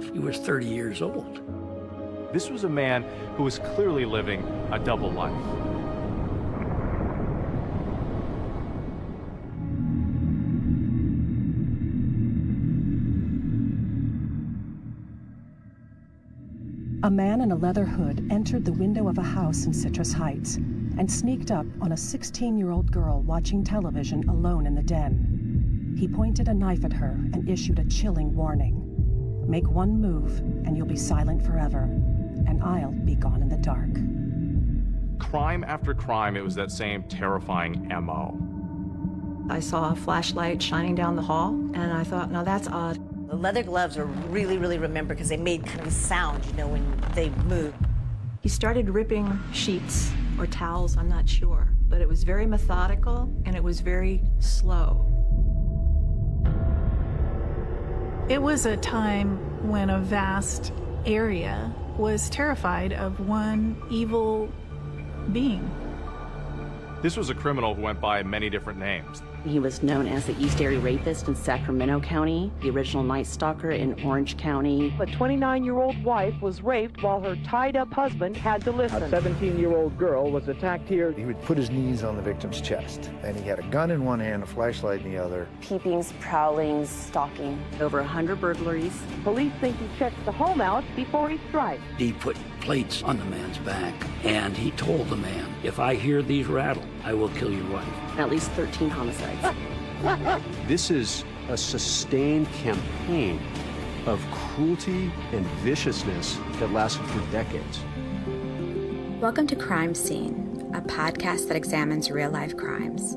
himself. He was 30 years old. This was a man who was clearly living a double life. A man in a leather hood entered the window of a house in Citrus Heights and sneaked up on a 16-year-old girl watching television alone in the den. He pointed a knife at her and issued a chilling warning. Make one move and you'll be silent forever, and I'll be gone in the dark. Crime after crime, it was that same terrifying MO. I saw a flashlight shining down the hall, and I thought, now that's odd. The leather gloves are really remembered because they made kind of a sound, you know, when they moved. He started ripping sheets or towels, I'm not sure, but it was very methodical and it was very slow. It was a time when a vast area was terrified of one evil being. This was a criminal who went by many different names. He was known as the East Area Rapist in Sacramento County, the original Night Stalker in Orange County. A 29-year-old wife was raped while her tied-up husband had to listen. A 17-year-old girl was attacked here. He would put his knees on the victim's chest, and he had a gun in one hand, a flashlight in the other. Peepings, prowlings, stalking. Over 100 burglaries. Police think he checked the home out before he strikes. He put plates on the man's back, and he told the man, if I hear these rattle, I will kill your wife. At least 13 homicides. This is a sustained campaign of cruelty and viciousness that lasted for decades. Welcome to Crime Scene, a podcast that examines real-life crimes.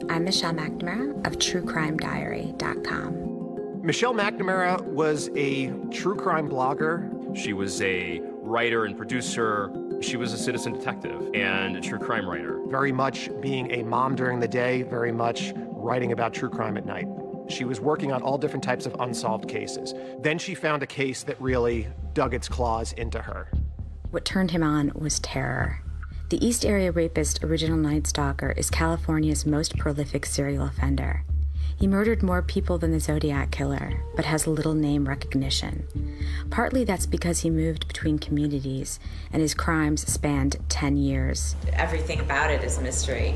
I'm Michelle McNamara of TrueCrimeDiary.com. Michelle McNamara was a true crime blogger. She was a writer and producer. She was a citizen detective and a true crime writer. Very much being a mom during the day, very much writing about true crime at night. She was working on all different types of unsolved cases. Then she found a case that really dug its claws into her. What turned him on was terror. The East Area Rapist, original Night Stalker, is California's most prolific serial offender. He murdered more people than the Zodiac Killer, but has little name recognition. Partly that's because he moved between communities, and his crimes spanned 10 years. Everything about it is a mystery,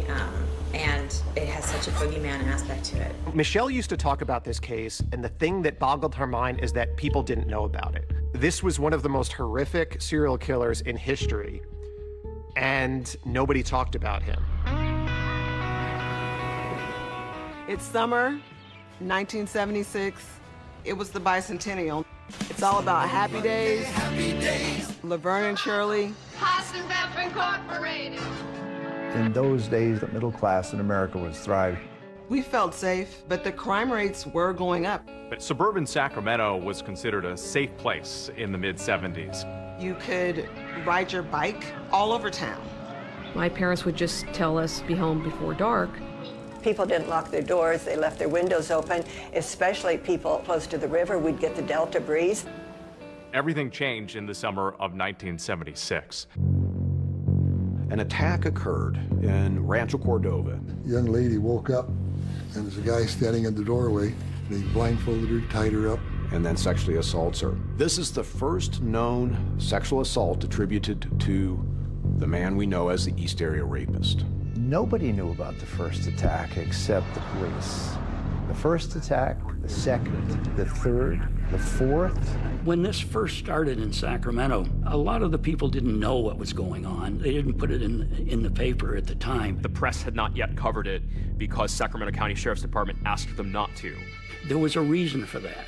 and it has such a boogeyman aspect to it. Michelle used to talk about this case, and the thing that boggled her mind is that people didn't know about it. This was one of the most horrific serial killers in history, and nobody talked about him. It's summer, 1976. It was the bicentennial. It's all about happy days. Laverne and Shirley. Hassenbeff Incorporated. In those days, the middle class in America was thriving. We felt safe, but the crime rates were going up. But suburban Sacramento was considered a safe place in the mid-70s. You could ride your bike all over town. My parents would just tell us be home before dark. People didn't lock their doors, they left their windows open, especially people close to the river. We'd get the Delta breeze. Everything changed in the summer of 1976. An attack occurred in Rancho Cordova. A young lady woke up, and there's a guy standing in the doorway. He blindfolded her, tied her up, and then sexually assaults her. This is the first known sexual assault attributed to the man we know as the East Area Rapist. Nobody knew about the first attack except the police. The first attack, the second, the third, the fourth. When this first started in Sacramento, a lot of the people didn't know what was going on. They didn't put it in the paper at the time. The press had not yet covered it because Sacramento County Sheriff's Department asked them not to. There was a reason for that.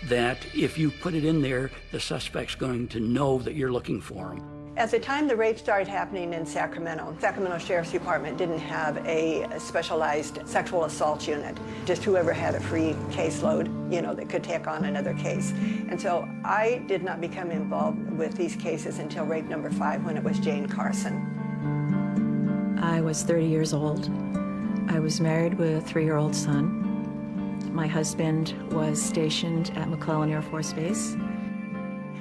That if you put it in there, the suspect's going to know that you're looking for him. At the time the rape started happening in Sacramento Sheriff's Department didn't have a specialized sexual assault unit. Just whoever had a free caseload, that could take on another case. And so I did not become involved with these cases until rape number 5, when it was Jane Carson. I was 30 years old. I was married with a 3-year-old son. My husband was stationed at McClellan Air Force Base.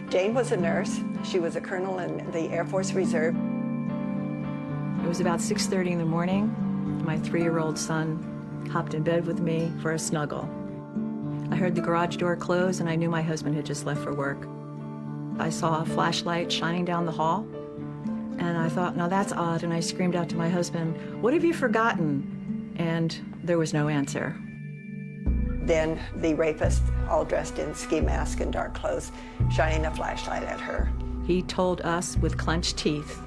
Jane was a nurse. She was a colonel in the Air Force Reserve. It was about 6:30 in the morning. My 3-year-old son hopped in bed with me for a snuggle. I heard the garage door close, and I knew my husband had just left for work. I saw a flashlight shining down the hall, and I thought, now that's odd, and I screamed out to my husband, "What have you forgotten?" And there was no answer. Then the rapist, all dressed in ski mask and dark clothes, shining a flashlight at her. He told us with clenched teeth,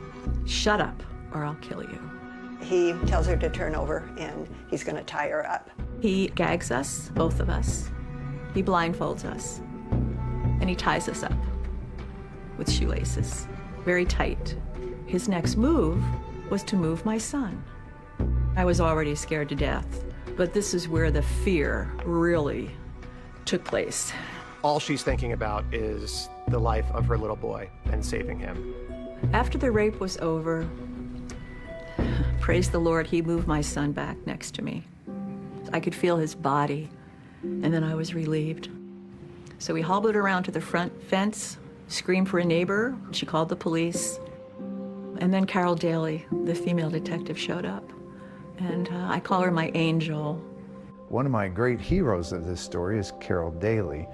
"Shut up, or I'll kill you." He tells her to turn over, and he's going to tie her up. He gags us, both of us. He blindfolds us, and he ties us up with shoelaces, very tight. His next move was to move my son. I was already scared to death, but this is where the fear really took place. All she's thinking about is the life of her little boy and saving him. After the rape was over, praise the Lord, he moved my son back next to me. I could feel his body, and then I was relieved. So we hobbled around to the front fence, screamed for a neighbor. She called the police. And then Carol Daly, the female detective, showed up. And I call her my angel. One of my great heroes of this story is Carol Daly.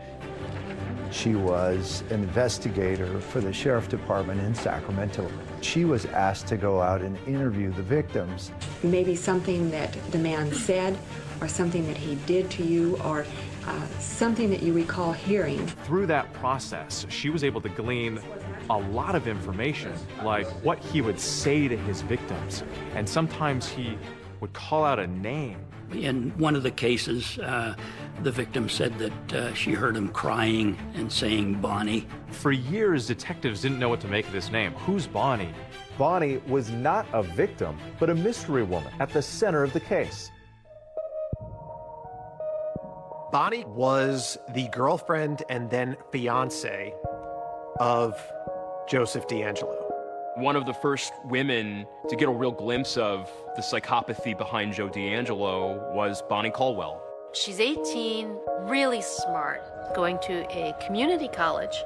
She was an investigator for the Sheriff Department in Sacramento. She was asked to go out and interview the victims. Maybe something that the man said, or something that he did to you, or something that you recall hearing. Through that process, she was able to glean a lot of information, like what he would say to his victims. And sometimes he would call out a name. In one of the cases, the victim said that she heard him crying and saying Bonnie. For years, detectives didn't know what to make of this name. Who's Bonnie? Bonnie was not a victim, but a mystery woman at the center of the case. Bonnie was the girlfriend and then fiance of Joseph DeAngelo. One of the first women to get a real glimpse of the psychopathy behind Joe DeAngelo was Bonnie Caldwell. She's 18, really smart, going to a community college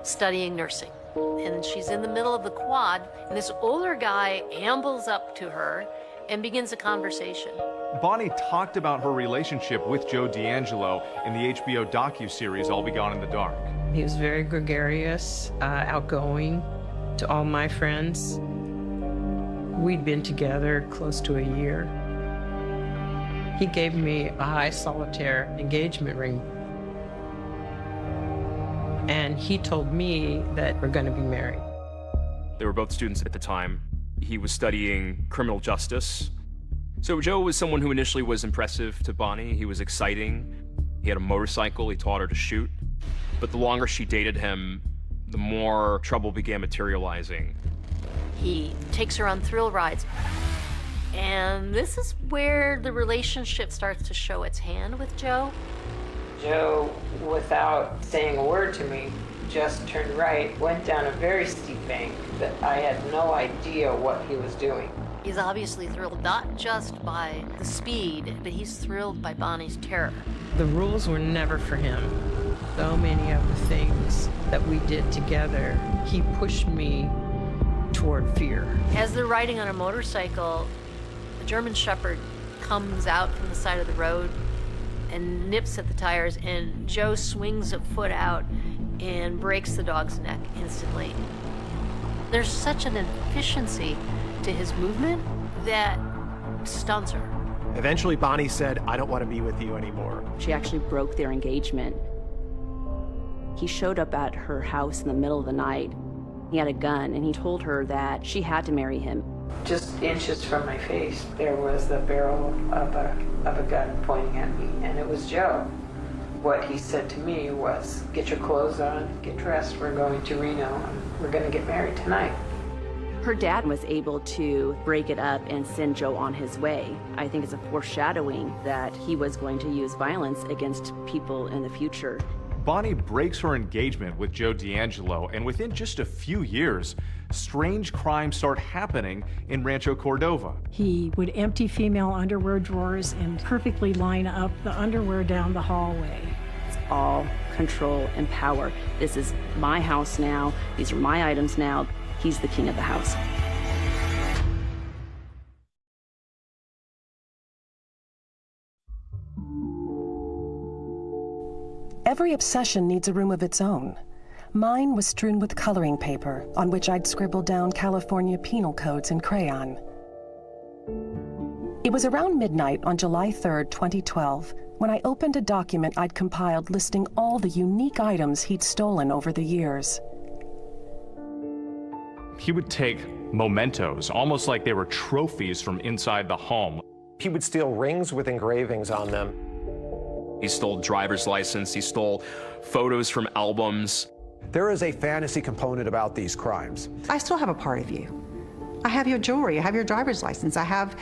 studying nursing. And she's in the middle of the quad, and this older guy ambles up to her and begins a conversation. Bonnie talked about her relationship with Joe DeAngelo in the HBO docuseries All Be Gone in the Dark. He was very gregarious, outgoing to all my friends. We'd been together close to a year. He gave me a high solitaire engagement ring. And he told me that we're going to be married. They were both students at the time. He was studying criminal justice. So Joe was someone who initially was impressive to Bonnie. He was exciting. He had a motorcycle. He taught her to shoot. But the longer she dated him, the more trouble began materializing. He takes her on thrill rides. And this is where the relationship starts to show its hand with Joe. Joe, without saying a word to me, just turned right, went down a very steep bank that I had no idea what he was doing. He's obviously thrilled not just by the speed, but he's thrilled by Bonnie's terror. The rules were never for him. So many of the things that we did together, he pushed me toward fear. As they're riding on a motorcycle, a German Shepherd comes out from the side of the road and nips at the tires, and Joe swings a foot out and breaks the dog's neck instantly. There's such an efficiency to his movement that stuns her. Eventually, Bonnie said, "I don't want to be with you anymore." She actually broke their engagement. He showed up at her house in the middle of the night. He had a gun, and he told her that she had to marry him. Just inches from my face, there was the barrel of a gun pointing at me, and it was Joe. What he said to me was, "Get your clothes on, get dressed, we're going to Reno, and we're going to get married tonight." Her dad was able to break it up and send Joe on his way. I think it's a foreshadowing that he was going to use violence against people in the future. Bonnie breaks her engagement with Joe DeAngelo, and within just a few years, strange crimes start happening in Rancho Cordova. He would empty female underwear drawers and perfectly line up the underwear down the hallway. It's all control and power. This is my house now. These are my items now. He's the king of the house. Every obsession needs a room of its own. Mine was strewn with coloring paper, on which I'd scribbled down California penal codes in crayon. It was around midnight on July 3rd, 2012, when I opened a document I'd compiled listing all the unique items he'd stolen over the years. He would take mementos, almost like they were trophies from inside the home. He would steal rings with engravings on them. He stole driver's license, he stole photos from albums. There is a fantasy component about these crimes. I still have a part of you. I have your jewelry, I have your driver's license, I have,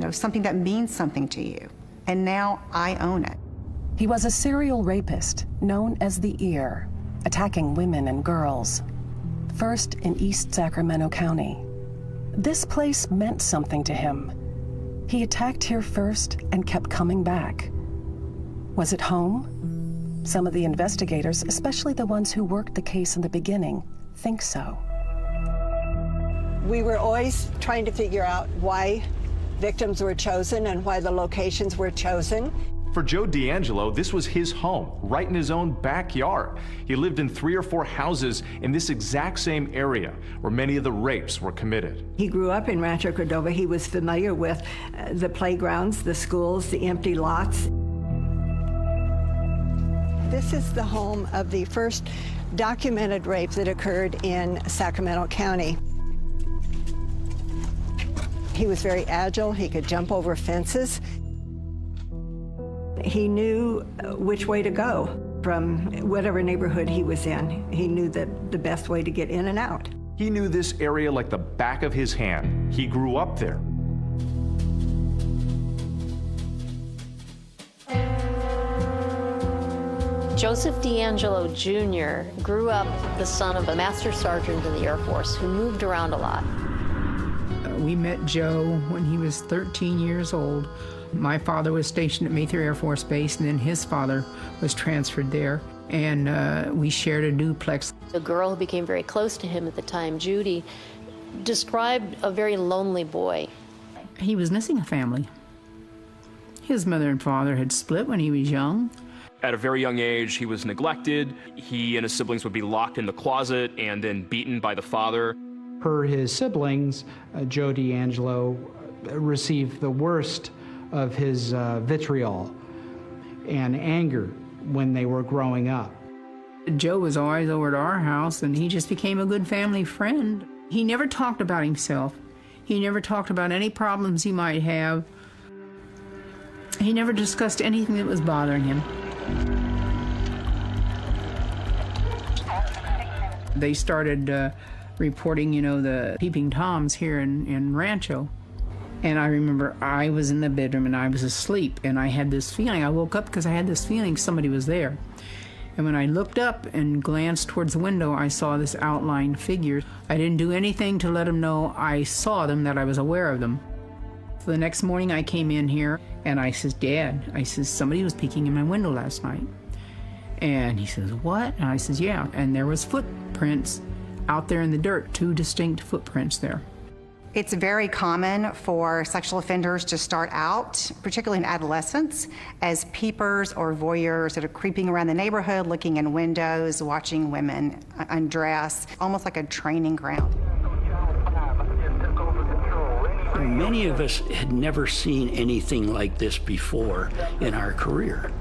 something that means something to you. And now I own it. He was a serial rapist known as the Ear, attacking women and girls. First in East Sacramento County. This place meant something to him. He attacked here first and kept coming back. Was it home? Some of the investigators, especially the ones who worked the case in the beginning, think so. We were always trying to figure out why victims were chosen and why the locations were chosen. For Joe D'Angelo, this was his home, right in his own backyard. He lived in 3 or 4 houses in this exact same area where many of the rapes were committed. He grew up in Rancho Cordova. He was familiar with the playgrounds, the schools, the empty lots. This is the home of the first documented rape that occurred in Sacramento County. He was very agile. He could jump over fences. He knew which way to go from whatever neighborhood he was in. He knew that the best way to get in and out. He knew this area like the back of his hand. He grew up there. Joseph D'Angelo Jr. grew up the son of a master sergeant in the Air Force who moved around a lot. We met Joe when he was 13 years old. My father was stationed at Mayfair Air Force Base, and then his father was transferred there, and we shared a duplex. The girl who became very close to him at the time, Judy, described a very lonely boy. He was missing a family. His mother and father had split when he was young. At a very young age, he was neglected. He and his siblings would be locked in the closet and then beaten by the father. Per his siblings, Joe D'Angelo received the worst of his vitriol and anger when they were growing up. Joe was always over at our house, and he just became a good family friend. He never talked about himself. He never talked about any problems he might have. He never discussed anything that was bothering him. They started reporting, the peeping Toms here in Rancho. And I remember I was in the bedroom and I was asleep, and I had this feeling. I woke up because I had this feeling somebody was there. And when I looked up and glanced towards the window, I saw this outlined figure. I didn't do anything to let them know I saw them, that I was aware of them. So the next morning I came in here and I says, Dad, somebody was peeking in my window last night. And he says, what? And I says, yeah. And there was footprints out there in the dirt, 2 distinct footprints there. It's very common for sexual offenders to start out, particularly in adolescence, as peepers or voyeurs that are creeping around the neighborhood, looking in windows, watching women undress, almost like a training ground. Many of us had never seen anything like this before in our career.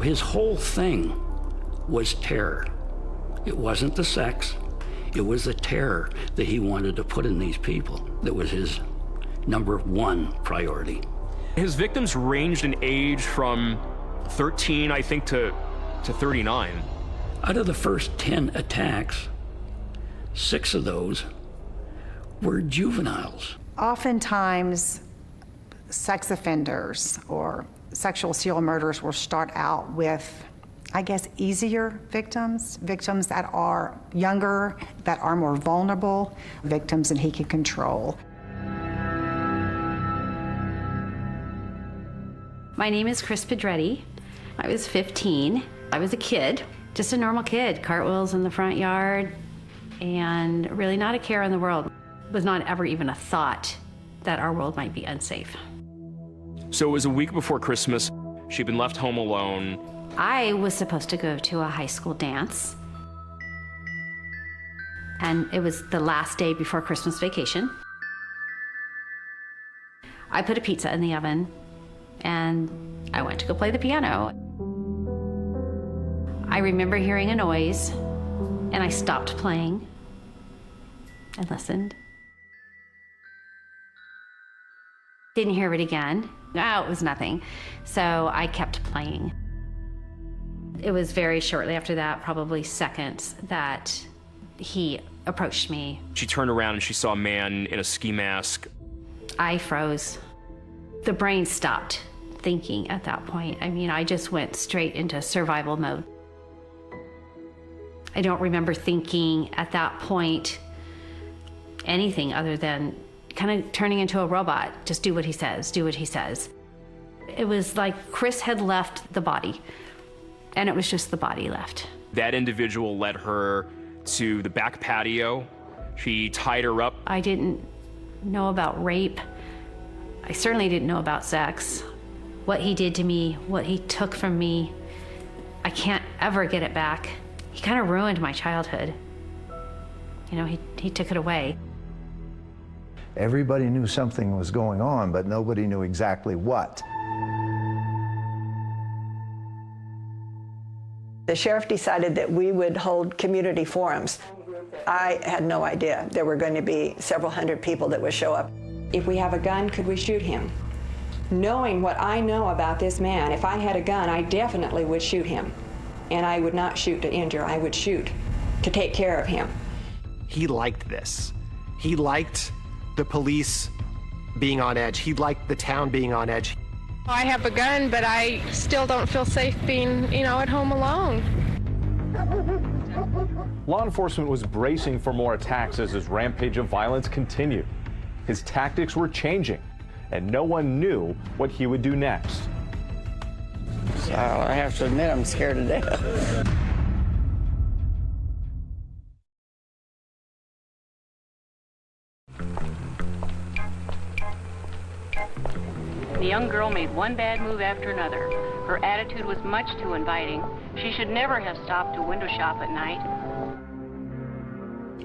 His whole thing was terror. It wasn't the sex. It was the terror that he wanted to put in these people. That was his #1 priority. His victims ranged in age from 13, I think, to 39. Out of the first 10 attacks, 6 of those were juveniles. Oftentimes, sex offenders or sexual serial murderers will start out with, I guess, easier victims that are younger, that are more vulnerable, victims that he can control. My name is Chris Pedretti. I was 15. I was a kid, just a normal kid, cartwheels in the front yard, and really not a care in the world. It was not ever even a thought that our world might be unsafe. So it was a week before Christmas. She'd been left home alone. I was supposed to go to a high school dance, and it was the last day before Christmas vacation. I put a pizza in the oven, and I went to go play the piano. I remember hearing a noise, and I stopped playing and listened. Didn't hear it again. No, it was nothing. So I kept playing. It was very shortly after that, probably seconds, that he approached me. She turned around and she saw a man in a ski mask. I froze. The brain stopped thinking at that point. I mean, I just went straight into survival mode. I don't remember thinking at that point anything other than kind of turning into a robot. Just do what he says, do what he says. It was like Chris had left the body, and it was just the body left. That individual led her to the back patio. She tied her up. I didn't know about rape. I certainly didn't know about sex. What he did to me, what he took from me, I can't ever get it back. He kind of ruined my childhood. You know, he took it away. Everybody knew something was going on, but nobody knew exactly what. The sheriff decided that we would hold community forums. I had no idea there were going to be several hundred people that would show up. If we have a gun, could we shoot him? Knowing what I know about this man, if I had a gun, I definitely would shoot him. And I would not shoot to injure, I would shoot to take care of him. He liked this. He liked the police being on edge. He liked the town being on edge. I have a gun, but I still don't feel safe being, at home alone. Law enforcement was bracing for more attacks as his rampage of violence continued. His tactics were changing, and no one knew what he would do next. So I have to admit, I'm scared to death. The young girl made one bad move after another. Her attitude was much too inviting. She should never have stopped to window shop at night.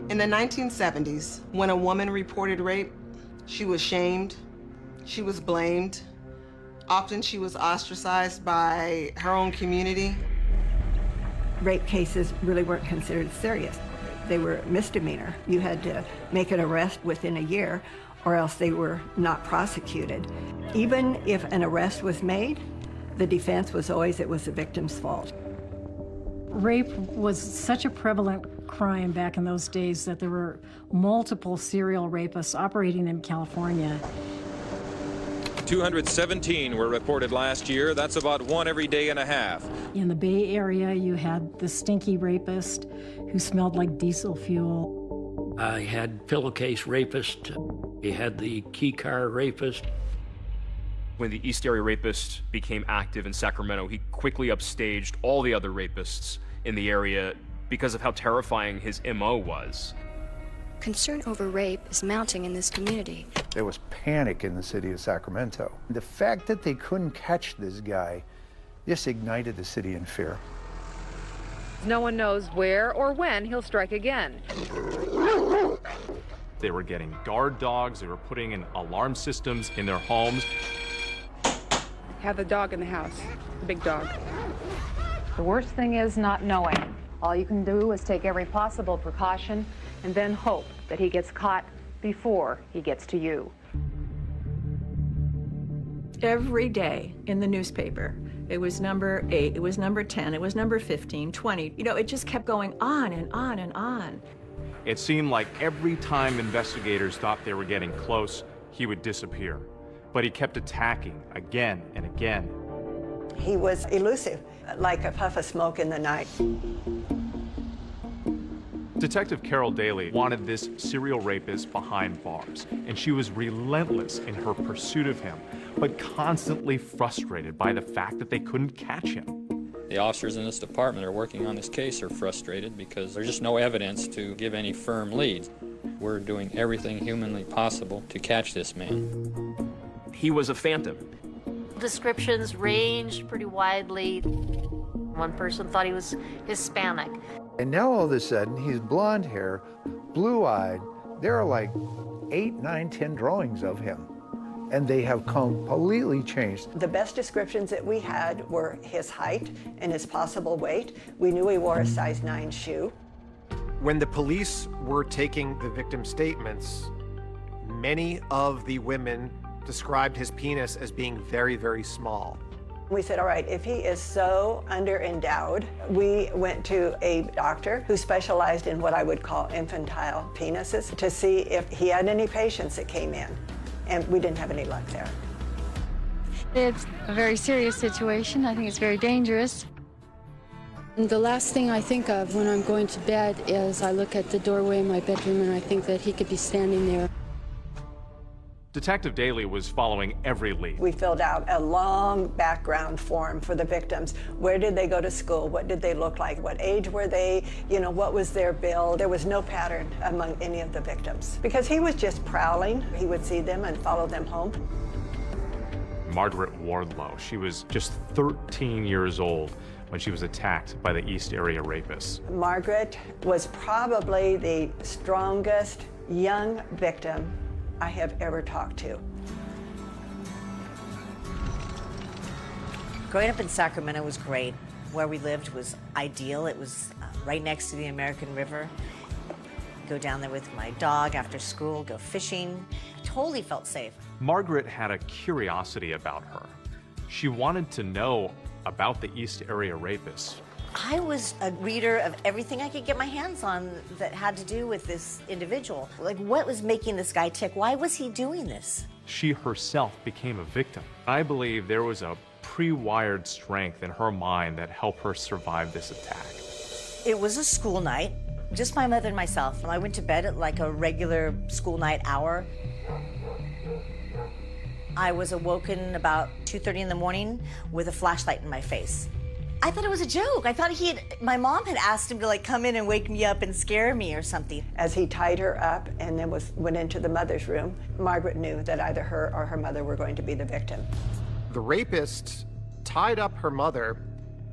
In the 1970s, when a woman reported rape, she was shamed, she was blamed. Often she was ostracized by her own community. Rape cases really weren't considered serious. They were misdemeanor. You had to make an arrest within a year, or else they were not prosecuted. Even if an arrest was made, the defense was always it was the victim's fault. Rape was such a prevalent crime back in those days that there were multiple serial rapists operating in California. 217 were reported last year. That's about one every day and a half. In the Bay Area, you had the stinky rapist who smelled like diesel fuel. I had pillowcase rapist. You had the key car rapist. When the East Area rapist became active in Sacramento, he quickly upstaged all the other rapists in the area because of how terrifying his MO was. Concern over rape is mounting in this community. There was panic in the city of Sacramento. The fact that they couldn't catch this guy just ignited the city in fear. No one knows where or when he'll strike again. They were getting guard dogs, they were putting in alarm systems in their homes. Have the dog in the house, the big dog. The worst thing is not knowing. All you can do is take every possible precaution and then hope that he gets caught before he gets to you. Every day in the newspaper, it was number 8, it was number 10, it was number 15, 20. It just kept going on and on and on. It seemed like every time investigators thought they were getting close, he would disappear. But he kept attacking again and again. He was elusive, like a puff of smoke in the night. Detective Carol Daly wanted this serial rapist behind bars, and she was relentless in her pursuit of him, but constantly frustrated by the fact that they couldn't catch him. The officers in this department are working on this case are frustrated because there's just no evidence to give any firm leads. We're doing everything humanly possible to catch this man. He was a phantom. Descriptions ranged pretty widely. One person thought he was Hispanic. And now all of a sudden, he's blonde hair, blue-eyed. There are like 8, 9, 10 drawings of him, and they have completely changed. The best descriptions that we had were his height and his possible weight. We knew he wore a size 9 shoe. When the police were taking the victim's statements, many of the women described his penis as being very, very small. We said, all right, if he is so under-endowed, we went to a doctor who specialized in what I would call infantile penises to see if he had any patients that came in, and we didn't have any luck there. It's a very serious situation. I think it's very dangerous. The last thing I think of when I'm going to bed is I look at the doorway of my bedroom and I think that he could be standing there. Detective Daly was following every lead. We filled out a long background form for the victims. Where did they go to school? What did they look like? What age were they? You know, what was their build? There was no pattern among any of the victims because he was just prowling. He would see them and follow them home. Margaret Wardlow, she was just 13 years old when she was attacked by the East Area rapists. Margaret was probably the strongest young victim I have ever talked to. Growing up in Sacramento was great. Where we lived was ideal. It was right next to the American River. Go down there with my dog after school, go fishing. Totally felt safe. Margaret had a curiosity about her. She wanted to know about the East Area rapists. I was a reader of everything I could get my hands on that had to do with this individual. Like, what was making this guy tick? Why was he doing this? She herself became a victim. I believe there was a pre-wired strength in her mind that helped her survive this attack. It was a school night, just my mother and myself. I went to bed at like a regular school night hour. I was awoken about 2:30 in the morning with a flashlight in my face. I thought it was a joke. I thought my mom had asked him to like come in and wake me up and scare me or something. As he tied her up and then went into the mother's room, Margaret knew that either her or her mother were going to be the victim. The rapist tied up her mother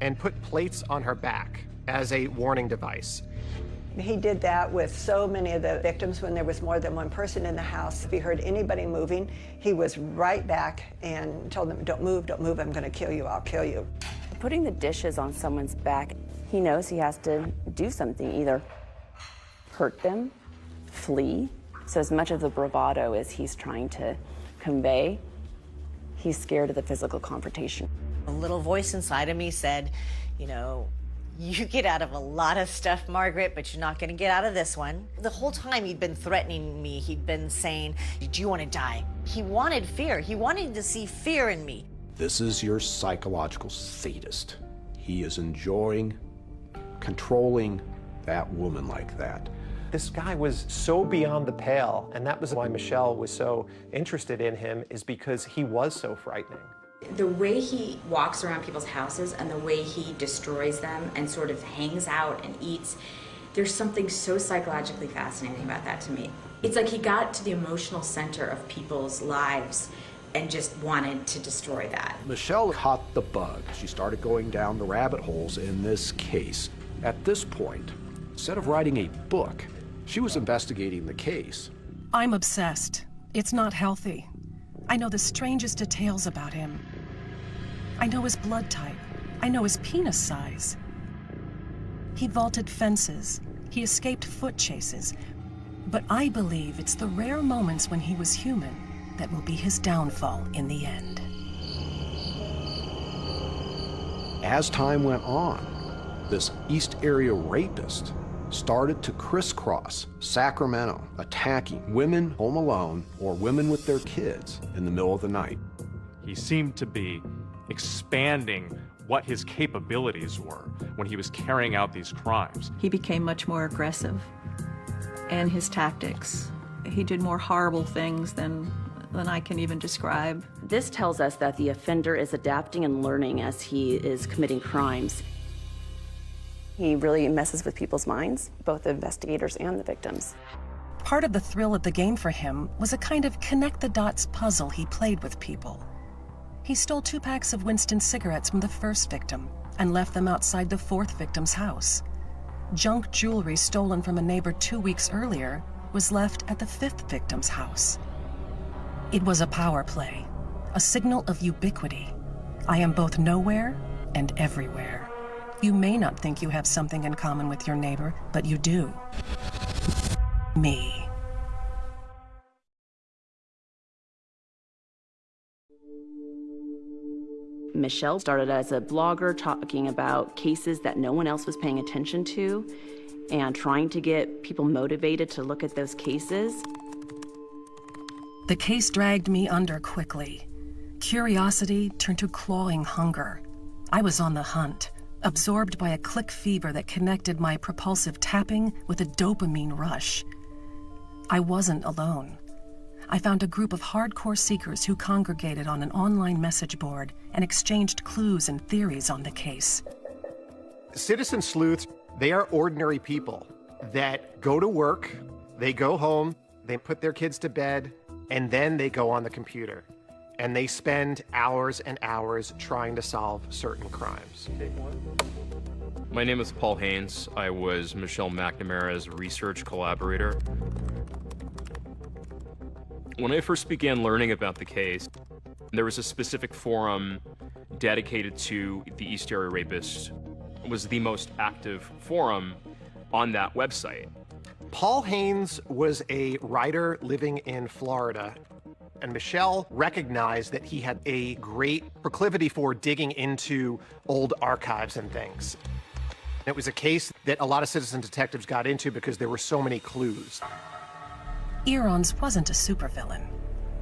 and put plates on her back as a warning device. He did that with so many of the victims when there was more than one person in the house. If he heard anybody moving, he was right back and told them, don't move, I'm gonna kill you, I'll kill you. Putting the dishes on someone's back, he knows he has to do something, either hurt them, flee. So as much of the bravado as he's trying to convey, he's scared of the physical confrontation. A little voice inside of me said, you know, you get out of a lot of stuff, Margaret, but you're not gonna get out of this one. The whole time he'd been threatening me, he'd been saying, do you wanna die? He wanted fear. He wanted to see fear in me. This is your psychological sadist. He is enjoying controlling that woman like that. This guy was so beyond the pale, and that was why Michelle was so interested in him, is because he was so frightening. The way he walks around people's houses and the way he destroys them and sort of hangs out and eats, there's something so psychologically fascinating about that to me. It's like he got to the emotional center of people's lives and just wanted to destroy that. Michelle caught the bug. She started going down the rabbit holes in this case. At this point, instead of writing a book, she was investigating the case. I'm obsessed. It's not healthy. I know the strangest details about him. I know his blood type. I know his penis size. He vaulted fences. He escaped foot chases. But I believe it's the rare moments when he was human that will be his downfall in the end. As time went on, this East Area rapist started to crisscross Sacramento, attacking women home alone or women with their kids in the middle of the night. He seemed to be expanding what his capabilities were when he was carrying out these crimes. He became much more aggressive, and his tactics. He did more horrible things than I can even describe. This tells us that the offender is adapting and learning as he is committing crimes. He really messes with people's minds, both the investigators and the victims. Part of the thrill of the game for him was a kind of connect-the-dots puzzle he played with people. He stole 2 packs of Winston cigarettes from the first victim, and left them outside the 4th victim's house. Junk jewelry stolen from a neighbor 2 weeks earlier was left at the 5th victim's house. It was a power play, a signal of ubiquity. I am both nowhere and everywhere. You may not think you have something in common with your neighbor, but you do. Me. Michelle started as a blogger talking about cases that no one else was paying attention to and trying to get people motivated to look at those cases. The case dragged me under quickly. Curiosity turned to clawing hunger. I was on the hunt, absorbed by a click fever that connected my propulsive tapping with a dopamine rush. I wasn't alone. I found a group of hardcore seekers who congregated on an online message board and exchanged clues and theories on the case. Citizen sleuths, they are ordinary people that go to work, they go home, they put their kids to bed, and then they go on the computer. And they spend hours and hours trying to solve certain crimes. My name is Paul Haynes. I was Michelle McNamara's research collaborator. When I first began learning about the case, there was a specific forum dedicated to the East Area Rapist. It was the most active forum on that website. Paul Haynes was a writer living in Florida, and Michelle recognized that he had a great proclivity for digging into old archives and things. It was a case that a lot of citizen detectives got into because there were so many clues. Earons wasn't a supervillain.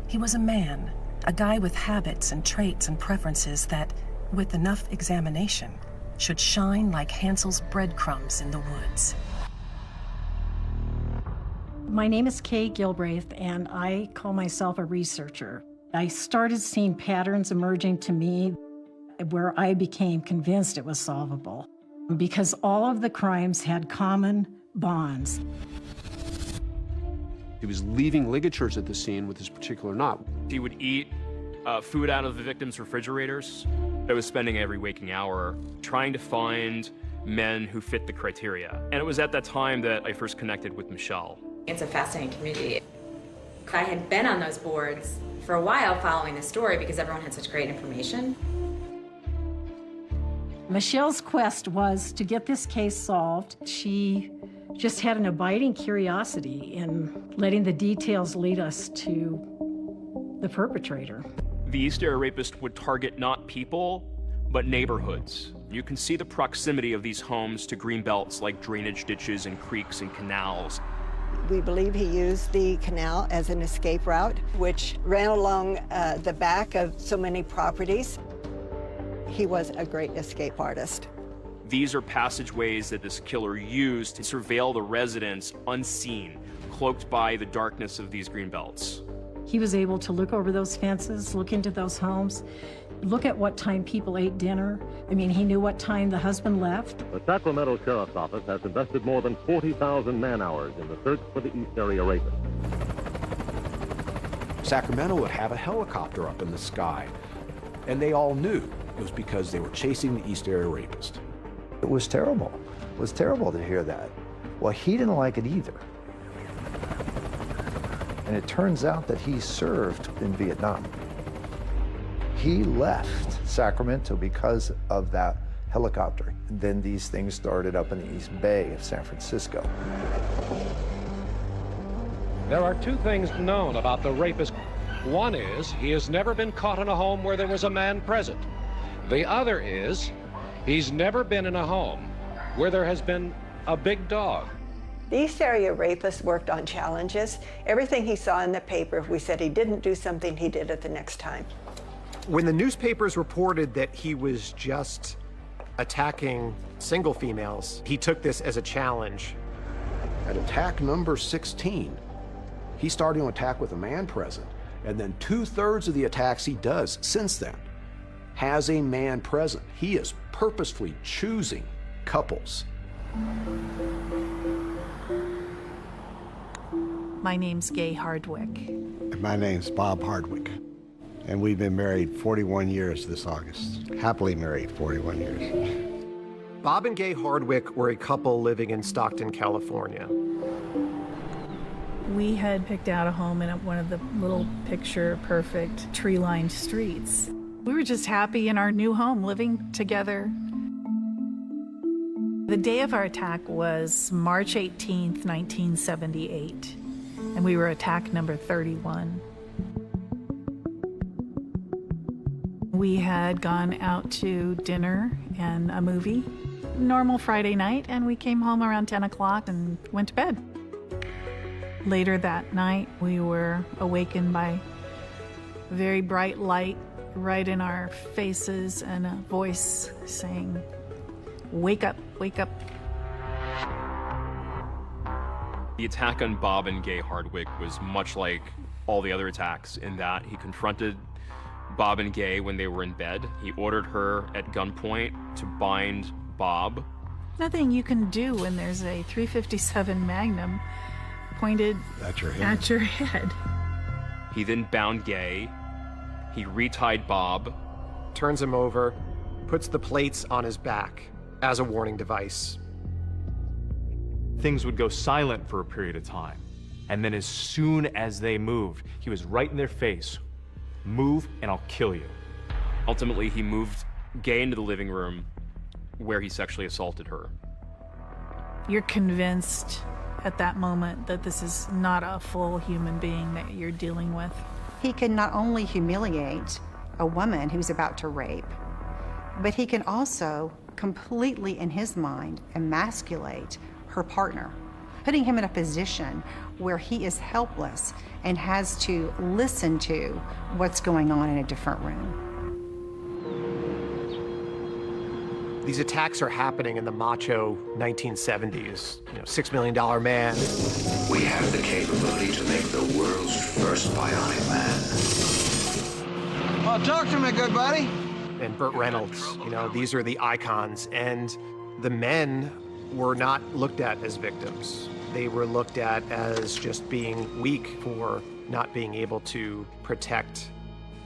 He was a man, a guy with habits and traits and preferences that, with enough examination, should shine like Hansel's breadcrumbs in the woods. My name is Kay Gilbraith, and I call myself a researcher. I started seeing patterns emerging to me where I became convinced it was solvable, because all of the crimes had common bonds. He was leaving ligatures at the scene with this particular knot. He would eat food out of the victims' refrigerators. I was spending every waking hour trying to find men who fit the criteria. And it was at that time that I first connected with Michelle. It's a fascinating community. I had been on those boards for a while following the story because everyone had such great information. Michelle's quest was to get this case solved. She just had an abiding curiosity in letting the details lead us to the perpetrator. The East Area Rapist would target not people, but neighborhoods. You can see the proximity of these homes to green belts like drainage ditches and creeks and canals. We believe he used the canal as an escape route, which ran along the back of so many properties. He was a great escape artist. These are passageways that this killer used to surveil the residents unseen, cloaked by the darkness of these green belts. He was able to look over those fences, look into those homes, look at what time people ate dinner. I mean, he knew what time the husband left. The Sacramento Sheriff's Office has invested more than 40,000 man-hours in the search for the East Area Rapist. Sacramento would have a helicopter up in the sky, and they all knew it was because they were chasing the East Area Rapist. It was terrible. It was terrible to hear that. Well, he didn't like it either. And it turns out that he served in Vietnam. He left Sacramento because of that helicopter. And then these things started up in the East Bay of San Francisco. There are two things known about the rapist. One is he has never been caught in a home where there was a man present. The other is he's never been in a home where there has been a big dog. The East Area Rapist worked on challenges. Everything he saw in the paper, if we said he didn't do something, he did it the next time. When the newspapers reported that he was just attacking single females, he took this as a challenge. At attack number 16, he's starting to attack with a man present, and then 2/3 of the attacks he does since then has a man present. He is purposefully choosing couples. My name's Gay Hardwick. My name's Bob Hardwick, and we've been married 41 years this August. Happily married 41 years. Bob and Gay Hardwick were a couple living in Stockton, California. We had picked out a home in one of the little picture-perfect tree-lined streets. We were just happy in our new home, living together. The day of our attack was March 18th, 1978, and we were attack number 31. We had gone out to dinner and a movie, normal Friday night, and we came home around 10 o'clock and went to bed. Later that night, we were awakened by very bright light right in our faces and a voice saying, "Wake up, wake up." The attack on Bob and Gay Hardwick was much like all the other attacks in that he confronted Bob and Gay when they were in bed. He ordered her at gunpoint to bind Bob. Nothing you can do when there's a .357 Magnum pointed at your head. He then bound Gay. He retied Bob. Turns him over, puts the plates on his back as a warning device. Things would go silent for a period of time. And then as soon as they moved, he was right in their face. "Move and I'll kill you." Ultimately, he moved Gay into the living room where he sexually assaulted her. You're convinced at that moment that this is not a full human being that you're dealing with. He can not only humiliate a woman who's about to rape, but he can also completely, in his mind, emasculate her partner, putting him in a position where he is helpless and has to listen to what's going on in a different room. These attacks are happening in the macho 1970s. $6 million man. We have the capability to make the world's first bionic man. Well, talk to me, good buddy. And Burt Reynolds, these are the icons. And the men were not looked at as victims. They were looked at as just being weak for not being able to protect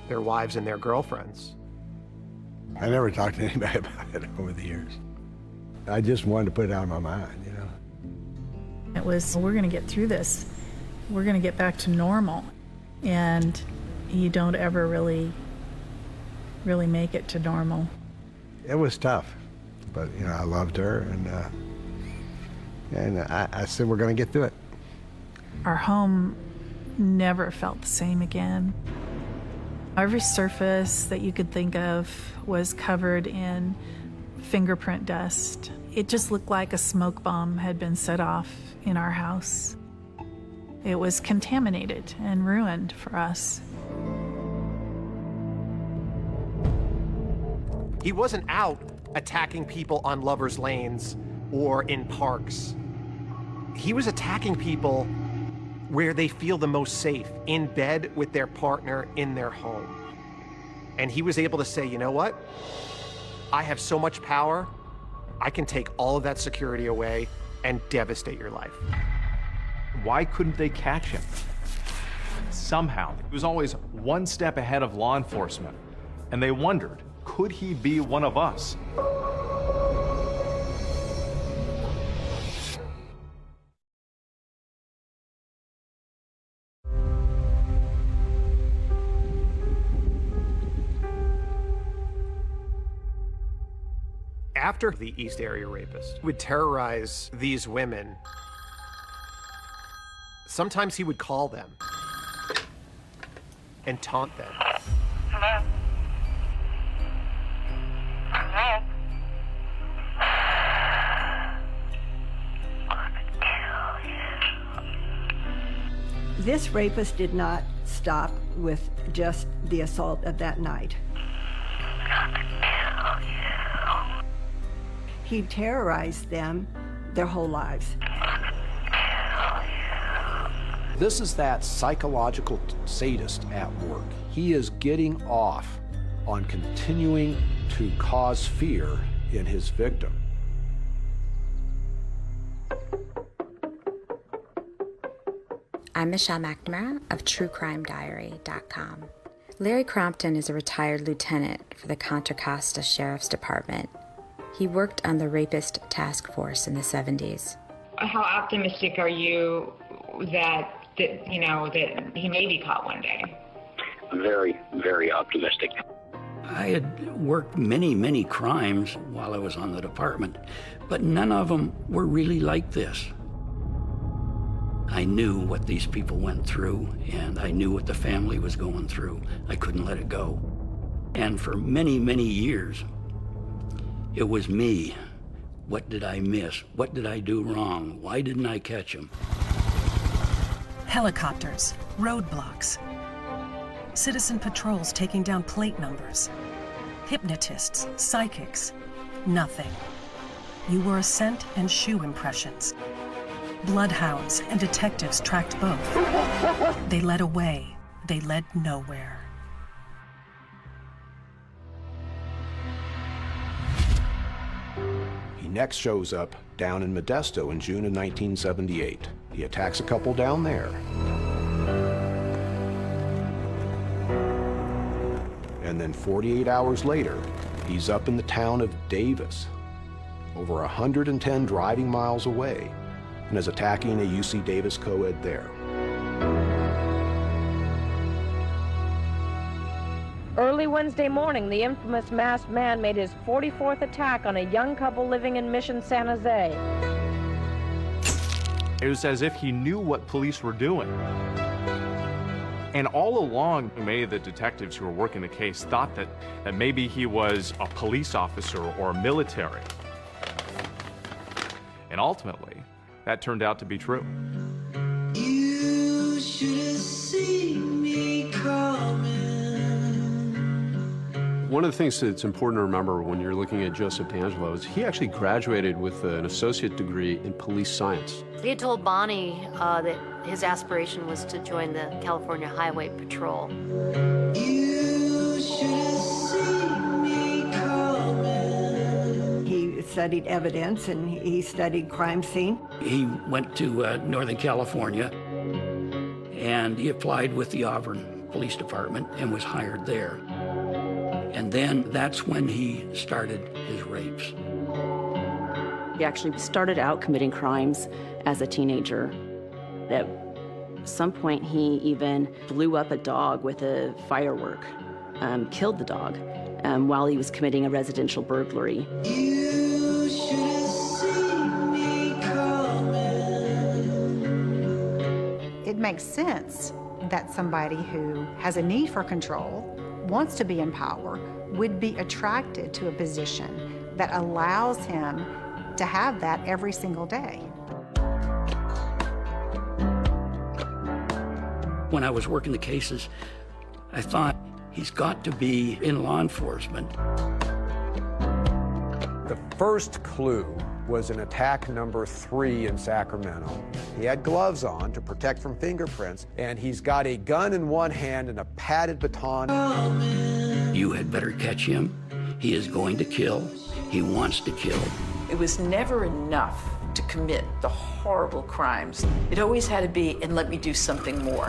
their wives and their girlfriends. I never talked to anybody about it over the years. I just wanted to put it out of my mind, It was, we're going to get through this. We're going to get back to normal. And you don't ever really make it to normal. It was tough, but I loved her, and I said we're going to get through it. Our home never felt the same again. Every surface that you could think of was covered in fingerprint dust. It just looked like a smoke bomb had been set off in our house. It was contaminated and ruined for us. He wasn't out attacking people on lovers' lanes or in parks. He was attacking people where they feel the most safe, in bed with their partner in their home. And he was able to say, you know what? I have so much power, I can take all of that security away and devastate your life. Why couldn't they catch him? Somehow, he was always one step ahead of law enforcement, and they wondered, could he be one of us? After the East Area Rapist would terrorize these women, sometimes he would call them and taunt them. Hello? Hello? This rapist did not stop with just the assault of that night. He terrorized them their whole lives. This is that psychological sadist at work. He is getting off on continuing to cause fear in his victim. I'm Michelle McNamara of TrueCrimeDiary.com. Larry Crompton is a retired lieutenant for the Contra Costa Sheriff's Department. He worked on the rapist task force in the 70s. How optimistic are you that he may be caught one day? Very, very optimistic. I had worked many crimes while I was on the department, but none of them were really like this. I knew what these people went through, and I knew what the family was going through. I couldn't let it go. And for many years, it was me. What did I miss? What did I do wrong? Why didn't I catch him? Helicopters, roadblocks, citizen patrols taking down plate numbers, hypnotists, psychics, nothing. You were a scent and shoe impressions. Bloodhounds and detectives tracked both. They led away. They led nowhere. He next shows up down in Modesto in June of 1978. He attacks a couple down there. And then 48 hours later, he's up in the town of Davis, over 110 driving miles away, and is attacking a UC Davis co-ed there. Early Wednesday morning, the infamous masked man made his 44th attack on a young couple living in Mission San Jose. It was as if he knew what police were doing. And all along, many of the detectives who were working the case thought that maybe he was a police officer or military. And ultimately, that turned out to be true. You should have seen me coming. One of the things that's important to remember when you're looking at Joseph D'Angelo is he actually graduated with an associate degree in police science. He had told Bonnie that his aspiration was to join the California Highway Patrol. You should have seen me coming. He studied evidence and he studied crime scene. He went to Northern California, and he applied with the Auburn Police Department and was hired there. And then that's when he started his rapes. He actually started out committing crimes as a teenager. At some point, he even blew up a dog with a firework, killed the dog while he was committing a residential burglary. You should have seen me coming. It makes sense that somebody who has a need for control, wants to be in power, would be attracted to a position that allows him to have that every single day. When I was working the cases, I thought, he's got to be in law enforcement. The first clue was in attack number 3 in Sacramento. He had gloves on to protect from fingerprints, and he's got a gun in one hand and a padded baton. You had better catch him. He is going to kill. He wants to kill. It was never enough to commit the horrible crimes. It always had to be, and let me do something more.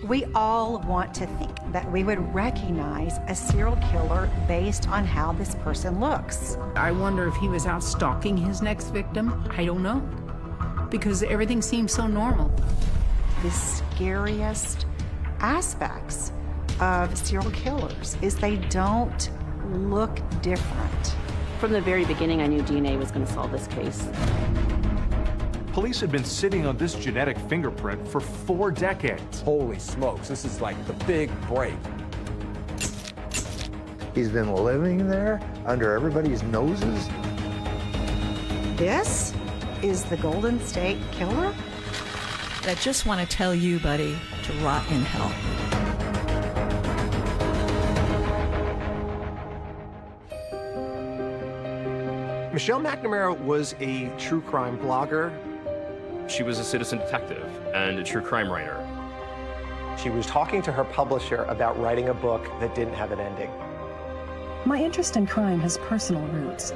We all want to think that we would recognize a serial killer based on how this person looks. I wonder if he was out stalking his next victim. I don't know, because everything seems so normal. The scariest aspects of serial killers is they don't look different. From the very beginning, I knew DNA was going to solve this case. Police had been sitting on this genetic fingerprint for 4 decades. Holy smokes, this is like the big break. He's been living there under everybody's noses. This is the Golden State Killer? I just want to tell you, buddy, to rot in hell. Michelle McNamara was a true crime blogger. She was a citizen detective and a true crime writer. She was talking to her publisher about writing a book that didn't have an ending. My interest in crime has personal roots.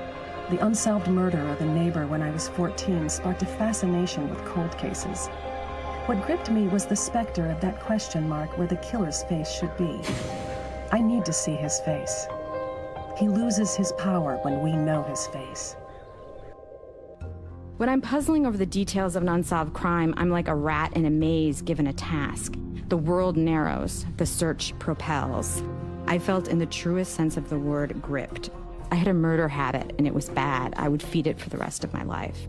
The unsolved murder of a neighbor when I was 14 sparked a fascination with cold cases. What gripped me was the specter of that question mark where the killer's face should be. I need to see his face. He loses his power when we know his face. When I'm puzzling over the details of an unsolved crime, I'm like a rat in a maze given a task. The world narrows, the search propels. I felt in the truest sense of the word gripped. I had a murder habit and it was bad. I would feed it for the rest of my life.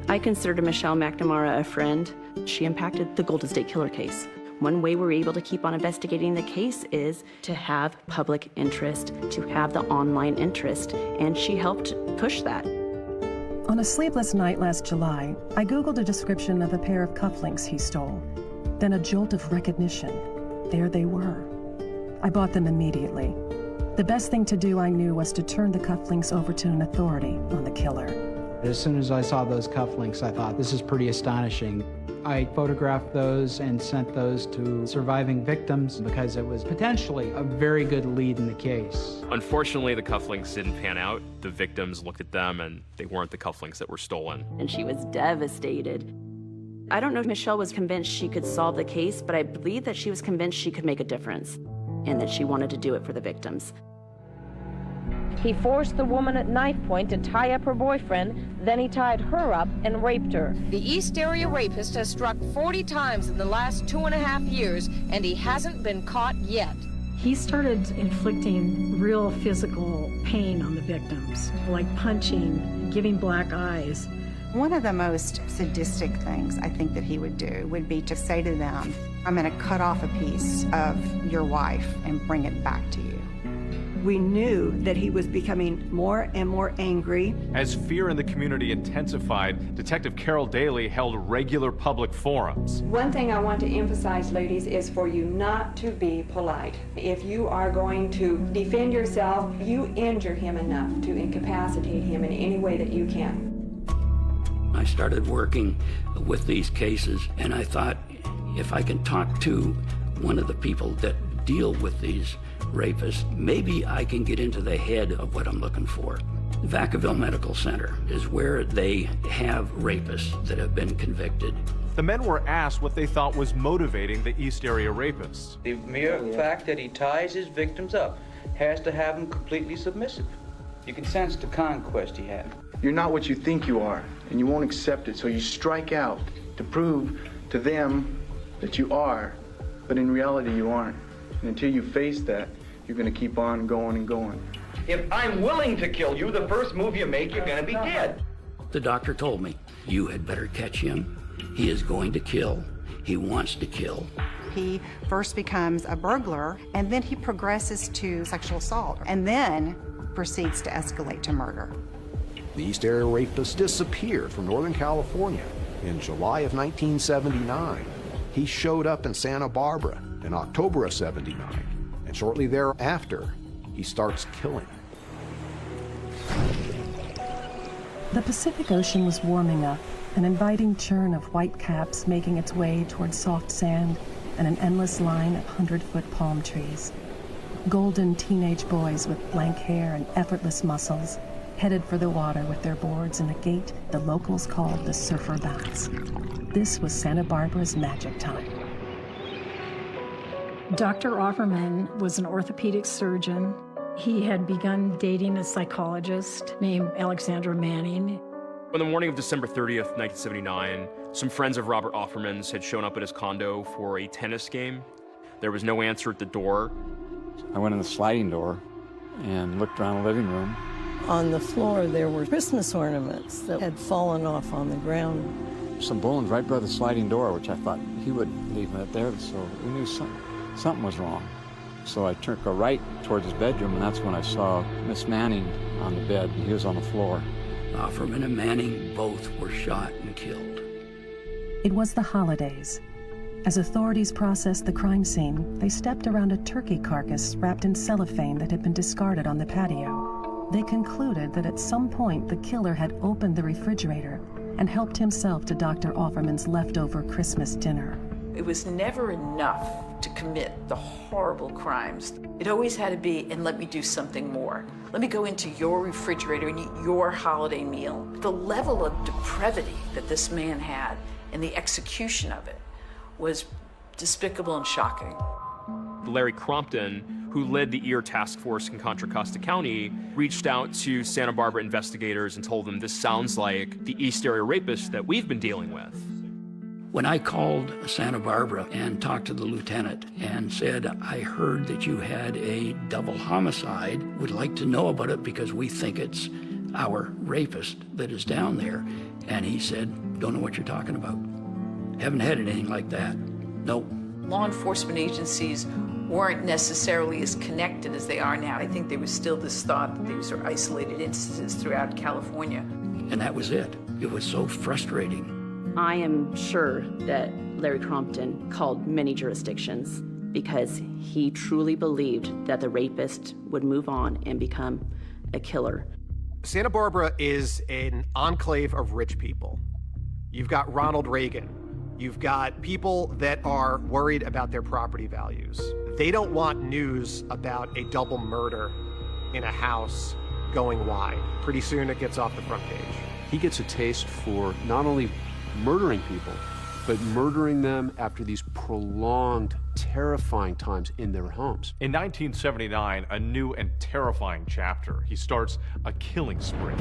I considered Michelle McNamara a friend. She impacted the Golden State Killer case. One way we're able to keep on investigating the case is to have public interest, to have the online interest, and she helped push that. On a sleepless night last July, I Googled a description of a pair of cufflinks he stole. Then a jolt of recognition. There they were. I bought them immediately. The best thing to do, I knew, was to turn the cufflinks over to an authority on the killer. As soon as I saw those cufflinks, I thought, this is pretty astonishing. I photographed those and sent those to surviving victims because it was potentially a very good lead in the case. Unfortunately, the cufflinks didn't pan out. The victims looked at them and they weren't the cufflinks that were stolen. And she was devastated. I don't know if Michelle was convinced she could solve the case, but I believe that she was convinced she could make a difference and that she wanted to do it for the victims. He forced the woman at knife point to tie up her boyfriend, then he tied her up and raped her. The East Area rapist has struck 40 times in the last 2.5 years, and he hasn't been caught yet. He started inflicting real physical pain on the victims, like punching, giving black eyes. One of the most sadistic things I think that he would do would be to say to them, I'm going to cut off a piece of your wife and bring it back to you. We knew that he was becoming more and more angry. As fear in the community intensified, Detective Carol Daly held regular public forums. One thing I want to emphasize, ladies, is for you not to be polite. If you are going to defend yourself, you injure him enough to incapacitate him in any way that you can. I started working with these cases, and I thought, if I can talk to one of the people that deal with these rapists, maybe I can get into the head of what I'm looking for. Vacaville Medical Center is where they have rapists that have been convicted. The men were asked what they thought was motivating the East Area rapists. The mere fact that he ties his victims up has to have him completely submissive. You can sense the conquest he had. You're not what you think you are, and you won't accept it, so you strike out to prove to them that you are, but in reality you aren't. And until you face that, you're going to keep on going and going. If I'm willing to kill you, the first move you make, you're going to be dead. The doctor told me, you had better catch him. He is going to kill. He wants to kill. He first becomes a burglar, and then he progresses to sexual assault, and then proceeds to escalate to murder. The East Area rapist disappeared from Northern California in July of 1979. He showed up in Santa Barbara in October of '79, and shortly thereafter, he starts killing. The Pacific Ocean was warming up, an inviting churn of white caps making its way towards soft sand and an endless line of 100-foot palm trees. Golden teenage boys with blank hair and effortless muscles headed for the water with their boards in a gait the locals called the Surfer Bounce. This was Santa Barbara's magic time. Dr. Offerman was an orthopedic surgeon. He had begun dating a psychologist named Alexandra Manning. On the morning of December 30th, 1979, some friends of Robert Offerman's had shown up at his condo for a tennis game. There was no answer at the door. I went in the sliding door and looked around the living room. On the floor, there were Christmas ornaments that had fallen off on the ground. Some bones right by the sliding door, which I thought he would leave it there, so we knew something was wrong. So I took a right towards his bedroom, and that's when I saw Miss Manning on the bed. He was on the floor. Offerman and Manning both were shot and killed. It was the holidays. As authorities processed the crime scene, they stepped around a turkey carcass wrapped in cellophane that had been discarded on the patio. They concluded that at some point the killer had opened the refrigerator and helped himself to Dr. Offerman's leftover Christmas dinner. It was never enough to commit the horrible crimes. It always had to be, and let me do something more. Let me go into your refrigerator and eat your holiday meal. The level of depravity that this man had and the execution of it was despicable and shocking. Larry Crompton, who led the EAR task force in Contra Costa County, reached out to Santa Barbara investigators and told them this sounds like the East Area rapist that we've been dealing with. When I called Santa Barbara and talked to the lieutenant and said, I heard that you had a double homicide, would like to know about it because we think it's our rapist that is down there. And he said, don't know what you're talking about. Haven't had anything like that. Nope. Law enforcement agencies weren't necessarily as connected as they are now. I think there was still this thought that these are isolated instances throughout California. And that was it. It was so frustrating. I am sure that Larry Crompton called many jurisdictions because he truly believed that the rapist would move on and become a killer. Santa Barbara is an enclave of rich people. You've got Ronald Reagan. You've got people that are worried about their property values. They don't want news about a double murder in a house going wide. Pretty soon it gets off the front page. He gets a taste for not only murdering people, but murdering them after these prolonged, terrifying times in their homes. In 1979, a new and terrifying chapter. He starts a killing spree.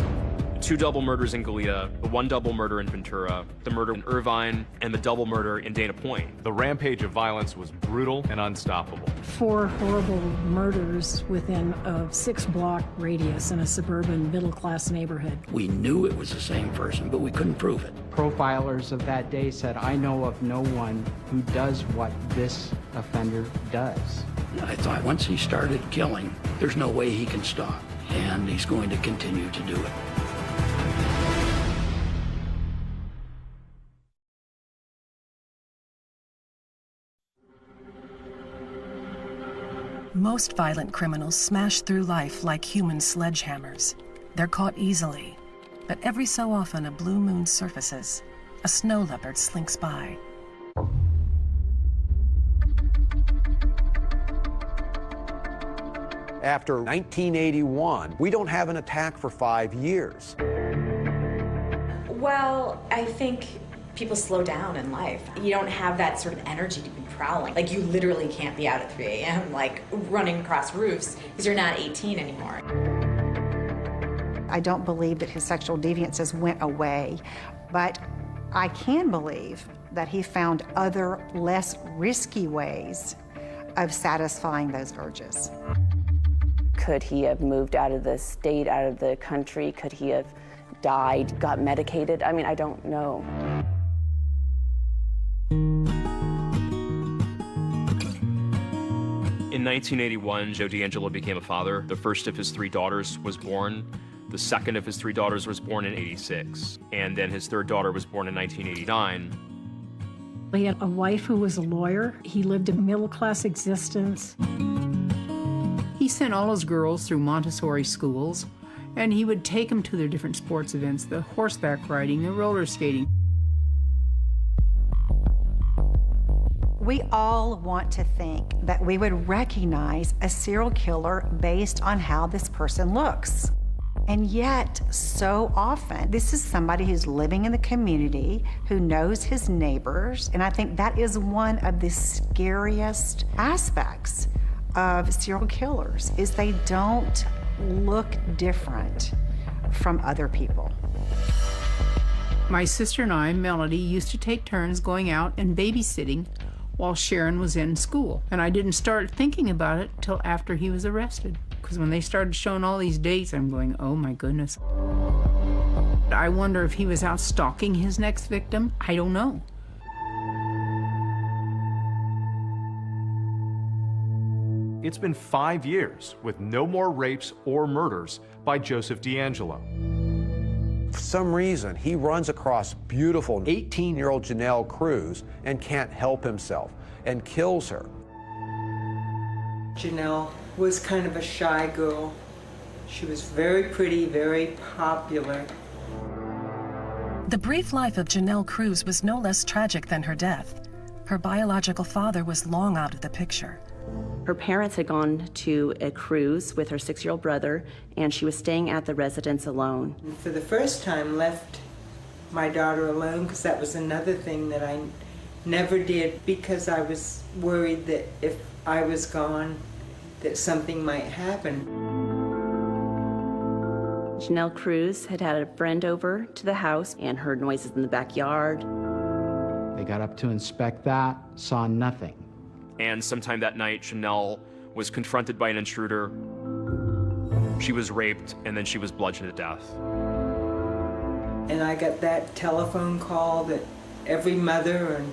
2 double murders in Gallia, the 1 double murder in Ventura, the murder in Irvine, and the double murder in Dana Point. The rampage of violence was brutal and unstoppable. 4 horrible murders within a 6-block radius in a suburban middle-class neighborhood. We knew it was the same person, but we couldn't prove it. Profilers of that day said, I know of no one who does what this offender does. I thought once he started killing, there's no way he can stop, and he's going to continue to do it. Most violent criminals smash through life like human sledgehammers. They're caught easily, but every so often a blue moon surfaces. A snow leopard slinks by. After 1981, we don't have an attack for 5 years. Well, I think people slow down in life. You don't have that sort of energy to be prowling. Like, you literally can't be out at 3 a.m., like, running across roofs, because you're not 18 anymore. I don't believe that his sexual deviances went away, but I can believe that he found other, less risky ways of satisfying those urges. Could he have moved out of the state, out of the country? Could he have died, got medicated? I mean, I don't know. In 1981, Joe D'Angelo became a father. The first of his 3 daughters was born. The second of his 3 daughters was born in '86. And then his 3rd daughter was born in 1989. He had a wife who was a lawyer. He lived a middle-class existence. He sent all his girls through Montessori schools, and he would take them to their different sports events, the horseback riding, the roller skating. We all want to think that we would recognize a serial killer based on how this person looks. And yet, so often, this is somebody who's living in the community, who knows his neighbors, and I think that is one of the scariest aspects of serial killers, is they don't look different from other people. My sister and I, Melody, used to take turns going out and babysitting while Sharon was in school. And I didn't start thinking about it till after he was arrested. Because when they started showing all these dates, I'm going, oh my goodness. I wonder if he was out stalking his next victim. I don't know. It's been 5 years with no more rapes or murders by Joseph D'Angelo. For some reason, he runs across beautiful 18-year-old Janelle Cruz and can't help himself and kills her. Janelle was kind of a shy girl. She was very pretty, very popular. The brief life of Janelle Cruz was no less tragic than her death. Her biological father was long out of the picture. Her parents had gone to a cruise with her 6-year-old brother, and she was staying at the residence alone. For the first time, left my daughter alone, because that was another thing that I never did, because I was worried that if I was gone, that something might happen. Janelle Cruz had had a friend over to the house and heard noises in the backyard. They got up to inspect that, saw nothing. And sometime that night, Janelle was confronted by an intruder. She was raped, and then she was bludgeoned to death. And I got that telephone call that every mother and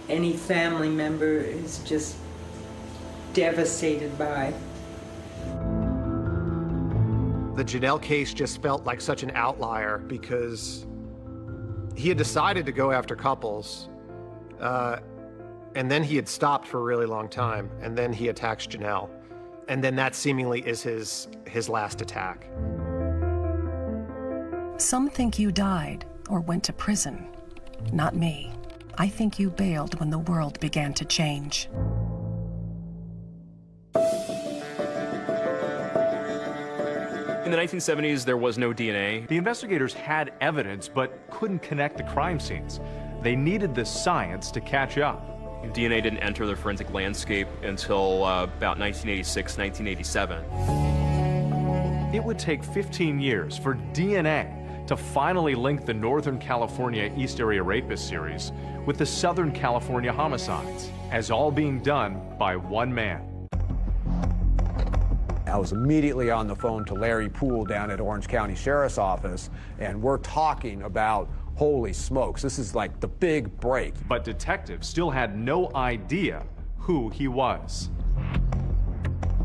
any family member is just devastated by. The Janelle case just felt like such an outlier because he had decided to go after couples, and then he had stopped for a really long time, and then he attacks Janelle. And then that seemingly is his last attack. Some think you died or went to prison. Not me. I think you bailed when the world began to change. In the 1970s, there was no DNA. The investigators had evidence, but couldn't connect the crime scenes. They needed the science to catch up. DNA didn't enter the forensic landscape until about 1986, 1987. It would take 15 years for DNA to finally link the Northern California East Area Rapist series with the Southern California homicides, as all being done by one man. I was immediately on the phone to Larry Poole down at Orange County Sheriff's Office, and we're talking about, holy smokes, this is like the big break. But detectives still had no idea who he was.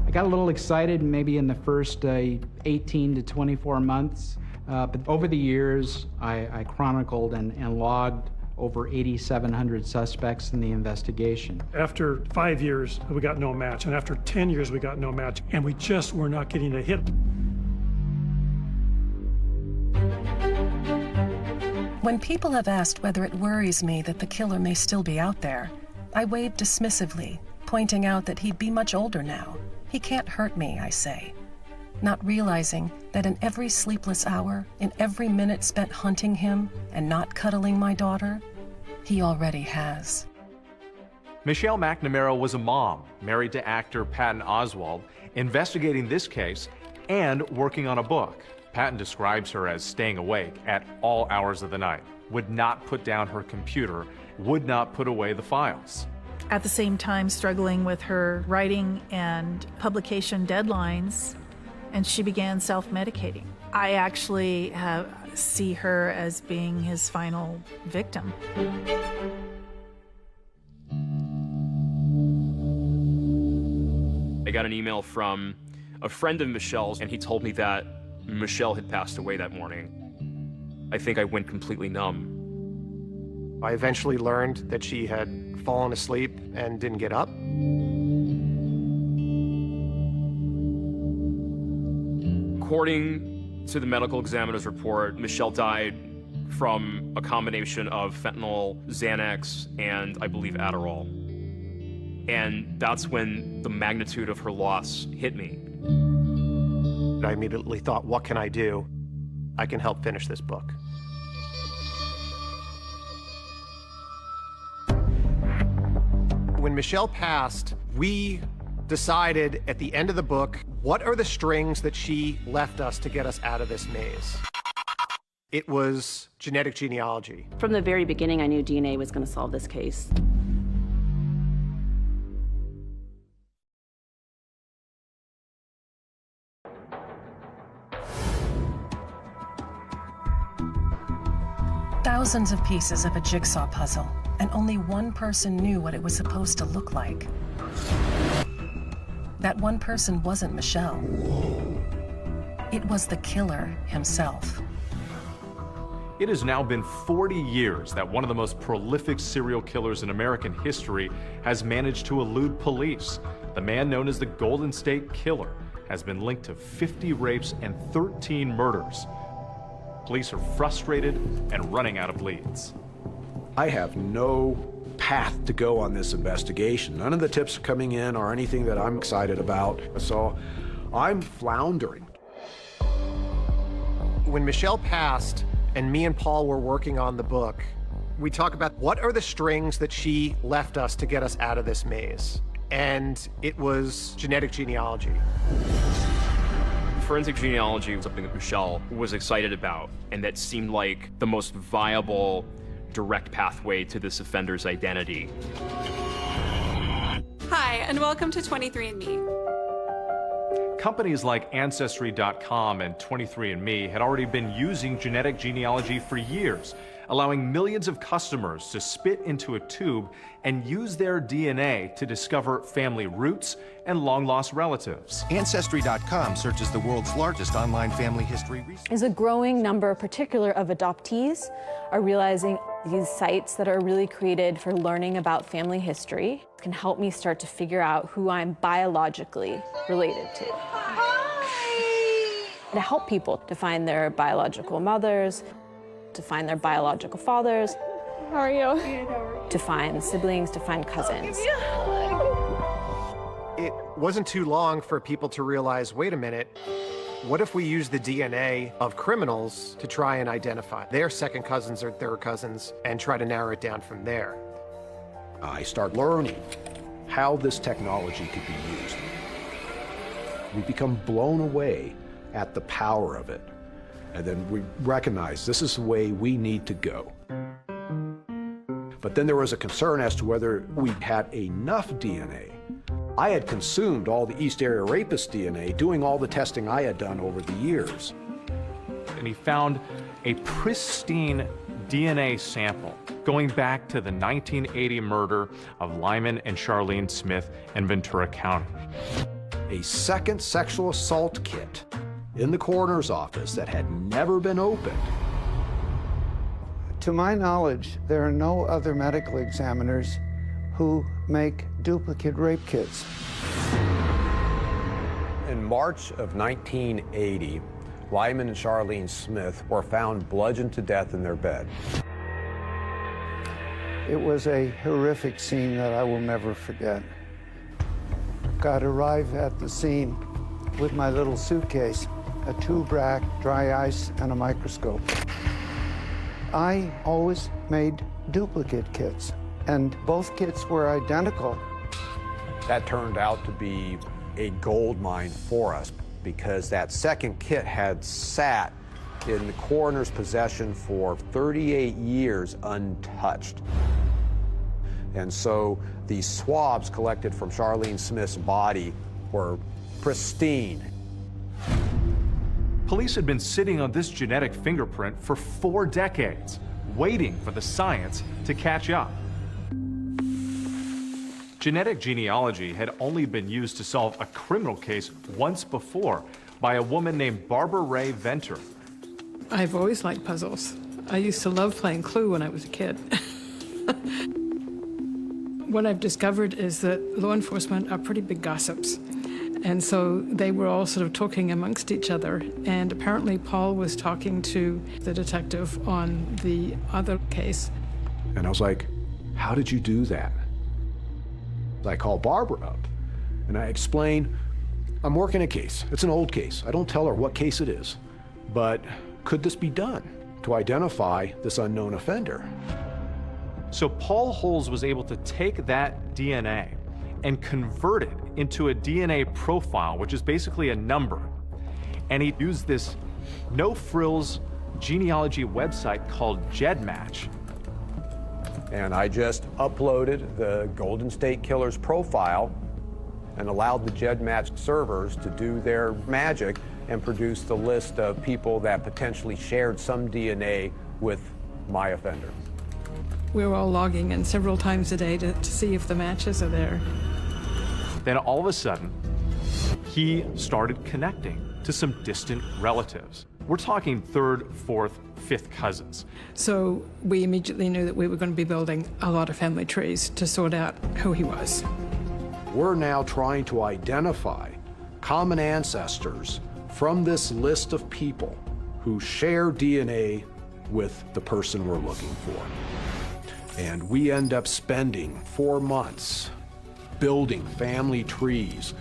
I got a little excited maybe in the first 18 to 24 months, but over the years, I chronicled and logged over 8,700 suspects in the investigation. After 5 years, we got no match, and after 10 years, we got no match, and we just were not getting a hit. When people have asked whether it worries me that the killer may still be out there, I wave dismissively, pointing out that he'd be much older now. He can't hurt me, I say, not realizing that in every sleepless hour, in every minute spent hunting him and not cuddling my daughter, he already has. Michelle McNamara was a mom, married to actor Patton Oswalt, investigating this case and working on a book. Patton describes her as staying awake at all hours of the night, would not put down her computer, would not put away the files. At the same time, struggling with her writing and publication deadlines, and she began self-medicating. I actually see her as being his final victim. I got an email from a friend of Michelle's, and he told me that Michelle had passed away that morning. I think I went completely numb. I eventually learned that she had fallen asleep and didn't get up. According to the medical examiner's report, Michelle died from a combination of fentanyl, Xanax, and I believe Adderall. And that's when the magnitude of her loss hit me. I immediately thought, what can I do? I can help finish this book. When Michelle passed, we decided at the end of the book, what are the strings that she left us to get us out of this maze? It was genetic genealogy. From the very beginning, I knew DNA was going to solve this case. Thousands of pieces of a jigsaw puzzle, and only one person knew what it was supposed to look like. That one person wasn't Michelle. It was the killer himself. It has now been 40 years that one of the most prolific serial killers in American history has managed to elude police. The man known as the Golden State Killer has been linked to 50 rapes and 13 murders. Police are frustrated and running out of leads. I have no path to go on this investigation. None of the tips are coming in or anything that I'm excited about, so I'm floundering. When Michelle passed and me and Paul were working on the book, we talk about what are the strings that she left us to get us out of this maze. and it was genetic genealogy. Forensic genealogy was something that Michelle was excited about, and that seemed like the most viable, direct pathway to this offender's identity. Hi, and welcome to 23andMe. Companies like Ancestry.com and 23andMe had already been using genetic genealogy for years, allowing millions of customers to spit into a tube and use their DNA to discover family roots and long-lost relatives. Ancestry.com searches the world's largest online family history research. There's a growing number, particular of adoptees, are realizing these sites that are really created for learning about family history can help me start to figure out who I'm biologically related to. To help people to find their biological mothers, to find their biological fathers. How are you? To find siblings, to find cousins. It wasn't too long for people to realize, wait a minute, what if we use the DNA of criminals to try and identify their second cousins or third cousins and try to narrow it down from there? I start learning how this technology could be used. We become blown away at the power of it. And then we recognize this is the way we need to go. But then there was a concern as to whether we had enough DNA. I had consumed all the East Area Rapist DNA, doing all the testing I had done over the years. And he found a pristine DNA sample going back to the 1980 murder of Lyman and Charlene Smith in Ventura County. A second sexual assault kit in the coroner's office that had never been opened. To my knowledge, there are no other medical examiners who make duplicate rape kits. In March of 1980, Lyman and Charlene Smith were found bludgeoned to death in their bed. It was a horrific scene that I will never forget. Got to arrive at the scene with my little suitcase, a tube rack, dry ice, and a microscope. I always made duplicate kits, and both kits were identical. That turned out to be a gold mine for us because that second kit had sat in the coroner's possession for 38 years untouched. And so these swabs collected from Charlene Smith's body were pristine. Police had been sitting on this genetic fingerprint for 4 decades, waiting for the science to catch up. Genetic genealogy had only been used to solve a criminal case once before by a woman named Barbara Ray Venter. I've always liked puzzles. I used to love playing Clue when I was a kid. What I've discovered is that law enforcement are pretty big gossips. And so they were all sort of talking amongst each other. And apparently Paul was talking to the detective on the other case. And I was like, how did you do that? I call Barbara up and I explain, I'm working a case. It's an old case. I don't tell her what case it is, but could this be done to identify this unknown offender? So Paul Holes was able to take that DNA and convert it into a DNA profile, which is basically a number. And he used this no-frills genealogy website called GEDmatch. And I just uploaded the Golden State Killer's profile and allowed the GEDmatch servers to do their magic and produce the list of people that potentially shared some DNA with my offender. We were all logging in several times a day to see if the matches are there. Then all of a sudden, he started connecting to some distant relatives. We're talking 3rd, 4th, 5th cousins. So we immediately knew that we were going to be building a lot of family trees to sort out who he was. We're now trying to identify common ancestors from this list of people who share DNA with the person we're looking for. And we end up spending 4 months building family trees.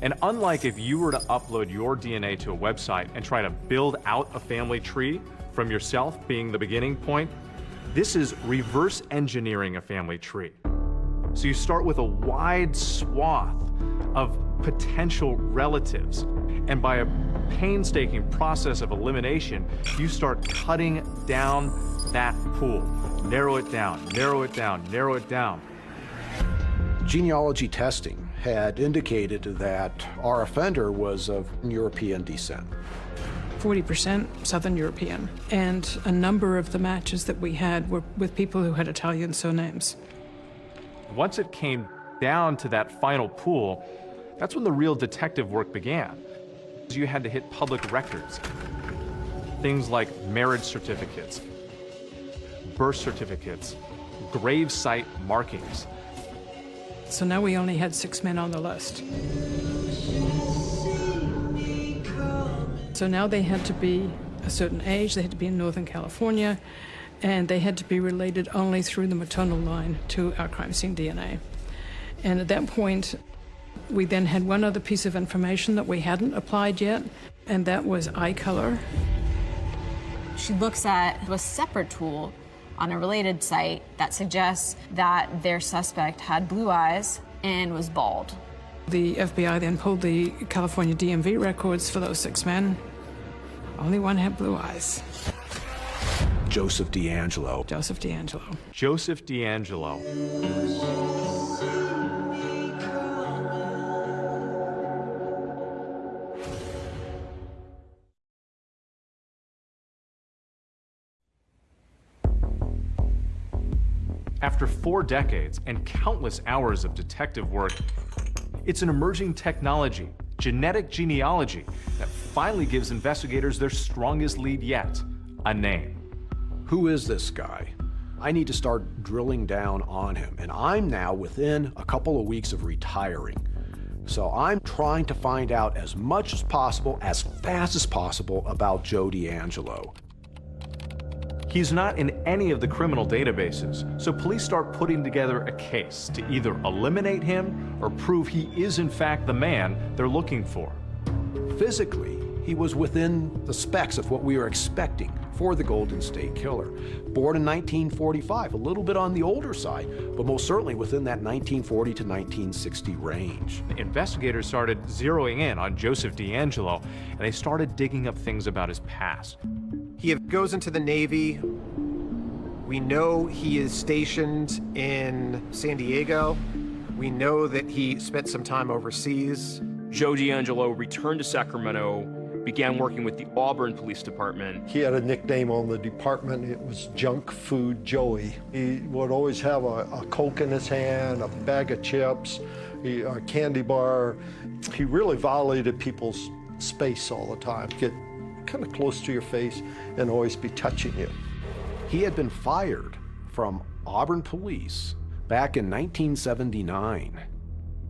And unlike if you were to upload your DNA to a website and try to build out a family tree from yourself being the beginning point, this is reverse engineering a family tree. So you start with a wide swath of potential relatives, and by a painstaking process of elimination, you start cutting down that pool. Narrow it down, narrow it down, narrow it down. Genealogy testing had indicated that our offender was of European descent. 40% Southern European, and a number of the matches that we had were with people who had Italian surnames. Once it came down to that final pool, that's when the real detective work began. You had to hit public records. Things like marriage certificates, birth certificates, grave site markings. So now we only had 6 men on the list. So now they had to be a certain age, they had to be in Northern California, and they had to be related only through the maternal line to our crime scene DNA. And at that point, we then had one other piece of information that we hadn't applied yet, and that was eye color. She looks at a separate tool on a related site that suggests that their suspect had blue eyes and was bald. The FBI then pulled the California DMV records for those 6 men. Only one had blue eyes. Joseph DeAngelo. Joseph DeAngelo. Joseph DeAngelo. After 4 decades and countless hours of detective work, it's an emerging technology, genetic genealogy, that finally gives investigators their strongest lead yet, a name. Who is this guy? I need to start drilling down on him, and I'm now within a couple of weeks of retiring. So I'm trying to find out as much as possible, as fast as possible, about Joe DeAngelo. He's not in any of the criminal databases, so police start putting together a case to either eliminate him or prove he is in fact the man they're looking for. Physically, he was within the specs of what we were expecting for the Golden State Killer. Born in 1945, a little bit on the older side, but most certainly within that 1940 to 1960 range. Investigators started zeroing in on Joseph DeAngelo, and they started digging up things about his past. He goes into the Navy. We know he is stationed in San Diego. We know that he spent some time overseas. Joe DeAngelo returned to Sacramento, began working with the Auburn Police Department. He had a nickname on the department. It was Junk Food Joey. He would always have a Coke in his hand, a bag of chips, a candy bar. He really violated people's space all the time. Get kind of close to your face and always be touching you. He had been fired from Auburn Police back in 1979.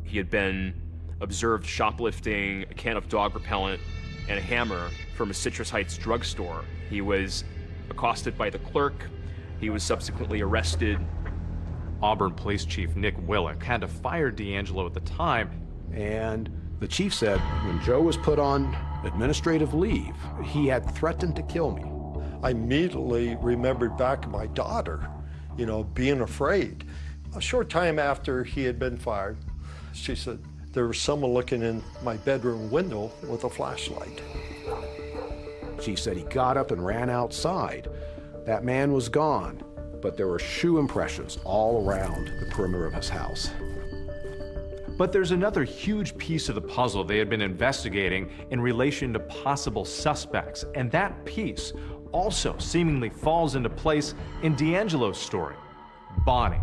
He had been observed shoplifting a can of dog repellent and a hammer from a Citrus Heights drugstore. He was accosted by the clerk. He was subsequently arrested. Auburn Police Chief Nick Willick had to fire DeAngelo at the time. And the chief said when Joe was put on administrative leave, he had threatened to kill me. I immediately remembered back my daughter, you know, being afraid. A short time after he had been fired, she said, there was someone looking in my bedroom window with a flashlight. She said he got up and ran outside. That man was gone, but there were shoe impressions all around the perimeter of his house. But there's another huge piece of the puzzle they had been investigating in relation to possible suspects, and that piece also seemingly falls into place in DeAngelo's story, Bonnie.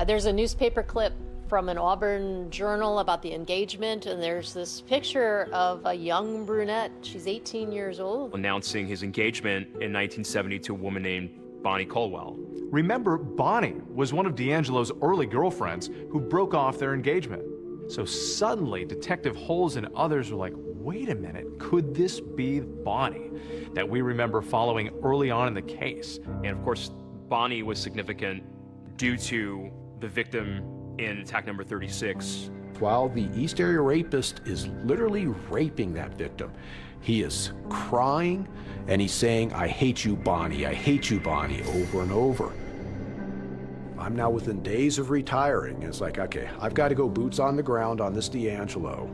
There's a newspaper clip from an Auburn journal about the engagement, and there's this picture of a young brunette. She's 18 years old. Announcing his engagement in 1970 to a woman named Bonnie Colwell. Remember, Bonnie was one of DeAngelo's early girlfriends who broke off their engagement. So suddenly, Detective Holes and others were like, wait a minute, could this be Bonnie that we remember following early on in the case? And of course, Bonnie was significant due to the victim in attack number 36. While the East Area Rapist is literally raping that victim, he is crying and he's saying, I hate you, Bonnie, I hate you, Bonnie, over and over. I'm now within days of retiring. It's like, okay, I've got to go boots on the ground on this D'Angelo.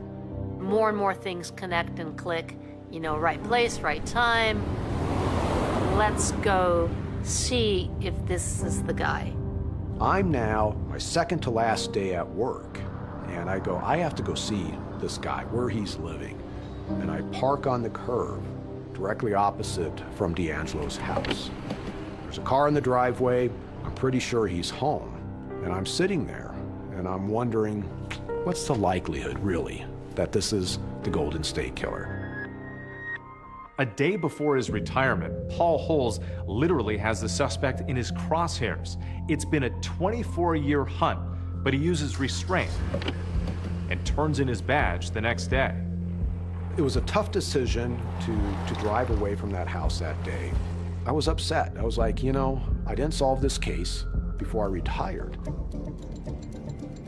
More and more things connect and click. You know, right place, right time. Let's go see if this is the guy. I'm now my second to last day at work, and I go, I have to go see this guy, where he's living. And I park on the curb directly opposite from D'Angelo's house. There's a car in the driveway. I'm pretty sure he's home. And I'm sitting there, and I'm wondering, what's the likelihood, really, that this is the Golden State Killer? A day before his retirement, Paul Holes literally has the suspect in his crosshairs. It's been a 24-year hunt, but he uses restraint and turns in his badge the next day. It was a tough decision to drive away from that house that day. I was upset. I was like, you know, I didn't solve this case before I retired.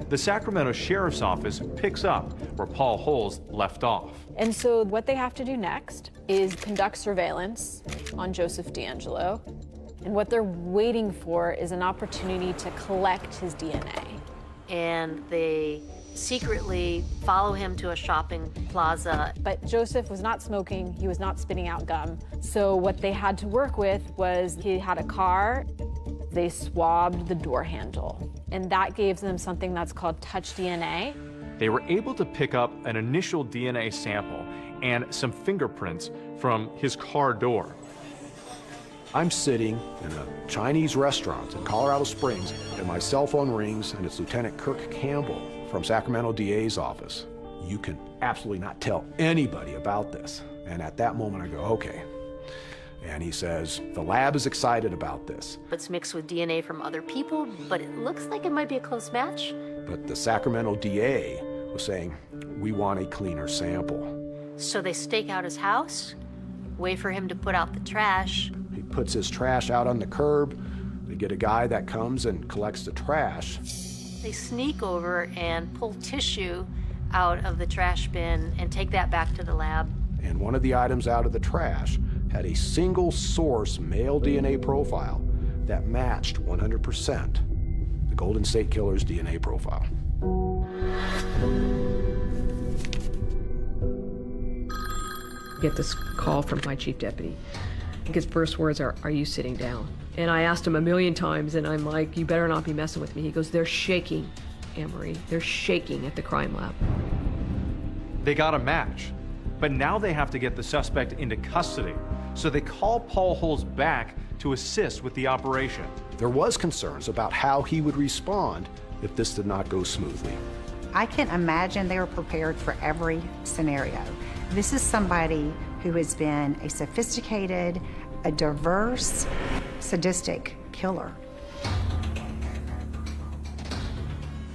The Sacramento Sheriff's Office picks up where Paul Holes left off. And so what they have to do next is conduct surveillance on Joseph D'Angelo. And what they're waiting for is an opportunity to collect his DNA. And they secretly follow him to a shopping plaza. But Joseph was not smoking, he was not spitting out gum. So what they had to work with was he had a car, they swabbed the door handle. And that gave them something that's called touch DNA. They were able to pick up an initial DNA sample and some fingerprints from his car door. I'm sitting in a Chinese restaurant in Colorado Springs, and my cell phone rings, and it's Lieutenant Kirk Campbell from Sacramento DA's office. You can absolutely not tell anybody about this. And at that moment I go, okay. And he says, the lab is excited about this. It's mixed with DNA from other people, but it looks like it might be a close match. But the Sacramento DA was saying, we want a cleaner sample. So they stake out his house, wait for him to put out the trash. He puts his trash out on the curb. They get a guy that comes and collects the trash. They sneak over and pull tissue out of the trash bin and take that back to the lab. And one of the items out of the trash had a single source male DNA profile that matched 100% the Golden State Killer's DNA profile. Get this call from my chief deputy. His first words are you sitting down? And I asked him a million times, and I'm like, you better not be messing with me. He goes, they're shaking, Anne-Marie. They're shaking at the crime lab. They got a match, but now they have to get the suspect into custody. So they call Paul Holes back to assist with the operation. There was concerns about how he would respond if this did not go smoothly. I can imagine they were prepared for every scenario. This is somebody who has been a sophisticated, a diverse, sadistic killer.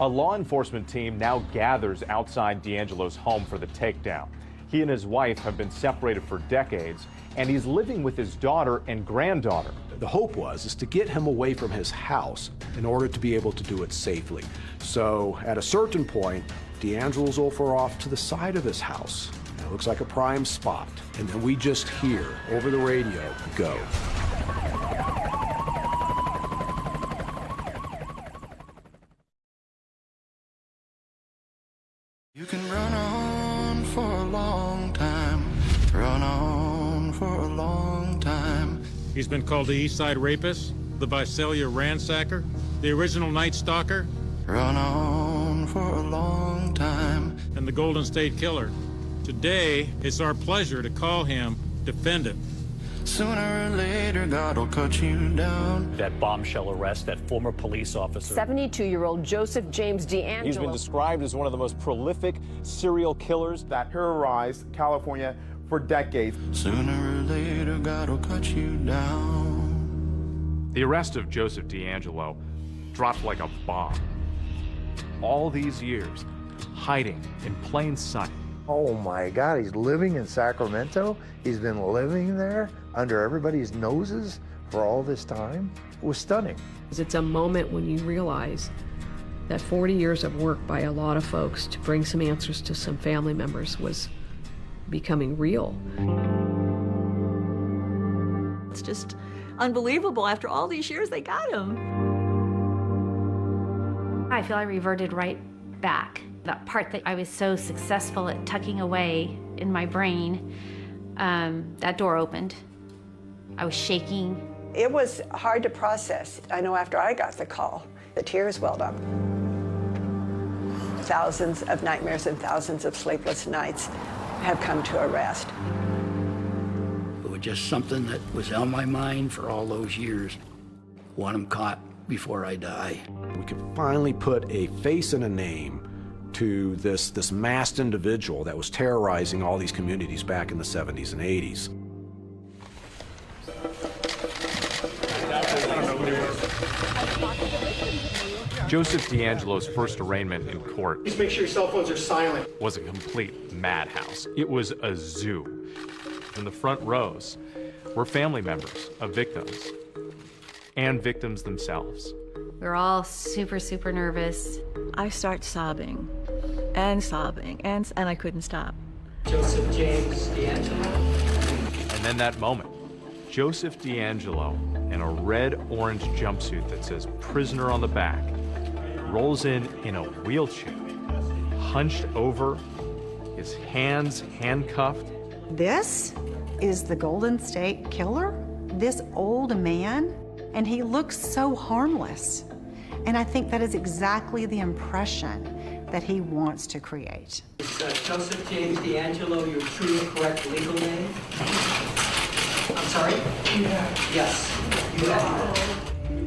A law enforcement team now gathers outside D'Angelo's home for the takedown. He and his wife have been separated for decades, and he's living with his daughter and granddaughter. The hope is to get him away from his house in order to be able to do it safely. So at a certain point, D'Angelo's over off to the side of his house. It looks like a prime spot. And then we just hear over the radio, go. You can run on for a long time, run on for a long time. He's been called the East Side Rapist, the Visalia Ransacker, the original Night Stalker. Run on for a long time. And the Golden State Killer. Today, it's our pleasure to call him defendant. Sooner or later, God will cut you down. That bombshell arrest, that former police officer. 72-year-old Joseph James D'Angelo. He's been described as one of the most prolific serial killers that terrorized California for decades. Sooner or later, God will cut you down. The arrest of Joseph D'Angelo dropped like a bomb. All these years, hiding in plain sight. Oh my God, he's living in Sacramento? He's been living there under everybody's noses for all this time? It was stunning. It's a moment when you realize that 40 years of work by a lot of folks to bring some answers to some family members was becoming real. It's just unbelievable. After all these years, they got him. I feel I reverted right back. That part that I was so successful at tucking away in my brain, that door opened. I was shaking. It was hard to process. I know after I got the call, the tears welled up. Thousands of nightmares and thousands of sleepless nights have come to a rest. It was just something that was on my mind for all those years. Want him caught before I die. We could finally put a face and a name to this masked individual that was terrorizing all these communities back in the 70s and 80s. Joseph DeAngelo's first arraignment in court, Please make sure your cell phones are silent, was a complete madhouse. It was a zoo. In the front rows were family members of victims and victims themselves. We were all super, super nervous. I start sobbing, and I couldn't stop. Joseph James DeAngelo. And then that moment, Joseph DeAngelo, in a red-orange jumpsuit that says prisoner on the back, rolls in a wheelchair, hunched over, his hands handcuffed. This is the Golden State Killer? This old man? And he looks so harmless. And I think that is exactly the impression that he wants to create. Is Joseph James DeAngelo your true and correct legal name? I'm sorry? Yes.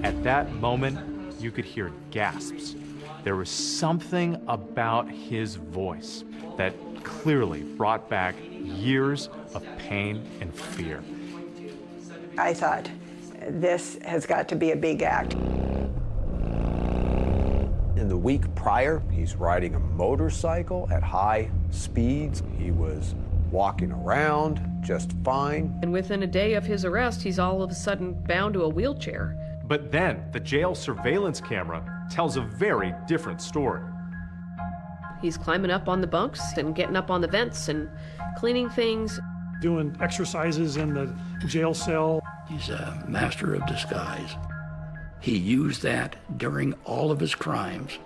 At that moment, you could hear gasps. There was something about his voice that clearly brought back years of pain and fear. I thought, this has got to be a big act. In the week prior, he's riding a motorcycle at high speeds. He was walking around just fine. And within a day of his arrest, he's all of a sudden bound to a wheelchair. But then the jail surveillance camera tells a very different story. He's climbing up on the bunks and getting up on the vents and cleaning things. Doing exercises in the jail cell. He's a master of disguise. He used that during all of his crimes,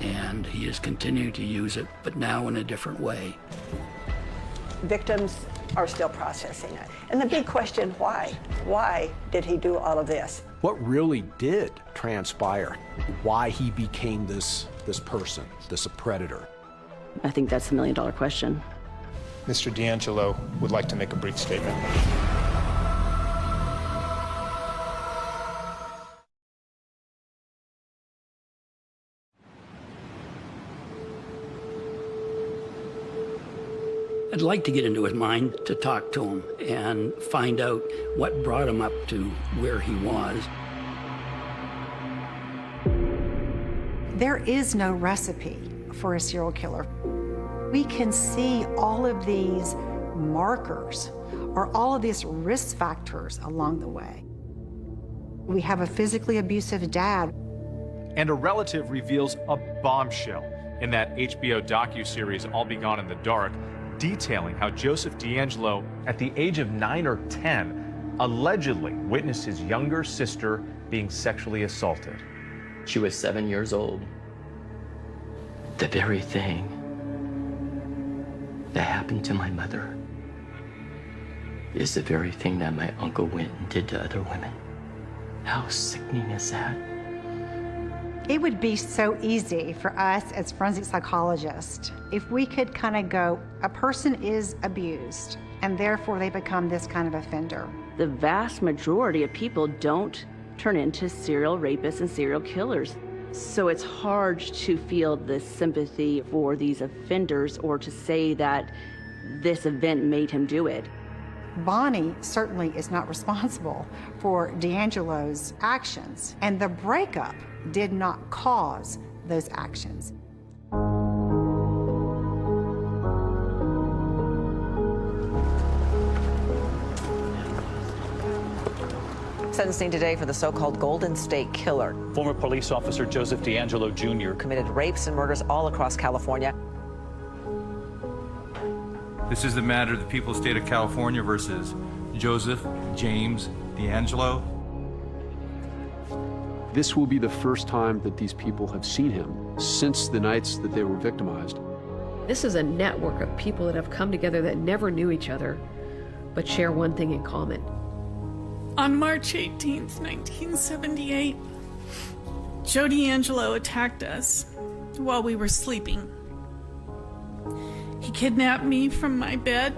and he is continuing to use it, but now in a different way. Victims are still processing it. And the big question, why? Why did he do all of this? What really did transpire? Why he became this person, this predator? I think that's the million-dollar question. Mr. DeAngelo would like to make a brief statement. I'd like to get into his mind to talk to him and find out what brought him up to where he was. There is no recipe for a serial killer. We can see all of these markers or all of these risk factors along the way. We have a physically abusive dad. And a relative reveals a bombshell in that HBO docuseries All Be Gone in the Dark, detailing how Joseph DeAngelo, at the age of 9 or 10, allegedly witnessed his younger sister being sexually assaulted. She was 7 years old. The very thing that happened to my mother is the very thing that my uncle went and did to other women. How sickening is that? It would be so easy for us as forensic psychologists if we could kind of go, a person is abused, and therefore they become this kind of offender. The vast majority of people don't turn into serial rapists and serial killers. So it's hard to feel this sympathy for these offenders or to say that this event made him do it. Bonnie certainly is not responsible for DeAngelo's actions, and the breakup did not cause those actions. Sentencing today for the so-called Golden State Killer. Former police officer Joseph DeAngelo Jr. committed rapes and murders all across California. This is the matter of the people of the state of California versus Joseph James DeAngelo. This will be the first time that these people have seen him since the nights that they were victimized. This is a network of people that have come together that never knew each other, but share one thing in common. On March 18th, 1978, Joe D'Angelo attacked us while we were sleeping. He kidnapped me from my bed.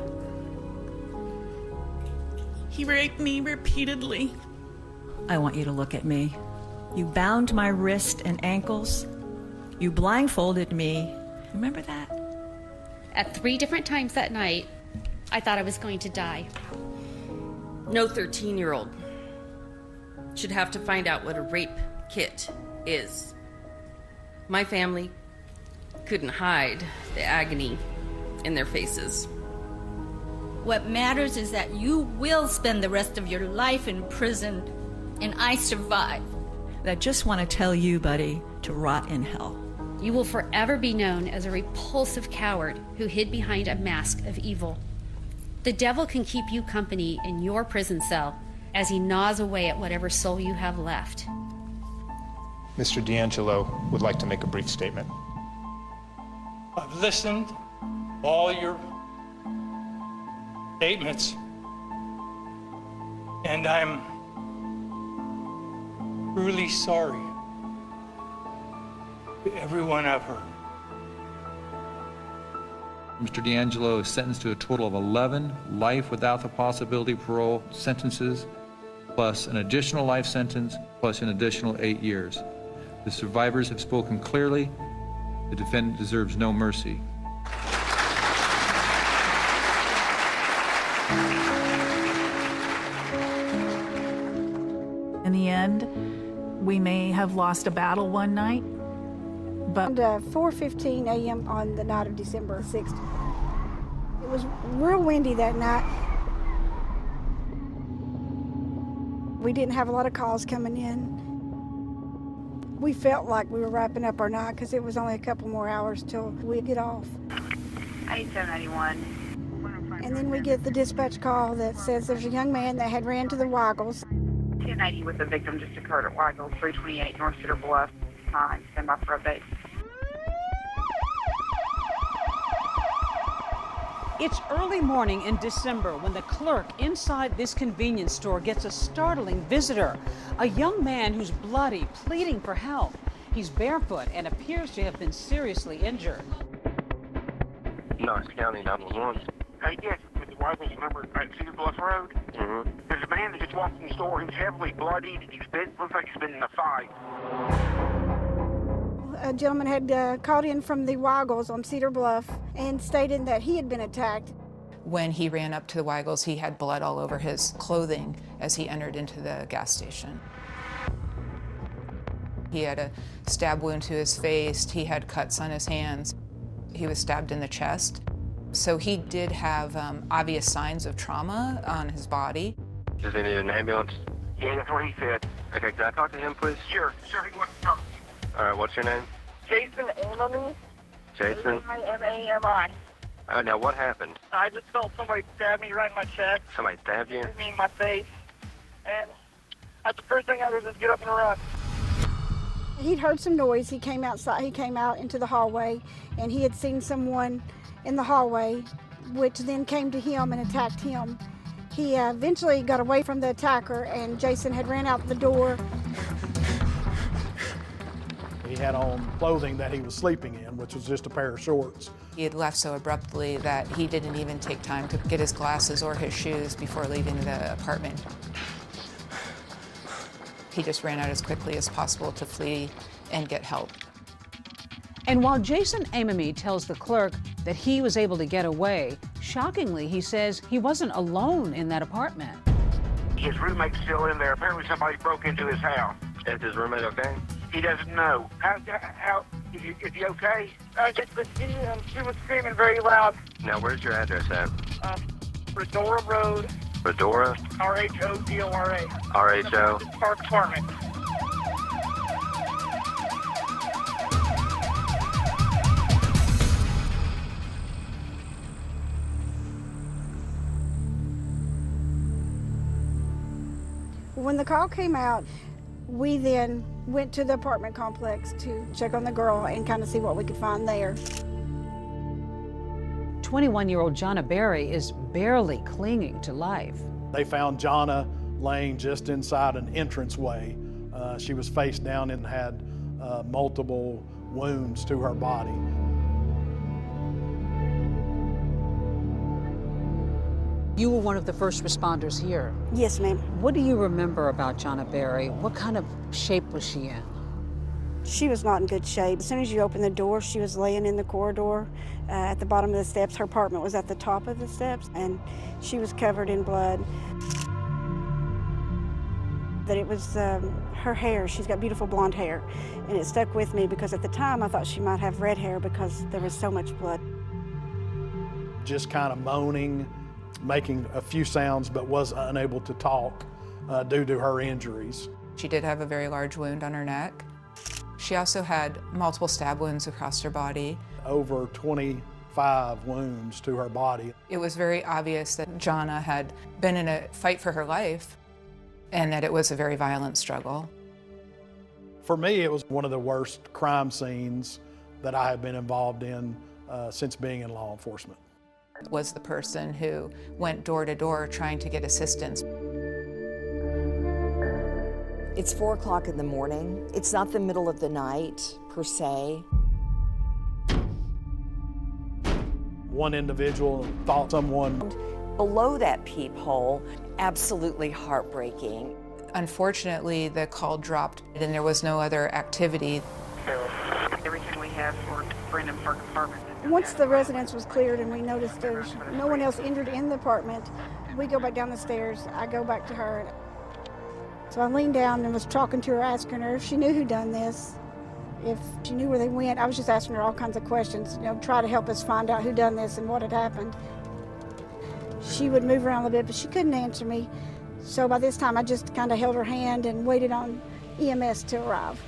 He raped me repeatedly. I want you to look at me. You bound my wrist and ankles. You blindfolded me. Remember that? At 3 different times that night, I thought I was going to die. No 13-year-old should have to find out what a rape kit is. My family couldn't hide the agony in their faces. What matters is that you will spend the rest of your life in prison, and I survived. I just want to tell you, buddy, to rot in hell. You will forever be known as a repulsive coward who hid behind a mask of evil. The devil can keep you company in your prison cell as he gnaws away at whatever soul you have left. Mr. D'Angelo would like to make a brief statement. I've listened to all your statements, and I'm truly sorry for everyone I've hurt. Mr. D'Angelo is sentenced to a total of 11 life without the possibility of parole sentences, plus an additional life sentence, plus an additional 8 years. The survivors have spoken clearly. The defendant deserves no mercy. In the end, we may have lost a battle one night, but... At 4:15 a.m. on the night of December 6th, it was real windy that night. We didn't have a lot of calls coming in. We felt like we were wrapping up our night because it was only a couple more hours till we get off. 8791. And then we get the dispatch call that says there's a young man that had ran to the Weigels. 1080 with the victim just occurred at Weigels, 328 North Cedar Bluff. Time, stand by for update. It's early morning in December when the clerk inside this convenience store gets a startling visitor. A young man who's bloody, pleading for help. He's barefoot and appears to have been seriously injured. Knox County 911. Yes, with the Weigels number at Cedar Bluff Road. Mm-hmm. There's a man that just walked in the store. He's heavily bloodied. Looks like he's been in a fight. A gentleman had called in from the Weigels on Cedar Bluff and stated that he had been attacked. When he ran up to the Weigels, he had blood all over his clothing as he entered into the gas station. He had a stab wound to his face. He had cuts on his hands. He was stabbed in the chest. So he did have obvious signs of trauma on his body. Does he need an ambulance? Yeah, that's what he said. Okay, can I talk to him, please? Sure, he wants to talk. All right, what's your name? Jason Amami. Jason? Amami. Now what happened? I just felt somebody stab me right in my chest. Somebody stabbed you? Me in my face. And that's the first thing I did was get up and run. He'd heard some noise. He came outside. He came out into the hallway, and he had seen someone in the hallway, which then came to him and attacked him. He eventually got away from the attacker, and Jason had ran out the door. He had on clothing that he was sleeping in, which was just a pair of shorts. He had left so abruptly that he didn't even take time to get his glasses or his shoes before leaving the apartment. He just ran out as quickly as possible to flee and get help. And while Jason Amami tells the clerk that he was able to get away, shockingly, he says he wasn't alone in that apartment. His roommate's still in there. Apparently somebody broke into his house. Is his roommate okay? He doesn't know. Is he okay? She was screaming very loud. Now, where's your address at? Redora Road. Redora? R-H-O-D-O-R-A. R-H-O? Park Apartment. When the call came out, we then went to the apartment complex to check on the girl and kind of see what we could find there. 21-year-old Jonna Berry is barely clinging to life. They found Jonna laying just inside an entranceway. She was face down and had multiple wounds to her body. You were one of the first responders here. Yes, ma'am. What do you remember about Jonna Berry? What kind of shape was she in? She was not in good shape. As soon as you opened the door, she was laying in the corridor at the bottom of the steps. Her apartment was at the top of the steps, and she was covered in blood. That it was her hair. She's got beautiful blonde hair, and it stuck with me because at the time I thought she might have red hair because there was so much blood. Just kind of moaning, making a few sounds, but was unable to talk due to her injuries. She did have a very large wound on her neck. She also had multiple stab wounds across her body. Over 25 wounds to her body. It was very obvious that Jonna had been in a fight for her life and that it was a very violent struggle. For me, it was one of the worst crime scenes that I have been involved in since being in law enforcement. Was the person who went door to door trying to get assistance. It's 4 o'clock in the morning. It's not the middle of the night, per se. One individual thought someone. Below that peephole, absolutely heartbreaking. Unfortunately, the call dropped and there was no other activity. Everything we have for Brandon Park Apartment. Once the residence was cleared and we noticed there's no one else injured in the apartment, we go back down the stairs. I go back to her. So I leaned down and was talking to her, asking her if she knew who done this, if she knew where they went. I was just asking her all kinds of questions, try to help us find out who done this and what had happened. She would move around a little bit, but she couldn't answer me. So by this time, I just kind of held her hand and waited on EMS to arrive.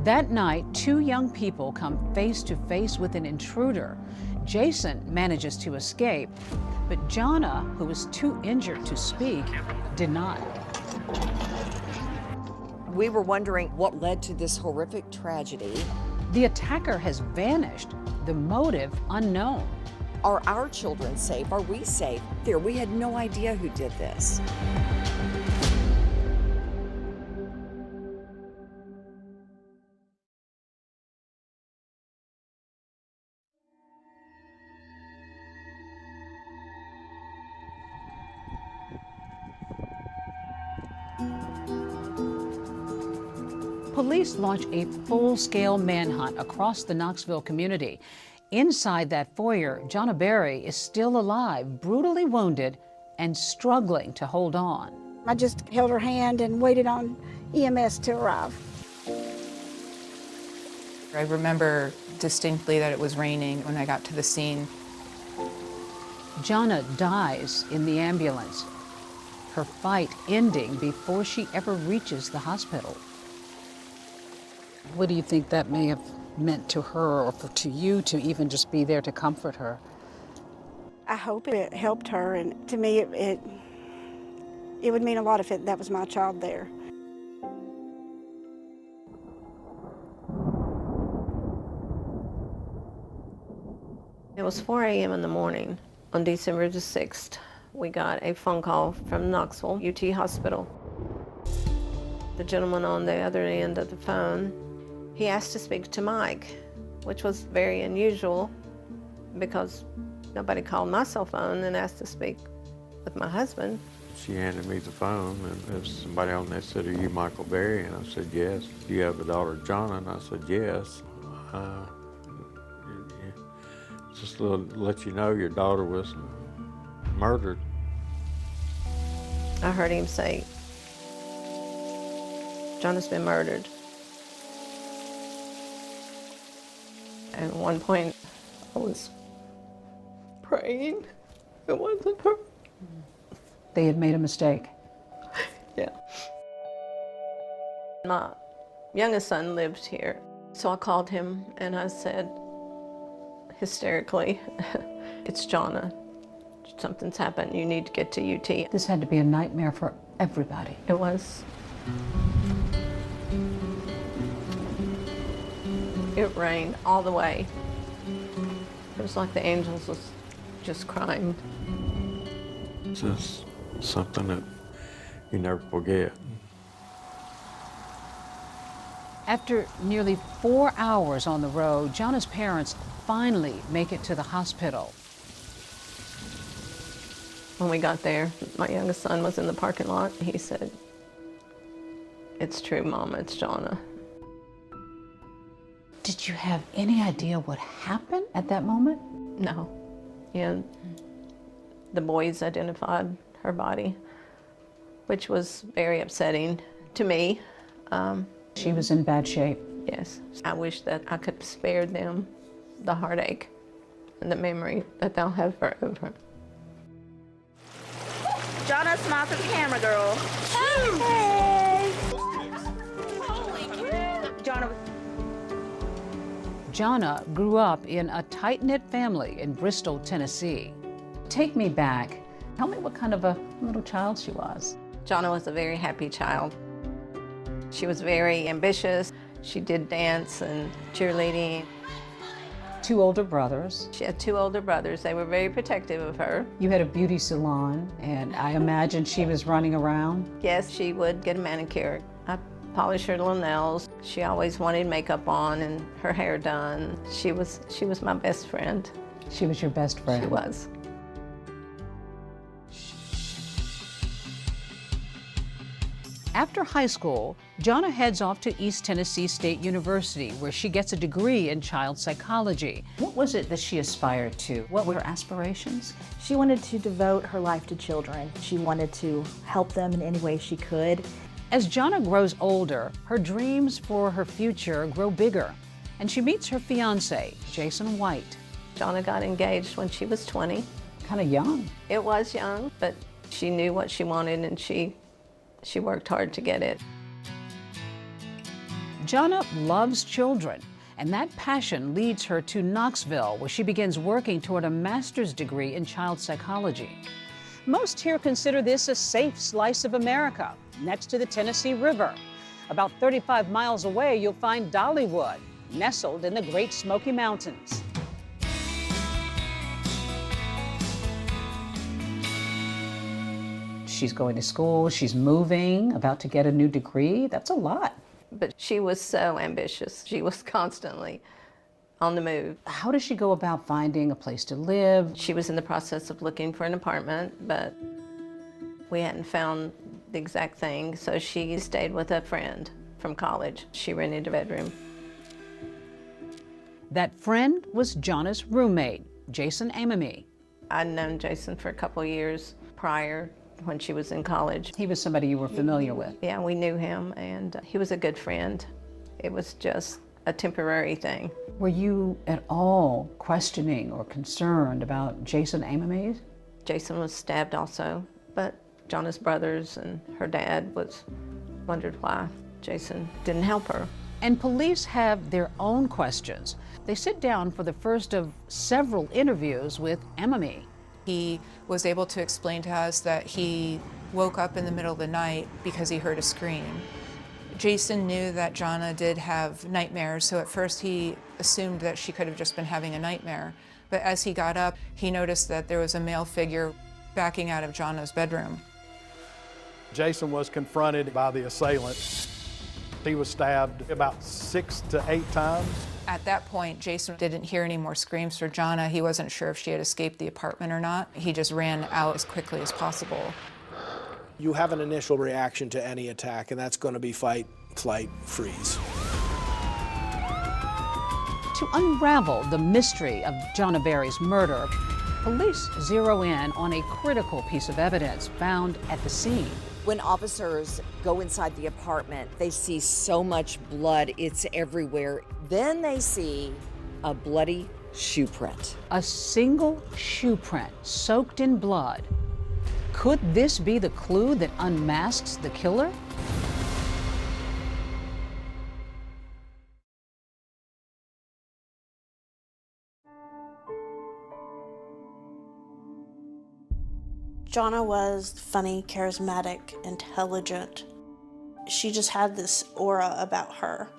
That night, 2 young people come face to face with an intruder. Jason manages to escape, but Jonna, who was too injured to speak, did not. We were wondering what led to this horrific tragedy. The attacker has vanished, the motive unknown. Are our children safe? Are we safe? We had no idea who did this. Police launch a full-scale manhunt across the Knoxville community. Inside that foyer, Jonna Berry is still alive, brutally wounded, and struggling to hold on. I just held her hand and waited on EMS to arrive. I remember distinctly that it was raining when I got to the scene. Jonna dies in the ambulance, her fight ending before she ever reaches the hospital. What do you think that may have meant to her or to you to even just be there to comfort her? I hope it helped her, and to me it would mean a lot if that was my child there. It was 4 a.m. in the morning on December the 6th. We got a phone call from Knoxville UT Hospital. The gentleman on the other end of the phone, he asked to speak to Mike, which was very unusual because nobody called my cell phone and asked to speak with my husband. She handed me the phone, and there was somebody on there said, "Are you Michael Berry?" And I said, "Yes." "Do you have a daughter, Jonna?" And I said, "Yes." Just to let you know, your daughter was murdered. I heard him say, "Jonna's been murdered." And at one point, I was praying. It wasn't her. They had made a mistake. Yeah. My youngest son lived here, so I called him and I said, hysterically, "It's Jonna. Something's happened. You need to get to UT." This had to be a nightmare for everybody. It was. It rained all the way. It was like the angels was just crying. It's just something that you never forget. After nearly 4 hours on the road, Jonna's parents finally make it to the hospital. When we got there, my youngest son was in the parking lot. He said, "It's true, Mama, it's Jonna." Did you have any idea what happened at that moment? No. And the boys identified her body, which was very upsetting to me. She was in bad shape. Yes. I wish that I could spare them the heartache and the memory that they'll have forever. Jonna, smile to the camera, girl. Hey! Jonna. Jonna grew up in a tight-knit family in Bristol, Tennessee. Take me back. Tell me what kind of a little child she was. Jonna was a very happy child. She was very ambitious. She did dance and cheerleading. 2 older brothers. She had 2 older brothers. They were very protective of her. You had a beauty salon, and I imagine she was running around. Yes, she would get a manicure. I polished her little nails. She always wanted makeup on and her hair done. She was my best friend. She was your best friend. She was. After high school, Jonna heads off to East Tennessee State University, where she gets a degree in child psychology. What was it that she aspired to? What were her aspirations? She wanted to devote her life to children. She wanted to help them in any way she could. As Jonna grows older, her dreams for her future grow bigger, and she meets her fiancé, Jason White. Jonna got engaged when she was 20. Kind of young. It was young, but she knew what she wanted, and she worked hard to get it. Jonna loves children, and that passion leads her to Knoxville, where she begins working toward a master's degree in child psychology. Most here consider this a safe slice of America, next to the Tennessee River. About 35 miles away, you'll find Dollywood, nestled in the Great Smoky Mountains. She's going to school, she's moving, about to get a new degree. That's a lot. But she was so ambitious. She was constantly on the move. How does she go about finding a place to live? She was in the process of looking for an apartment, but we hadn't found the exact thing, so she stayed with a friend from college. She rented a bedroom. That friend was Jonna's roommate, Jason Amami. I'd known Jason for a couple years prior, when she was in college. He was somebody you were familiar with? Yeah, we knew him, and he was a good friend. It was just a temporary thing. Were you at all questioning or concerned about Jason Amami? Jason was stabbed also, but Jonna's brothers and her dad wondered why Jason didn't help her. And police have their own questions. They sit down for the first of several interviews with Amami. He was able to explain to us that he woke up in the middle of the night because he heard a scream. Jason knew that Jonna did have nightmares, so at first he assumed that she could have just been having a nightmare. But as he got up, he noticed that there was a male figure backing out of Jonna's bedroom. Jason was confronted by the assailant. He was stabbed about 6 to 8 times. At that point, Jason didn't hear any more screams for Jonna. He wasn't sure if she had escaped the apartment or not. He just ran out as quickly as possible. You have an initial reaction to any attack, and that's going to be fight, flight, freeze. To unravel the mystery of Jonna Berry's murder, police zero in on a critical piece of evidence found at the scene. When officers go inside the apartment, they see so much blood, it's everywhere. Then they see a bloody shoe print. A single shoe print soaked in blood. Could this be the clue that unmasks the killer? Jonna was funny, charismatic, intelligent. She just had this aura about her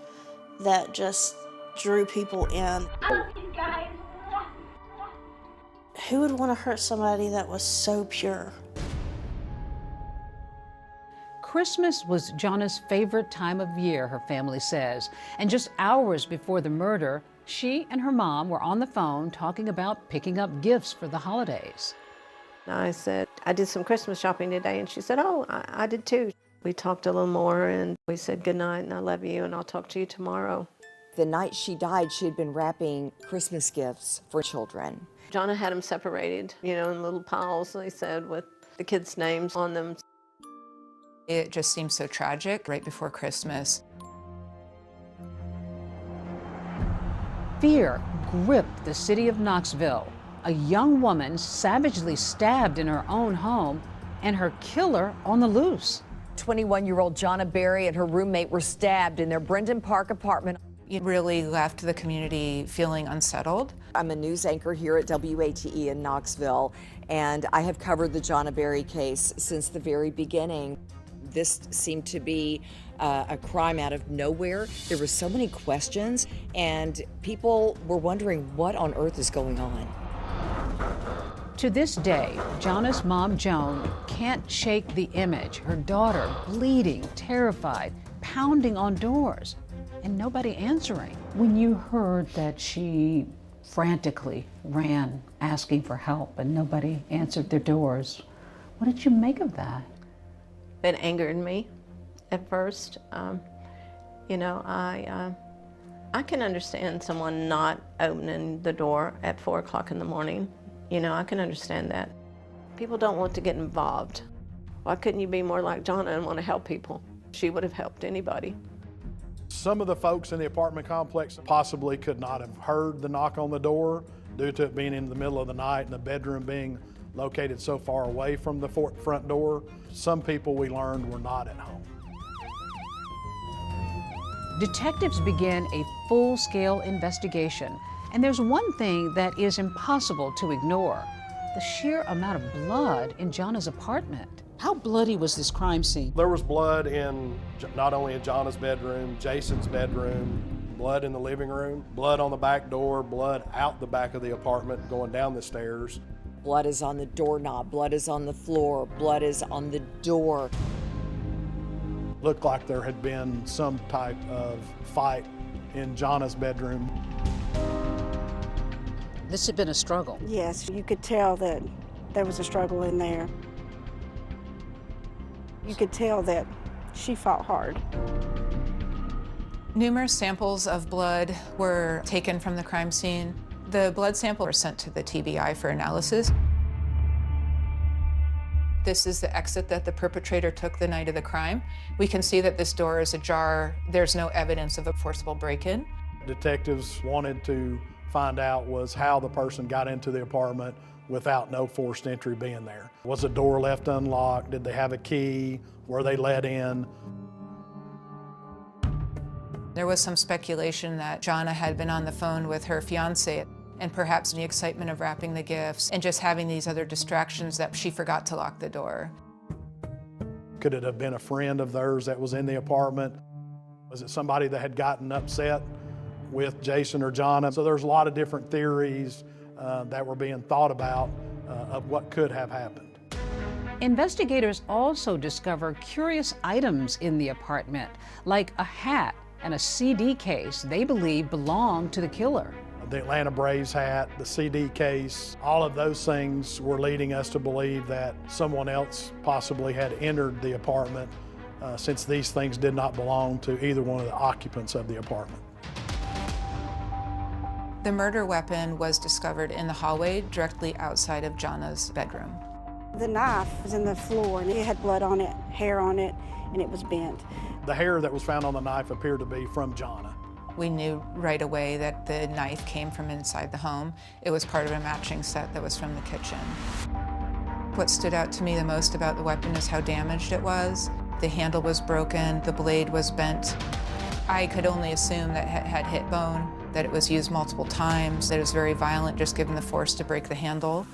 that just drew people in. Who would want to hurt somebody that was so pure? Christmas was Jonna's favorite time of year, her family says. And just hours before the murder, she and her mom were on the phone talking about picking up gifts for the holidays. I said, I did some Christmas shopping today, and she said, oh, I did too. We talked a little more, and we said good night, and I love you, and I'll talk to you tomorrow. The night she died, she had been wrapping Christmas gifts for children. Jonna had them separated, you know, in little piles, they said, with the kids' names on them. It just seemed so tragic right before Christmas. Fear gripped the city of Knoxville. A young woman savagely stabbed in her own home, and her killer on the loose. 21-year-old Jonna Berry and her roommate were stabbed in their Brendan Park apartment. It really left the community feeling unsettled. I'm a news anchor here at WATE in Knoxville, and I have covered the Jonna Berry case since the very beginning. This seemed to be a crime out of nowhere. There were so many questions, and people were wondering what on earth is going on. To this day, Jonna's mom, Joan, can't shake the image. Her daughter bleeding, terrified, pounding on doors, and nobody answering. When you heard that she frantically ran asking for help and nobody answered their doors, what did you make of that? It angered me at first. You know, I can understand someone not opening the door at 4 o'clock in the morning. You know, I can understand that. People don't want to get involved. Why couldn't you be more like Jonna and want to help people? She would have helped anybody. Some of the folks in the apartment complex possibly could not have heard the knock on the door due to it being in the middle of the night and the bedroom being located so far away from the front door. Some people, we learned, were not at home. Detectives began a full-scale investigation, and there's one thing that is impossible to ignore: the sheer amount of blood in Jonna's apartment. How bloody was this crime scene? There was blood in not only in Jonna's bedroom, Jason's bedroom, blood in the living room, blood on the back door, blood out the back of the apartment going down the stairs. Blood is on the doorknob, blood is on the floor, blood is on the door. Looked like there had been some type of fight in Jonna's bedroom. This had been a struggle. Yes, you could tell that there was a struggle in there. You could tell that she fought hard. Numerous samples of blood were taken from the crime scene. The blood sample were sent to the TBI for analysis. This is the exit that the perpetrator took the night of the crime. We can see that this door is ajar. There's no evidence of a forcible break-in. Detectives wanted to find out was how the person got into the apartment without no forced entry being there. Was the door left unlocked? Did they have a key? Were they let in? There was some speculation that Jonna had been on the phone with her fiancé, and perhaps the excitement of wrapping the gifts and just having these other distractions that she forgot to lock the door. Could it have been a friend of theirs that was in the apartment? Was it somebody that had gotten upset with Jason or Jonna? So there's a lot of different theories that were being thought about of what could have happened. Investigators also discover curious items in the apartment, like a hat and a CD case they believe belonged to the killer. The Atlanta Braves hat, the CD case, all of those things were leading us to believe that someone else possibly had entered the apartment since these things did not belong to either one of the occupants of the apartment. The murder weapon was discovered in the hallway directly outside of Jonna's bedroom. The knife was in the floor, and it had blood on it, hair on it, and it was bent. The hair that was found on the knife appeared to be from Jonna. We knew right away that the knife came from inside the home. It was part of a matching set that was from the kitchen. What stood out to me the most about the weapon is how damaged it was. The handle was broken, the blade was bent. I could only assume that it had hit bone, that it was used multiple times, that it was very violent just given the force to break the handle.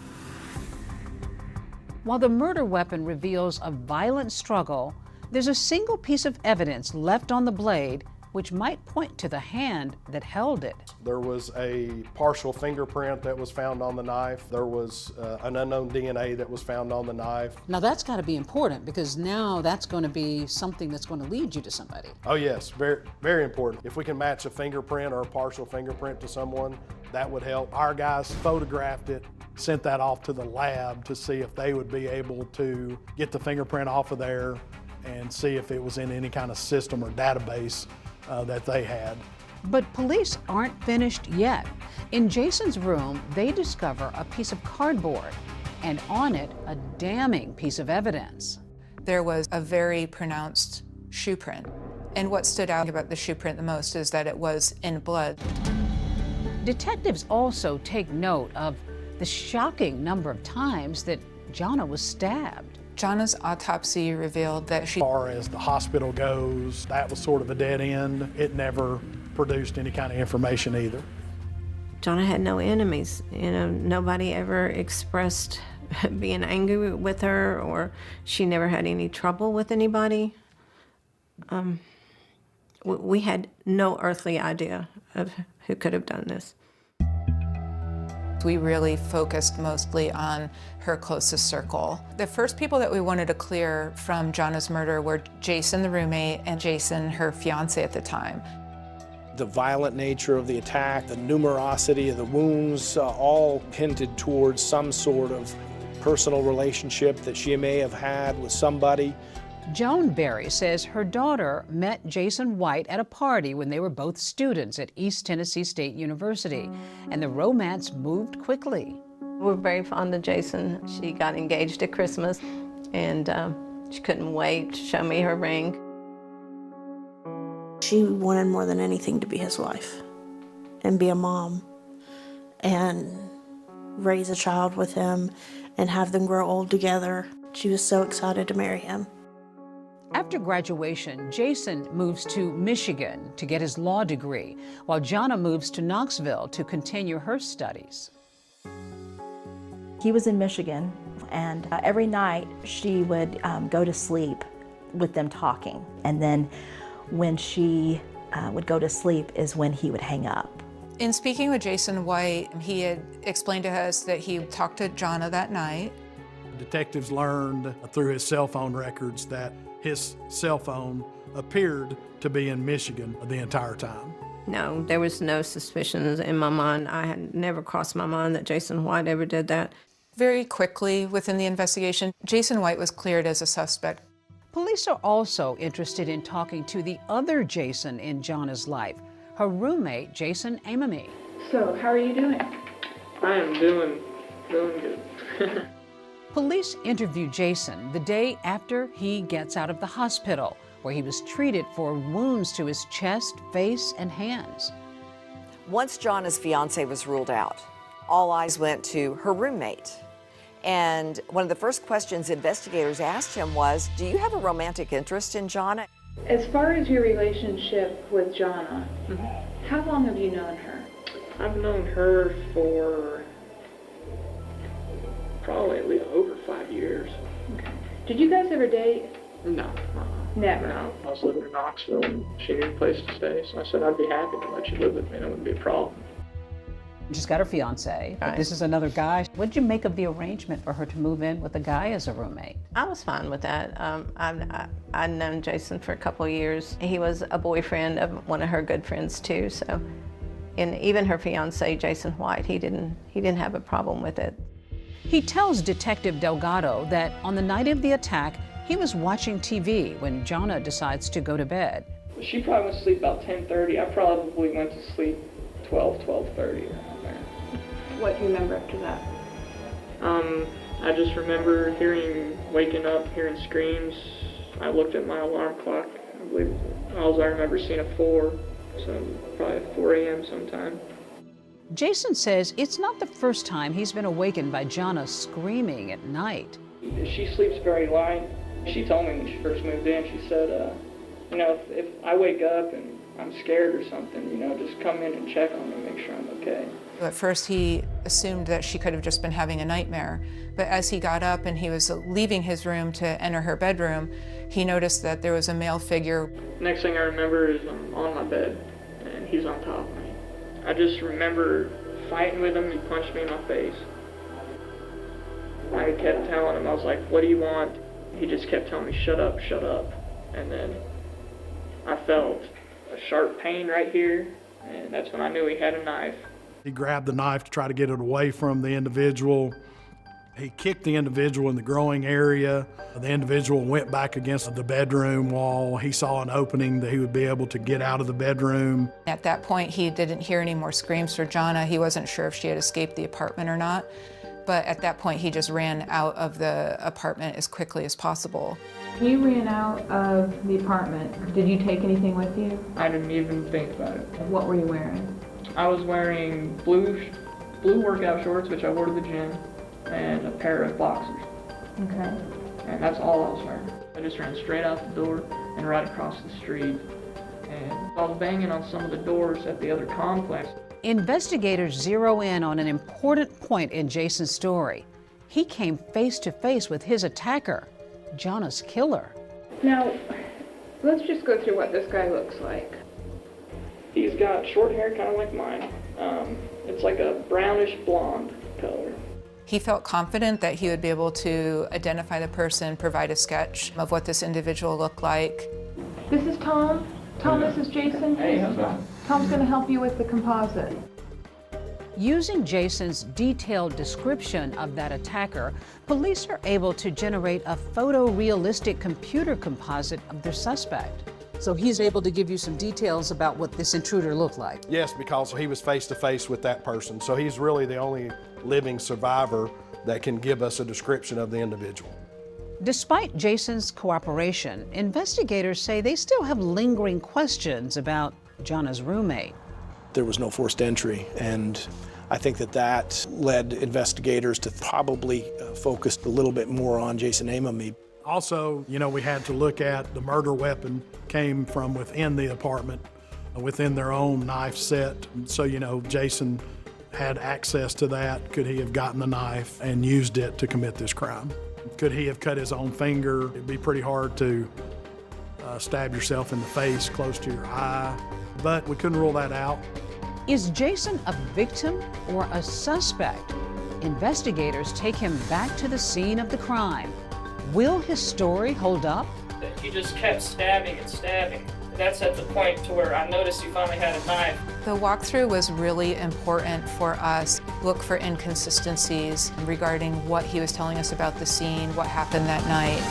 While the murder weapon reveals a violent struggle, there's a single piece of evidence left on the blade which might point to the hand that held it. There was a partial fingerprint that was found on the knife. There was an unknown DNA that was found on the knife. Now that's got to be important, because now that's going to be something that's going to lead you to somebody. Oh yes, very, very important. If we can match a fingerprint or a partial fingerprint to someone, that would help. Our guys photographed it, sent that off to the lab to see if they would be able to get the fingerprint off of there and see if it was in any kind of system or database that they had. But police aren't finished yet. In Jason's room, they discover a piece of cardboard, and on it, a damning piece of evidence. There was a very pronounced shoe print. And what stood out about the shoe print the most is that it was in blood. Detectives also take note of the shocking number of times that Jana was stabbed. Jana's autopsy revealed that she... As far as the hospital goes, that was sort of a dead end. It never produced any kind of information either. Jana had no enemies. You know, nobody ever expressed being angry with her, or she never had any trouble with anybody. We had no earthly idea of who could have done this. We really focused mostly on her closest circle. The first people that we wanted to clear from Jana's murder were Jason, the roommate, and Jason, her fiance at the time. The violent nature of the attack, the numerosity of the wounds, all hinted towards some sort of personal relationship that she may have had with somebody. Joan Berry says her daughter met Jason White at a party when they were both students at East Tennessee State University, and the romance moved quickly. We're very fond of Jason. She got engaged at Christmas, and she couldn't wait to show me her ring. She wanted more than anything to be his wife and be a mom and raise a child with him and have them grow old together. She was so excited to marry him. After graduation, Jason moves to Michigan to get his law degree, while Jana moves to Knoxville to continue her studies. He was in Michigan, and every night she would go to sleep with them talking. And then when she would go to sleep is when he would hang up. In speaking with Jason White, he had explained to us that he talked to Jana that night. Detectives learned through his cell phone records that his cell phone appeared to be in Michigan the entire time. No, there was no suspicions in my mind. I had never crossed my mind that Jason White ever did that. Very quickly within the investigation, Jason White was cleared as a suspect. Police are also interested in talking to the other Jason in Jana's life, her roommate, Jason Amami. So, how are you doing? I am doing good. Police interview Jason the day after he gets out of the hospital, where he was treated for wounds to his chest, face, and hands. Once Jana's fiance was ruled out, all eyes went to her roommate. And one of the first questions investigators asked him was, do you have a romantic interest in Jana? As far as your relationship with Jana, how long have you known her? I've known her for probably at least over 5 years. Okay. Did you guys ever date? No. Never? No. I was living in Knoxville and she needed a place to stay, so I said I'd be happy to let you live with me. That wouldn't be a problem. She's got her fiance, but this is another guy. What did you make of the arrangement for her to move in with a guy as a roommate? I was fine with that. I'd known Jason for a couple of years. He was a boyfriend of one of her good friends too, so. And even her fiance, Jason White, he didn't have a problem with it. He tells Detective Delgado that on the night of the attack, he was watching TV when Jana decides to go to bed. She probably went to sleep about 10:30. I probably went to sleep 12:30 around there. What do you remember after that? I just remember waking up, hearing screams. I looked at my alarm clock. I believe I remember seeing a 4, so probably 4 a.m. sometime. Jason says it's not the first time he's been awakened by Jana screaming at night. She sleeps very light. She told me when she first moved in, she said, if I wake up and I'm scared or something, just come in and check on me, make sure I'm okay. At first he assumed that she could have just been having a nightmare. But as he got up and he was leaving his room to enter her bedroom, he noticed that there was a male figure. Next thing I remember is I'm on my bed and he's on top of me. I just remember fighting with him. He punched me in my face. I kept telling him, I was like, what do you want? He just kept telling me, shut up, shut up. And then I felt a sharp pain right here, and that's when I knew he had a knife. He grabbed the knife to try to get it away from the individual. He kicked the individual in the groin area. The individual went back against the bedroom wall. He saw an opening that he would be able to get out of the bedroom. At that point, he didn't hear any more screams for Jonna. He wasn't sure if she had escaped the apartment or not. But at that point, he just ran out of the apartment as quickly as possible. You ran out of the apartment. Did you take anything with you? I didn't even think about it. What were you wearing? I was wearing blue workout shorts, which I wore to the gym, and a pair of boxers. Okay. And that's all I was wearing. I just ran straight out the door and right across the street. And I was banging on some of the doors at the other complex. Investigators zero in on an important point in Jason's story. He came face to face with his attacker, Jonna's killer. Now, let's just go through what this guy looks like. He's got short hair, kind of like mine. It's like a brownish blonde color. He felt confident that he would be able to identify the person, provide a sketch of what this individual looked like. This is Tom. Tom, this is Jason. Hey, how's that? Tom's going to help you with the composite. Using Jason's detailed description of that attacker, police are able to generate a photorealistic computer composite of their suspect. So he's able to give you some details about what this intruder looked like? Yes, because he was face to face with that person. So he's really the only living survivor that can give us a description of the individual. Despite Jason's cooperation, investigators say they still have lingering questions about Jonna's roommate. There was no forced entry, and I think that led investigators to probably focus a little bit more on Jason Amami. Also, we had to look at the murder weapon came from within the apartment, within their own knife set. So, Jason had access to that. Could he have gotten the knife and used it to commit this crime? Could he have cut his own finger? It'd be pretty hard to stab yourself in the face close to your eye, but we couldn't rule that out. Is Jason a victim or a suspect? Investigators take him back to the scene of the crime. Will his story hold up? He just kept stabbing and stabbing. That's at the point to where I noticed he finally had a knife. The walkthrough was really important for us. Look for inconsistencies regarding what he was telling us about the scene, what happened that night.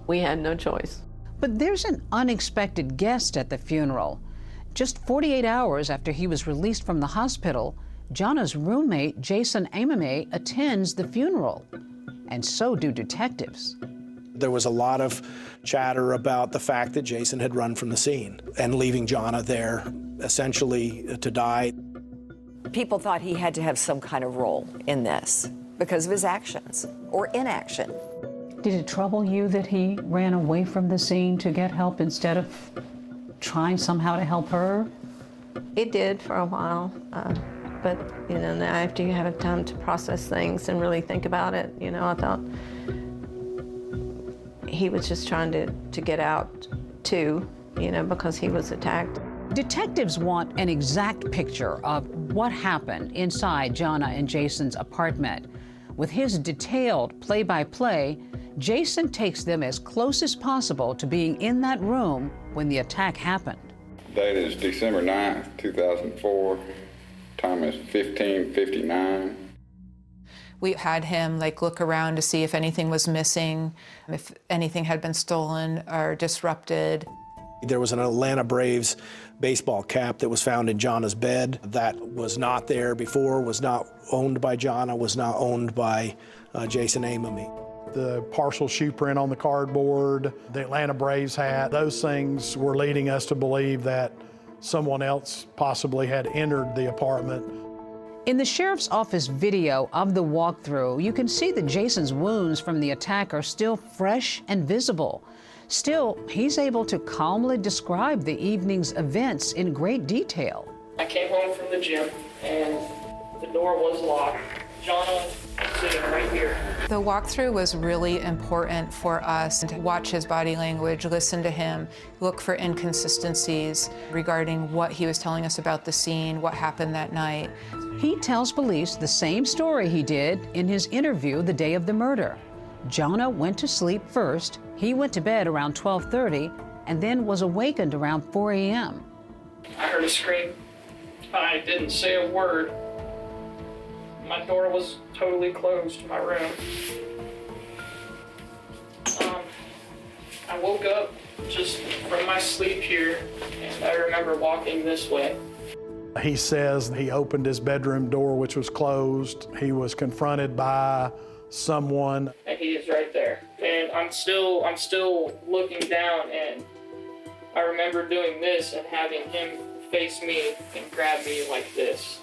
We had no choice. But there's an unexpected guest at the funeral. Just 48 hours after he was released from the hospital, Jonna's roommate, Jason Amami, attends the funeral. And so do detectives. There was a lot of chatter about the fact that Jason had run from the scene and leaving Jonna there, essentially to die. People thought he had to have some kind of role in this because of his actions or inaction. Did it trouble you that he ran away from the scene to get help instead of trying somehow to help her? It did for a while, but now after you have time to process things and really think about it, I thought he was just trying to get out too, because he was attacked. Detectives want an exact picture of what happened inside Jonna and Jason's apartment. With his detailed play-by-play, Jason takes them as close as possible to being in that room when the attack happened. Date is December 9th, 2004. Time is 15:59. We had him look around to see if anything was missing, if anything had been stolen or disrupted. There was an Atlanta Braves baseball cap that was found in Jonna's bed. That was not there before, was not owned by Jonna, was not owned by Jason Amami. The partial shoe print on the cardboard, the Atlanta Braves hat, those things were leading us to believe that someone else possibly had entered the apartment. In the sheriff's office video of the walkthrough, you can see that Jason's wounds from the attack are still fresh and visible. Still, he's able to calmly describe the evening's events in great detail. I came home from the gym and the door was locked. Jonna was sitting right here. The walkthrough was really important for us to watch his body language, listen to him, look for inconsistencies regarding what he was telling us about the scene, what happened that night. He tells police the same story he did in his interview the day of the murder. Jonna went to sleep first. He went to bed around 12:30 and then was awakened around 4 a.m. I heard a scream. I didn't say a word. My door was totally closed to my room. I woke up just from my sleep here, and I remember walking this way. He says he opened his bedroom door, which was closed. He was confronted by someone. And he is right there. And I'm still looking down, and I remember doing this and having him face me and grab me like this.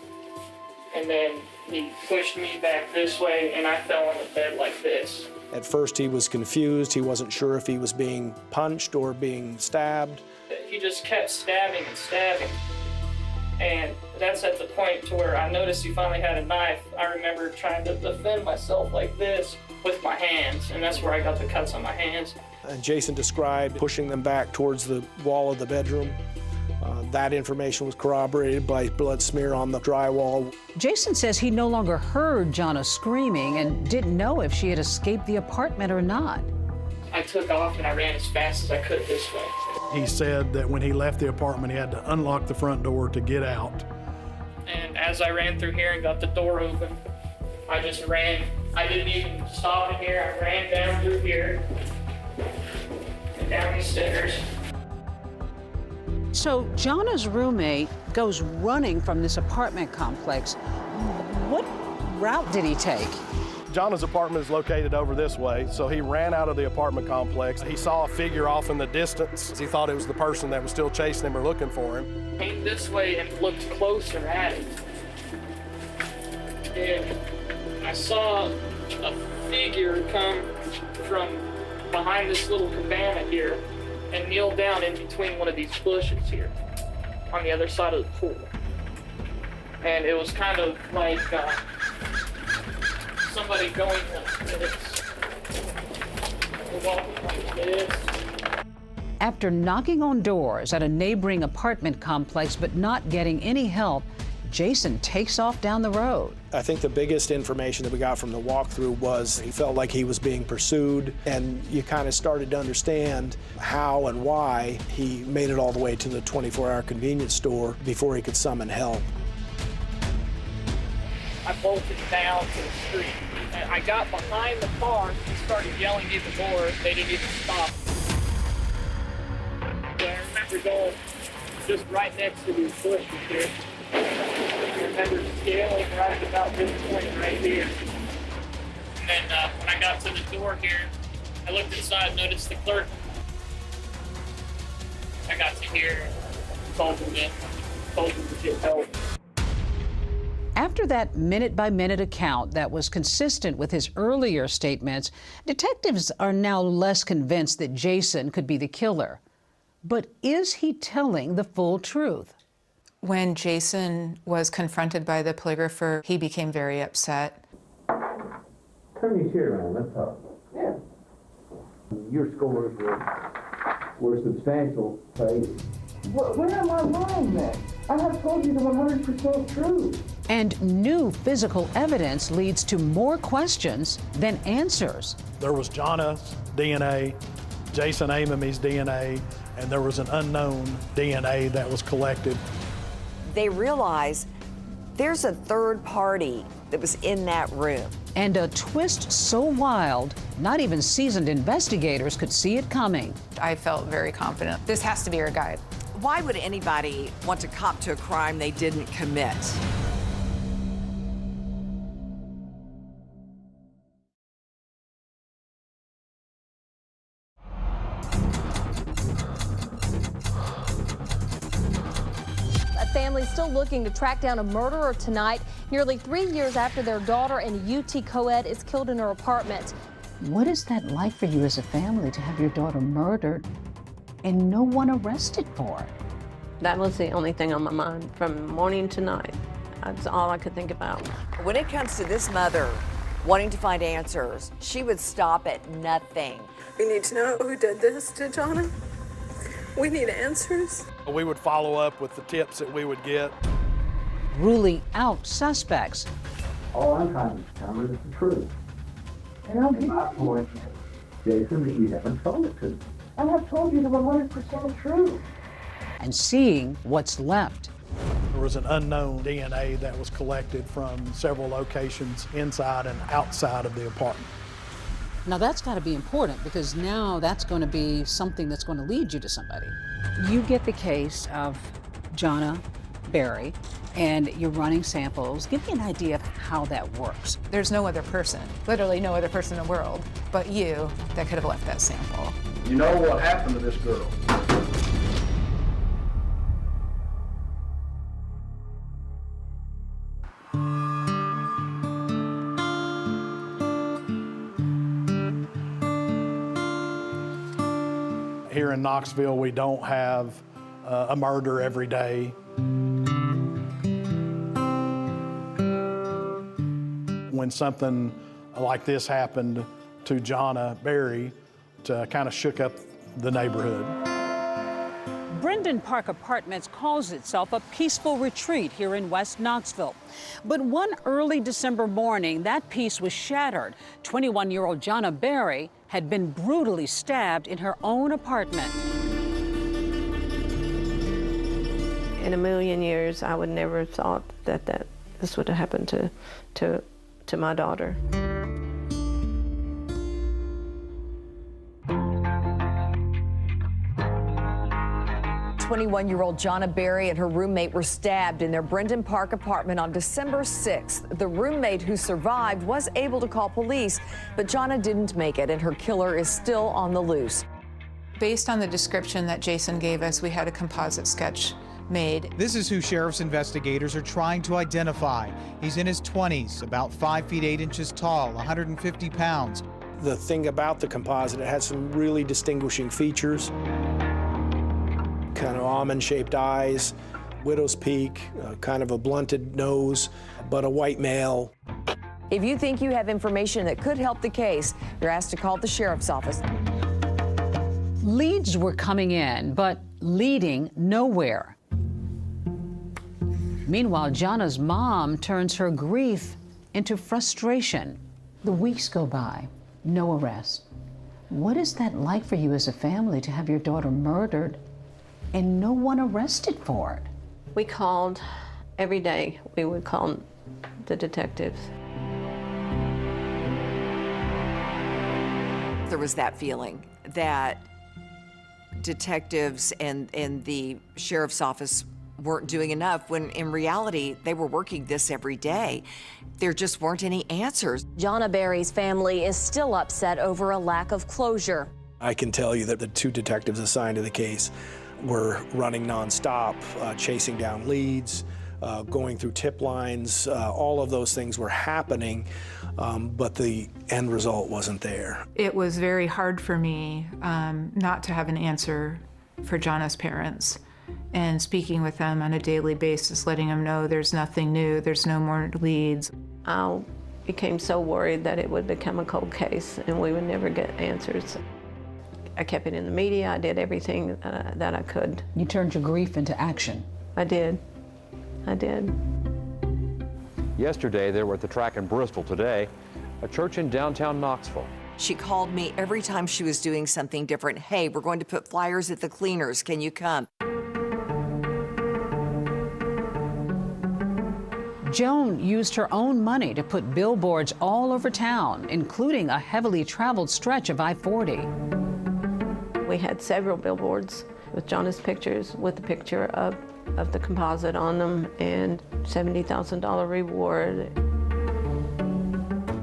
And then he pushed me back this way, and I fell on the bed like this. At first he was confused. He wasn't sure if he was being punched or being stabbed. He just kept stabbing and stabbing. And that's at the point to where I noticed he finally had a knife. I remember trying to defend myself like this with my hands, and that's where I got the cuts on my hands. And Jason described pushing them back towards the wall of the bedroom. That information was corroborated by blood smear on the drywall. Jason says he no longer heard Jonna screaming and didn't know if she had escaped the apartment or not. I took off and I ran as fast as I could this way. He said that when he left the apartment, he had to unlock the front door to get out. And as I ran through here and got the door open, I just ran. I didn't even stop in here. I ran down through here and down these stairs. So Jonna's roommate goes running from this apartment complex. What route did he take? Jonna's apartment is located over this way, so he ran out of the apartment complex. He saw a figure off in the distance. He thought it was the person that was still chasing him or looking for him. Came this way and looked closer at it. And I saw a figure come from behind this little cabana here and kneel down in between one of these bushes here on the other side of the pool. And it was kind of like somebody going like this. Walking like this. After knocking on doors at a neighboring apartment complex but not getting any help, Jason takes off down the road. I think the biggest information that we got from the walkthrough was he felt like he was being pursued, and you kind of started to understand how and why he made it all the way to the 24-hour convenience store before he could summon help. I bolted down to the street. And I got behind the car and started yelling at the door. They didn't even stop. So I remember going just right next to these bushes here. I remember scaling right about this point right here. And then when I got to the door here, I looked inside, noticed the clerk. I got to here, told him to get help. After that minute-by-minute account that was consistent with his earlier statements, detectives are now less convinced that Jason could be the killer. But is he telling the full truth? When Jason was confronted by the polygrapher, he became very upset. Turn your chair around, let's talk. Yeah. Your scores were substantial, Faith. Where am I wrong then? I have told you the 100% truth. And new physical evidence leads to more questions than answers. There was Jonna's DNA, Jason Amamy's DNA, and there was an unknown DNA that was collected. They realize there's a third party that was in that room. And a twist so wild, not even seasoned investigators could see it coming. I felt very confident. This has to be our guy. Why would anybody want to cop to a crime they didn't commit? Families still looking to track down a murderer tonight, nearly 3 years after their daughter in UT co-ed is killed in her apartment. What is that like for you as a family to have your daughter murdered and no one arrested for it? That was the only thing on my mind from morning to night. That's all I could think about. When it comes to this mother wanting to find answers, she would stop at nothing. We need to know who did this to Jonna. We need answers. We would follow up with the tips that we would get. Ruling out suspects. All I'm trying to discover is the truth. And I'll give my point, Jason, that you haven't told it to me. I have told you the 100% truth. And seeing what's left. There was an unknown DNA that was collected from several locations inside and outside of the apartment. Now that's got to be important because now that's going to be something that's going to lead you to somebody. You get the case of Jonna Berry and you're running samples. Give me an idea of how that works. There's no other person, literally no other person in the world, but you that could have left that sample. You know what happened to this girl? Here in Knoxville, we don't have a murder every day. When something like this happened to Jonna Berry, it kind of shook up the neighborhood. Brendan Park Apartments calls itself a peaceful retreat here in West Knoxville. But one early December morning, that peace was shattered. 21-year-old Jonna Berry had been brutally stabbed in her own apartment. In a million years, I would never have thought that this would have happened to my daughter. 21-year-old Jonna Berry and her roommate were stabbed in their Brendan Park apartment on December 6th. The roommate who survived was able to call police, but Jonna didn't make it, and her killer is still on the loose. Based on the description that Jason gave us, we had a composite sketch made. This is who sheriff's investigators are trying to identify. He's in his 20s, about 5 feet 8 inches tall, 150 pounds. The thing about the composite, it has some really distinguishing features. Kind of almond-shaped eyes, widow's peak, kind of a blunted nose, but a white male. If you think you have information that could help the case, you're asked to call the sheriff's office. Leads were coming in, but leading nowhere. Meanwhile, Jonna's mom turns her grief into frustration. The weeks go by, no arrest. What is that like for you as a family to have your daughter murdered and no one arrested for it? We called every day. We would call the detectives. There was that feeling that detectives and the sheriff's office weren't doing enough, when in reality, they were working this every day. There just weren't any answers. Jonna Berry's family is still upset over a lack of closure. I can tell you that the 2 detectives assigned to the case were running nonstop, chasing down leads, going through tip lines. All of those things were happening, but the end result wasn't there. It was very hard for me not to have an answer for Jonna's parents, and speaking with them on a daily basis, letting them know there's nothing new, there's no more leads. I became so worried that it would become a cold case and we would never get answers. I kept it in the media. I did everything that I could. You turned your grief into action. I did. I did. Yesterday, they were at the track in Bristol. Today, a church in downtown Knoxville. She called me every time she was doing something different. Hey, we're going to put flyers at the cleaners. Can you come? Joan used her own money to put billboards all over town, including a heavily traveled stretch of I-40. We had several billboards with Jonna's pictures, with the picture of the composite on them, and $70,000 reward.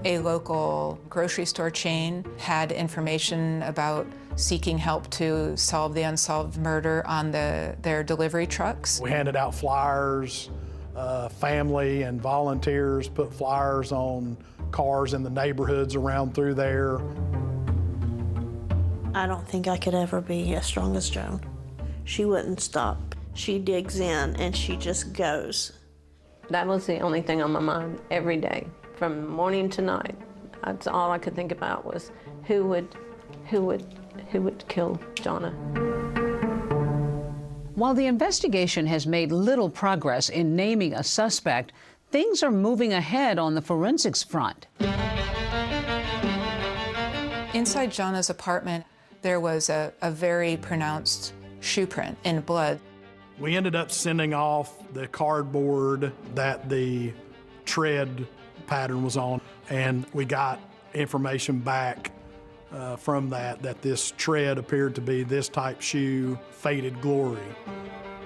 A local grocery store chain had information about seeking help to solve the unsolved murder on their delivery trucks. We handed out flyers. Family and volunteers put flyers on cars in the neighborhoods around through there. I don't think I could ever be as strong as Joan. She wouldn't stop. She digs in and she just goes. That was the only thing on my mind every day, from morning to night. That's all I could think about was who would kill Jonna. While the investigation has made little progress in naming a suspect, things are moving ahead on the forensics front. Inside Jonna's apartment, there was a very pronounced shoe print in blood. We ended up sending off the cardboard that the tread pattern was on, and we got information back from that this tread appeared to be this type shoe, Faded Glory.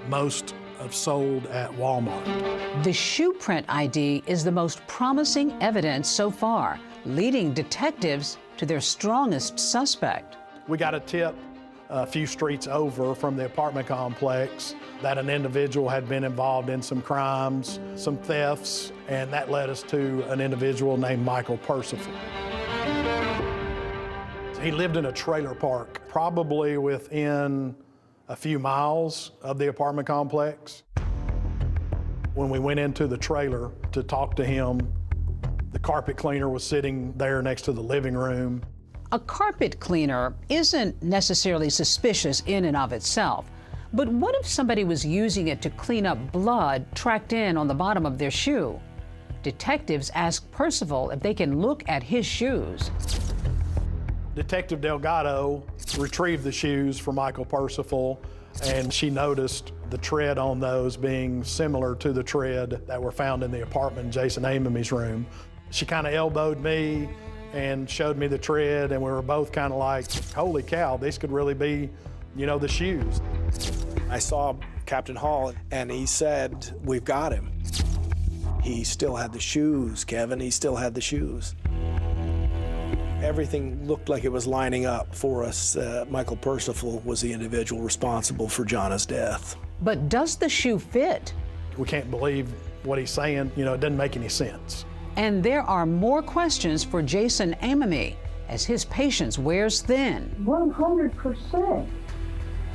Most have sold at Walmart. The shoe print ID is the most promising evidence so far, leading detectives to their strongest suspect. We got a tip a few streets over from the apartment complex that an individual had been involved in some crimes, some thefts, and that led us to an individual named Michael Percival. He lived in a trailer park, probably within a few miles of the apartment complex. When we went into the trailer to talk to him, the carpet cleaner was sitting there next to the living room. A carpet cleaner isn't necessarily suspicious in and of itself, but what if somebody was using it to clean up blood tracked in on the bottom of their shoe? Detectives ask Percival if they can look at his shoes. Detective Delgado retrieved the shoes for Michael Percival, and she noticed the tread on those being similar to the tread that were found in the apartment in Jason Amamy's room. She kind of elbowed me and showed me the tread, and we were both kind of like, holy cow, these could really be, you know, the shoes. I saw Captain Hall, and he said, we've got him. He still had the shoes, Kevin, he still had the shoes. Everything looked like it was lining up for us. Michael Percival was the individual responsible for Jonna's death. But does the shoe fit? We can't believe what he's saying. You know, it doesn't make any sense. And there are more questions for Jason Amamy as his patience wears thin. 100%.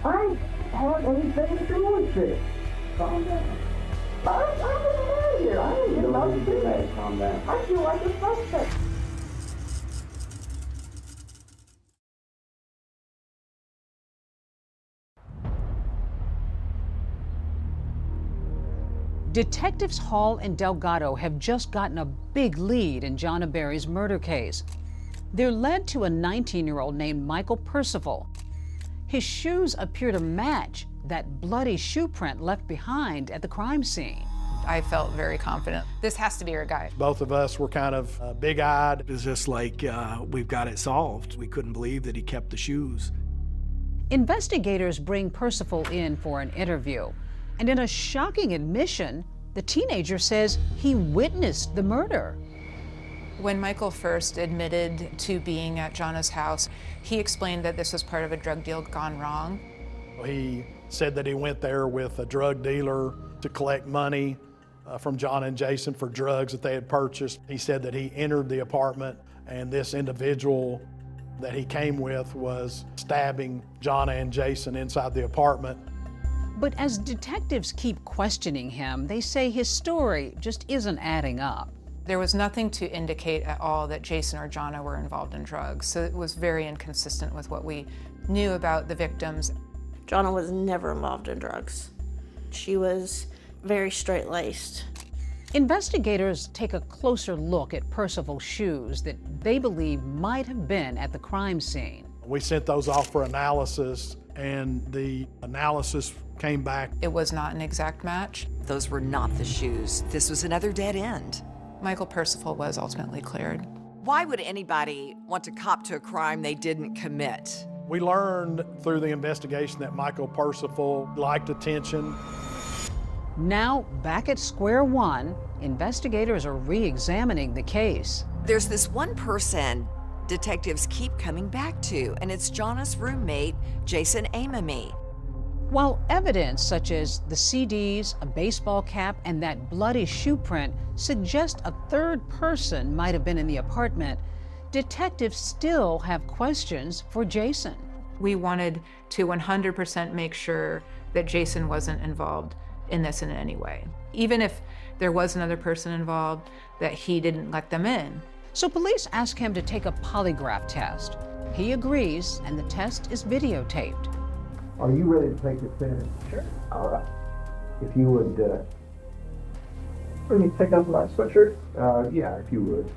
I have anything to do with this. Calm down. I'm getting out of here. I ain't getting out of here. Calm down. I feel like a suspect. Detectives Hall and Delgado have just gotten a big lead in Jonna Berry's murder case. They're led to a 19-year-old named Michael Percival. His shoes appear to match that bloody shoe print left behind at the crime scene. I felt very confident. This has to be our guy. Both of us were kind of big-eyed. It was just like, we've got it solved. We couldn't believe that he kept the shoes. Investigators bring Percival in for an interview. And in a shocking admission, the teenager says he witnessed the murder. When Michael first admitted to being at Jonna's house, he explained that this was part of a drug deal gone wrong. He said that he went there with a drug dealer to collect money from Jonna and Jason for drugs that they had purchased. He said that he entered the apartment and this individual that he came with was stabbing Jonna and Jason inside the apartment. But as detectives keep questioning him, they say his story just isn't adding up. There was nothing to indicate at all that Jason or Jonna were involved in drugs, so it was very inconsistent with what we knew about the victims. Jonna was never involved in drugs. She was very straight-laced. Investigators take a closer look at Percival's shoes that they believe might have been at the crime scene. We sent those off for analysis, and the analysis came back. It was not an exact match. Those were not the shoes. This was another dead end. Michael Percival was ultimately cleared. Why would anybody want to cop to a crime they didn't commit? We learned through the investigation that Michael Percival liked attention. Now, back at square one, investigators are re-examining the case. There's this one person detectives keep coming back to, and it's Jonna's roommate, Jason Amamy. While evidence such as the CDs, a baseball cap, and that bloody shoe print suggest a third person might have been in the apartment, detectives still have questions for Jason. We wanted to 100% make sure that Jason wasn't involved in this in any way. Even if there was another person involved, that he didn't let them in. So police ask him to take a polygraph test. He agrees, and the test is videotaped. Are you ready to take the test? Sure. All right. If you would, let me take off my sweatshirt. Yeah, if you would.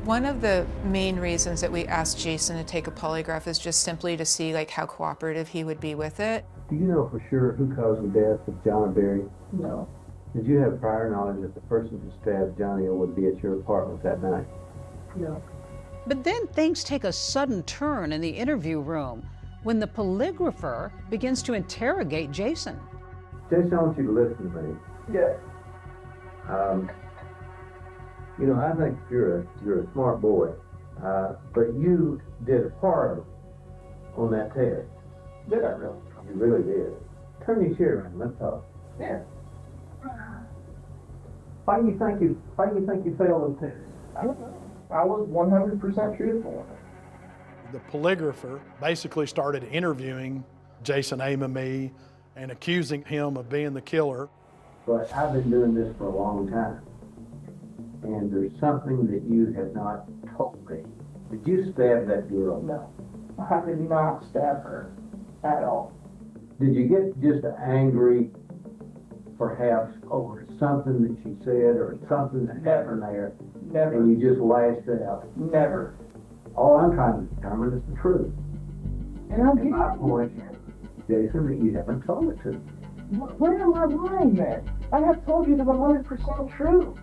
One of the main reasons that we asked Jason to take a polygraph is just simply to see like how cooperative he would be with it. Do you know for sure who caused the death of John Berry? No. Did you have prior knowledge that the person who stabbed Johnny would be at your apartment that night? No. But then things take a sudden turn in the interview room when the polygrapher begins to interrogate Jason. Jason, I want you to listen to me. Yeah. You know, I think you're a smart boy, but you did a part on that test. Did I really? You really did. Turn your chair around. Let's talk. Yeah. Why do you think you failed the test? I don't know. I was 100% truthful. The polygrapher basically started interviewing Jason Amamy and accusing him of being the killer. But I've been doing this for a long time, and there's something that you have not told me. Did you stab that girl? No, I did not stab her at all. Did you get just angry, perhaps, over something that she said or something that happened there? Never. And you just lashed out? Never. All I'm trying to determine is the truth. And I'll give my point, Jason, that you haven't told it to me. Where am I lying then? I have told you the 100% true.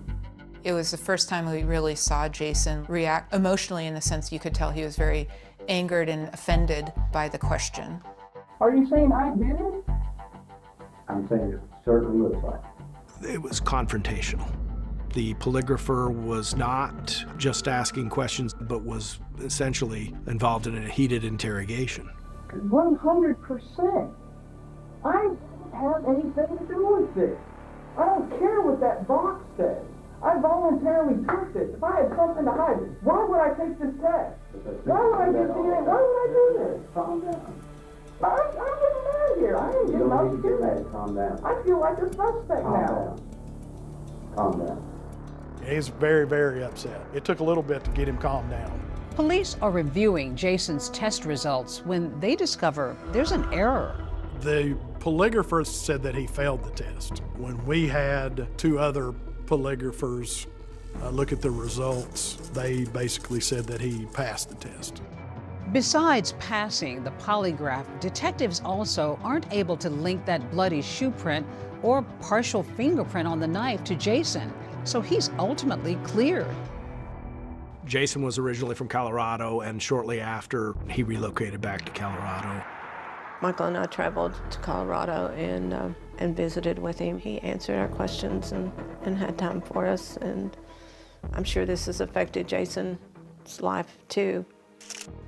It was the first time we really saw Jason react emotionally in the sense you could tell he was very angered and offended by the question. Are you saying I did it? I'm saying it certainly looks like it. It was confrontational. The polygrapher was not just asking questions, but was essentially involved in a heated interrogation. 100%. I don't have anything to do with this. I don't care what that box says. I voluntarily took this. If I had something to hide, why would I take this test? Why would I do DNA? Why would I do this? Calm down. I'm getting mad here. I ain't getting up to it. Calm down. I feel like a suspect now. Calm down. He's very, very upset. It took a little bit to get him calmed down. Police are reviewing Jason's test results when they discover there's an error. The polygrapher said that he failed the test. When we had two other polygraphers look at the results, they basically said that he passed the test. Besides passing the polygraph, detectives also aren't able to link that bloody shoe print or partial fingerprint on the knife to Jason, so he's ultimately cleared. Jason was originally from Colorado, and shortly after, he relocated back to Colorado. Michael and I traveled to Colorado and visited with him. He answered our questions and had time for us, and I'm sure this has affected Jason's life too.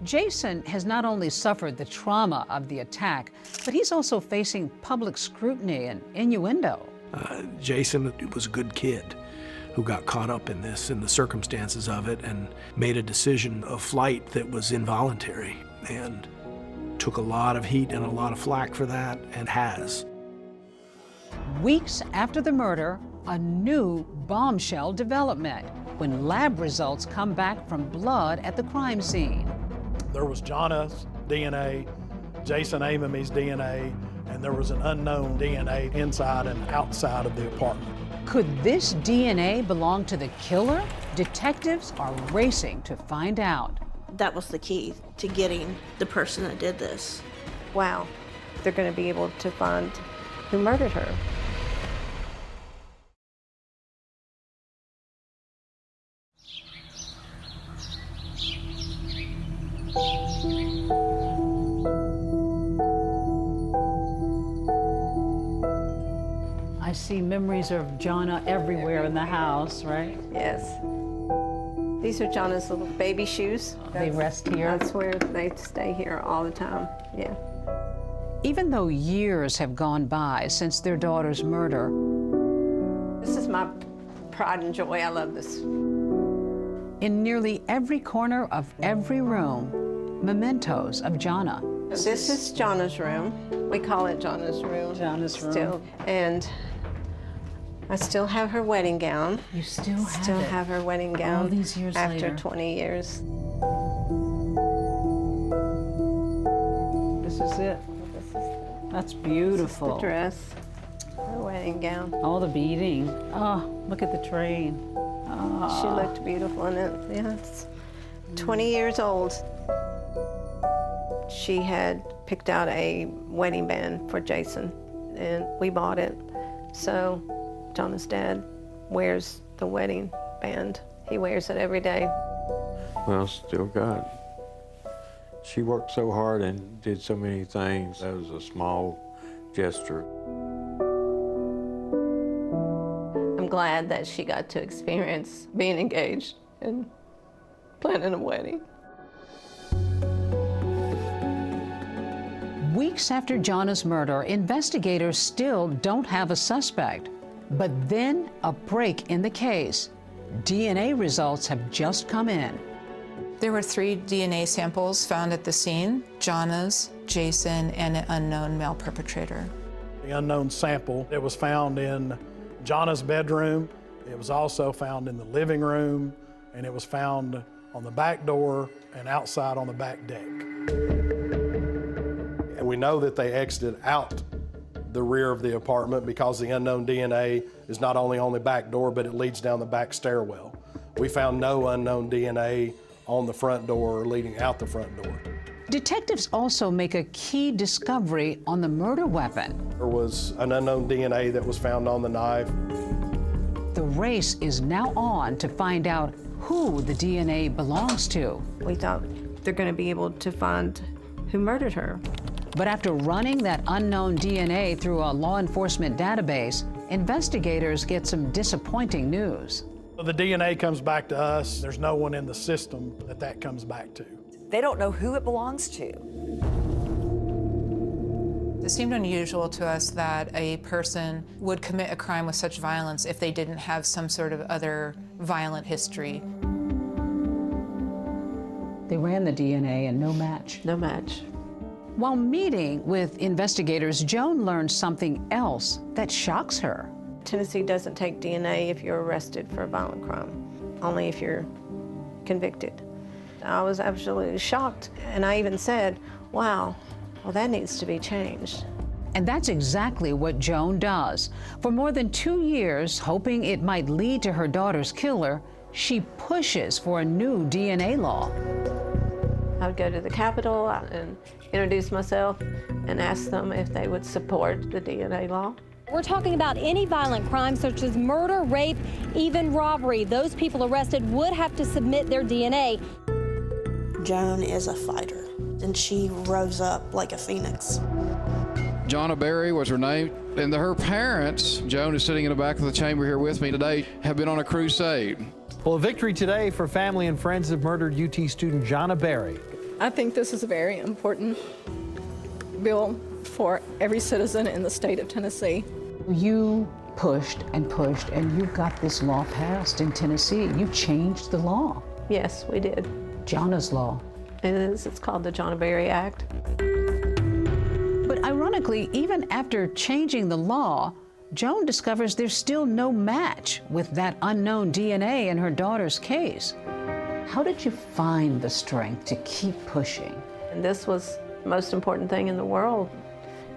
Jason has not only suffered the trauma of the attack, but he's also facing public scrutiny and innuendo. Jason was a good kid who got caught up in this and the circumstances of it and made a decision of flight that was involuntary and took a lot of heat and a lot of flack for that, and has. Weeks after the murder, a new bombshell development when lab results come back from blood at the crime scene. There was Jana's DNA, Jason Amamy's DNA, and there was an unknown DNA inside and outside of the apartment. Could this DNA belong to the killer? Detectives are racing to find out. That was the key to getting the person that did this. Wow, they're going to be able to find who murdered her. I see memories of Jana everywhere in the house, right? Yes. These are Jana's little baby shoes. They rest here? That's where they stay here all the time, yeah. Even though years have gone by since their daughter's murder, This is my pride and joy. I love this. in nearly every corner of every room, mementos of Jonna. This is Jonna's room. We call it Jonna's room. Jonna's room. Still. And I still have her wedding gown. You still have her wedding gown. All these years after later. 20 years. This is it. That's This is beautiful. the dress, her wedding gown. All the beading. Oh, look at the train. She looked beautiful in it. Yeah, it's 20 years old. She had picked out a wedding band for Jason, and we bought it. So Jonna's dad wears the wedding band. He wears it every day. Well, still got it. She worked so hard and did so many things. That was a small gesture. I'm glad that she got to experience being engaged and planning a wedding. Weeks after Jonna's murder, investigators still don't have a suspect. But then a break in the case. DNA results have just come in. There were 3 DNA samples found at the scene: Jonna's, Jason, and an unknown male perpetrator. The unknown sample, it was found in Jonna's bedroom. It was also found in the living room, and it was found on the back door and outside on the back deck. And we know that they exited out the rear of the apartment because the unknown DNA is not only on the back door, but it leads down the back stairwell. We found no unknown DNA on the front door or leading out the front door. Detectives also make a key discovery on the murder weapon. There was an unknown DNA that was found on the knife. The race is now on to find out who the DNA belongs to. We thought they're going to be able to find who murdered her. But after running that unknown DNA through a law enforcement database, investigators get some disappointing news. The DNA comes back to us. There's no one in the system that comes back to. They don't know who it belongs to. It seemed unusual to us that a person would commit a crime with such violence if they didn't have some sort of other violent history. They ran the DNA and no match. No match. While meeting with investigators, Joan learned something else that shocks her. Tennessee doesn't take DNA if you're arrested for a violent crime, only if you're convicted. I was absolutely shocked, and I even said, wow, well, that needs to be changed. And that's exactly what Joan does. For more than 2 years, hoping it might lead to her daughter's killer, she pushes for a new DNA law. I would go to the Capitol and introduce myself and ask them if they would support the DNA law. We're talking about any violent crime such as murder, rape, even robbery. Those people arrested would have to submit their DNA. Joan is a fighter, and she rose up like a phoenix. Jonna Berry was her name, and her parents, Joan is sitting in the back of the chamber here with me today, have been on a crusade. Well, a victory today for family and friends of murdered UT student Jonna Berry. I think this is a very important bill for every citizen in the state of Tennessee. You pushed and pushed, and you got this law passed in Tennessee. You changed the law. Yes, we did. Jonna's law. It is. It's called the Jonna Berry Act. But ironically, even after changing the law, Joan discovers there's still no match with that unknown DNA in her daughter's case. How did you find the strength to keep pushing? And this was the most important thing in the world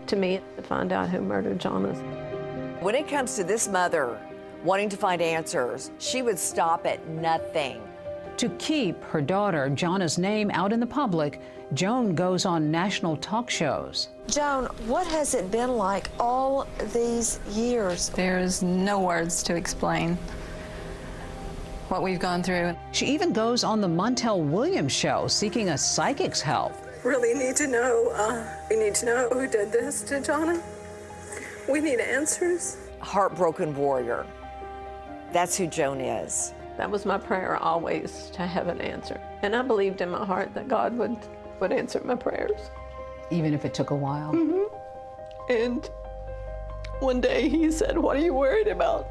to me, to find out who murdered Jonna. When it comes to this mother wanting to find answers, she would stop at nothing. To keep her daughter Jonna's name out in the public, Joan goes on national talk shows. Joan, what has it been like all these years? There's no words to explain what we've gone through. She even goes on the Montel Williams show seeking a psychic's help. Really need to know, we need to know who did this to Jonna. We need answers. Heartbroken warrior. That's who Joan is. That was my prayer always, to have an answer. And I believed in my heart that God would answer my prayers. Even if it took a while? Mm-hmm. And one day he said, "What are you worried about?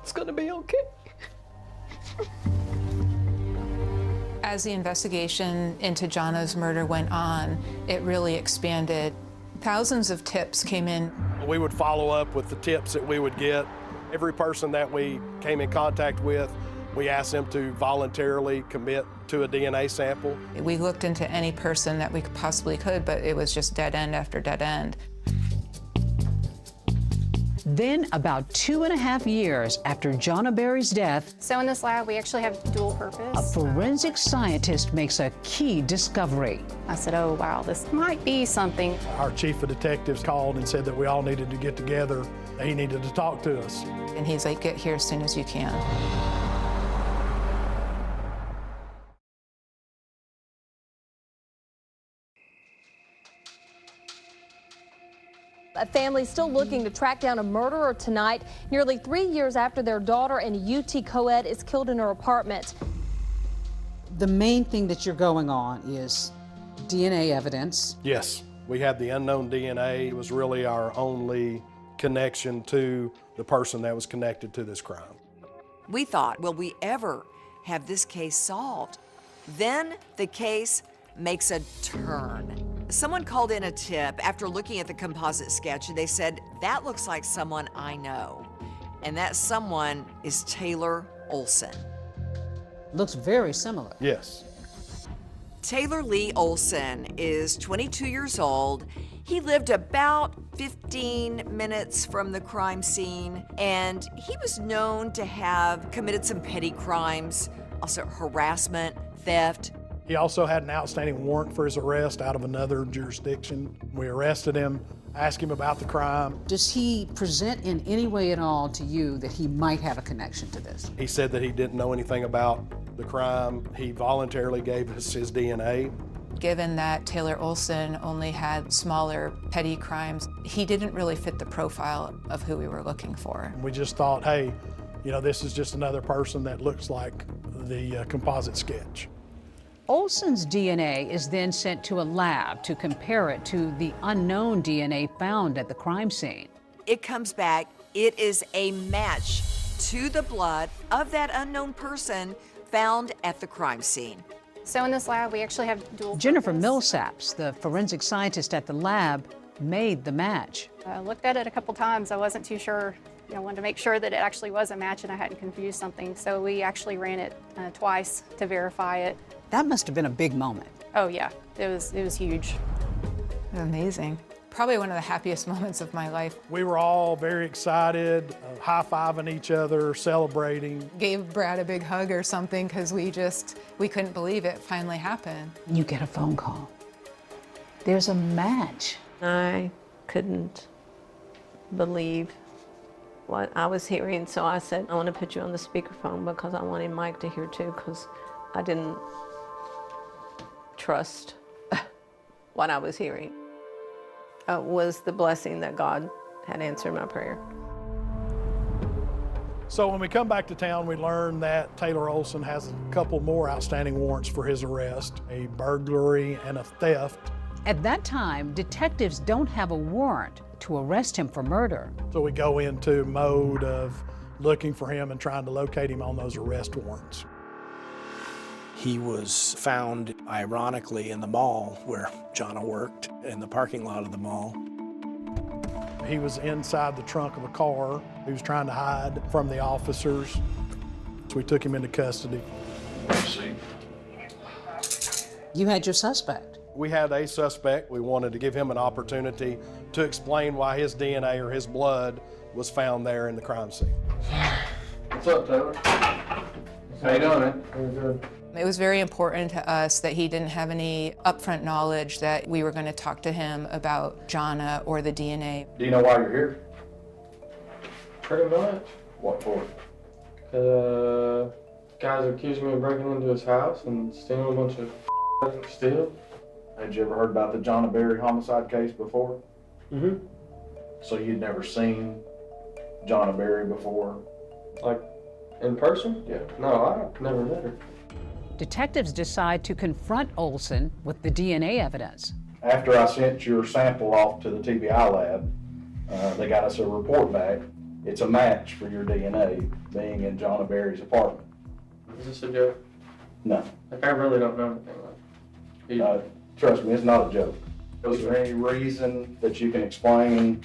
It's gonna be okay." As the investigation into Jona's murder went on, it really expanded. Thousands of tips came in. We would follow up with the tips that we would get. Every person that we came in contact with, we asked them to voluntarily commit to a DNA sample. We looked into any person that we possibly could, but it was just dead end after dead end. Then, about 2.5 years after Jonna Berry's death, So in this lab, we actually have dual purpose. a forensic scientist makes a key discovery. I said, oh, wow, this might be something. Our chief of detectives called and said that we all needed to get together. He needed to talk to us. And he's like, get here as soon as you can. A family still looking to track down a murderer tonight, nearly 3 years after their daughter in UT co-ed is killed in her apartment. The main thing that you're going on is DNA evidence. Yes, we had the unknown DNA. It was really our only connection to the person that was connected to this crime. We thought, will we ever have this case solved? Then the case makes a turn. Someone called in a tip after looking at the composite sketch, and they said, that looks like someone I know. And that someone is Taylor Olson. Looks very similar. Yes. Taylor Lee Olson is 22 years old. He lived about 15 minutes from the crime scene, and he was known to have committed some petty crimes, also harassment, theft. He also had an outstanding warrant for his arrest out of another jurisdiction. We arrested him, asked him about the crime. Does he present in any way at all to you that he might have a connection to this? He said that he didn't know anything about the crime. He voluntarily gave us his DNA. Given that Taylor Olson only had smaller petty crimes, he didn't really fit the profile of who we were looking for. We just thought, hey, you know, this is just another person that looks like the composite sketch. Olson's DNA is then sent to a lab to compare it to the unknown DNA found at the crime scene. It comes back, it is a match to the blood of that unknown person found at the crime scene. So in this lab, we actually have dual Jennifer purpose. Millsaps, the forensic scientist at the lab, made the match. I looked at it a couple times. I wasn't too sure. I wanted to make sure that it actually was a match and I hadn't confused something. So we actually ran it twice to verify it. That must have been a big moment. Oh yeah, it was huge. Amazing. Probably one of the happiest moments of my life. We were all very excited, high-fiving each other, celebrating. Gave Brad a big hug or something because we couldn't believe it finally happened. You get a phone call. There's a match. I couldn't believe what I was hearing, so I said, I want to put you on the speakerphone because I wanted Mike to hear too, because I didn't trust what I was hearing. It was the blessing that God had answered my prayer. So when we come back to town, we learn that Taylor Olson has a couple more outstanding warrants for his arrest, a burglary and a theft. At that time, detectives don't have a warrant to arrest him for murder. So we go into mode of looking for him and trying to locate him on those arrest warrants. He was found, ironically, in the mall where Jonna worked, in the parking lot of the mall. He was inside the trunk of a car. He was trying to hide from the officers. So we took him into custody. You had your suspect. We had a suspect. We wanted to give him an opportunity to explain why his DNA or his blood was found there in the crime scene. What's up, Taylor? How you doing, man? Doing good. It was very important to us that he didn't have any upfront knowledge that we were going to talk to him about Jonna or the DNA. Do you know why you're here? Pretty much. What for? Guys accused me of breaking into his house and stealing a bunch of steal. Had you ever heard about the Jonna Berry homicide case before? Mm-hmm. So you'd never seen Jonna Berry before? Like, in person? Yeah. No, I never met her. Detectives decide to confront Olson with the DNA evidence. After I sent your sample off to the TBI lab, they got us a report back. It's a match for your DNA being in John Berry's apartment. Is this a joke? No. Like, I really don't know anything like it. Trust me, it's not a joke. Is there any reason that you can explain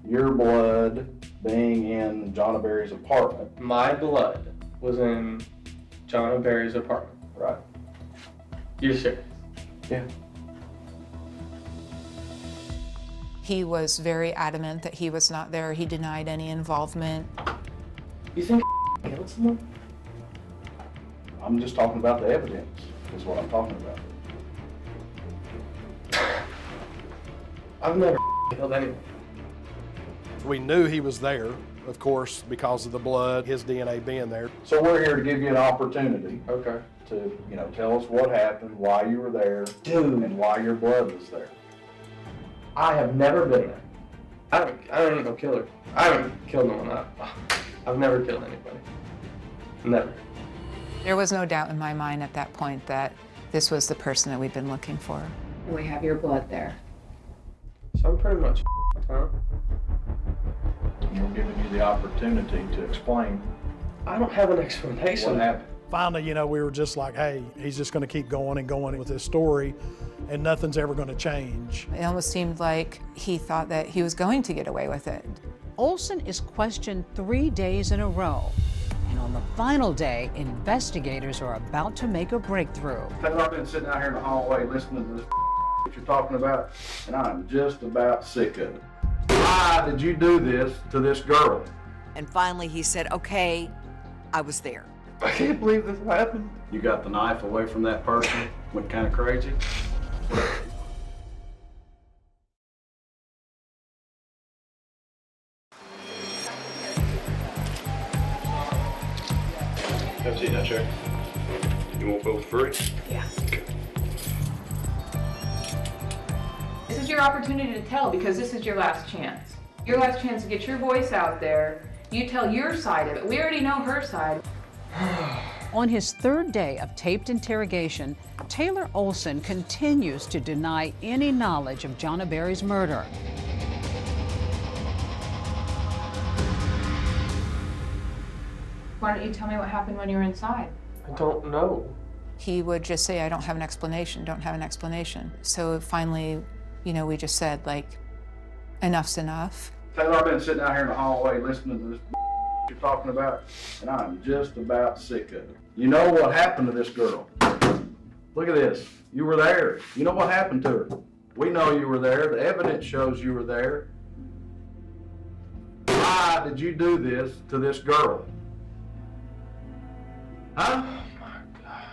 your blood being in John Berry's apartment? My blood was in John Berry's apartment. Right. You're serious? Yeah. He was very adamant that he was not there. He denied any involvement. You think killed someone? I'm just talking about the evidence, is what I'm talking about. I've never killed anyone. We knew he was there, of course, because of the blood, his DNA being there. So we're here to give you an opportunity. Okay. To, tell us what happened, why you were there, and why your blood was there. I have never been there. I don't even know killer. I haven't killed no one. I've never killed anybody. Never. There was no doubt in my mind at that point that this was the person that we'd been looking for. We have your blood there. So I'm pretty much huh? We're giving you the opportunity to explain. I don't have an explanation. What happened? Finally, we were just like, hey, he's just going to keep going and going with his story, and nothing's ever going to change. It almost seemed like he thought that he was going to get away with it. Olson is questioned 3 days in a row. And on the final day, investigators are about to make a breakthrough. I've been sitting out here in the hallway listening to this that you're talking about, and I'm just about sick of it. Why did you do this to this girl? And finally he said, okay, I was there. I can't believe this happened. You got the knife away from that person, went kind of crazy. Have a seat now, Chair. You want both free? Yeah. Okay. This is your opportunity to tell, because this is your last chance. Your last chance to get your voice out there. You tell your side of it. We already know her side. On his third day of taped interrogation, Taylor Olson continues to deny any knowledge of John Berry's murder. Why don't you tell me what happened when you were inside? I don't know. He would just say, I don't have an explanation, don't have an explanation. So finally, we just said, like, enough's enough. Taylor, I've been sitting out here in the hallway listening to this you're talking about, and I'm just about sick of it. You know what happened to this girl? Look at this. You were there. You know what happened to her. We know you were there. The evidence shows you were there. Why did you do this to this girl? Huh?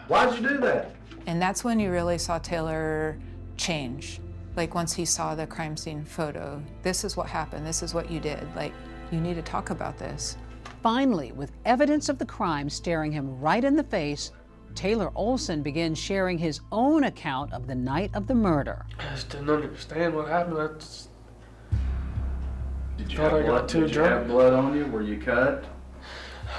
Why'd you do that? And that's when you really saw Taylor change. Like, once he saw the crime scene photo, this is what happened, this is what you did. Like, you need to talk about this. Finally, with evidence of the crime staring him right in the face, Taylor Olson begins sharing his own account of the night of the murder. I just didn't understand what happened. Did you thought I got too drunk. Have blood on you? Were you cut?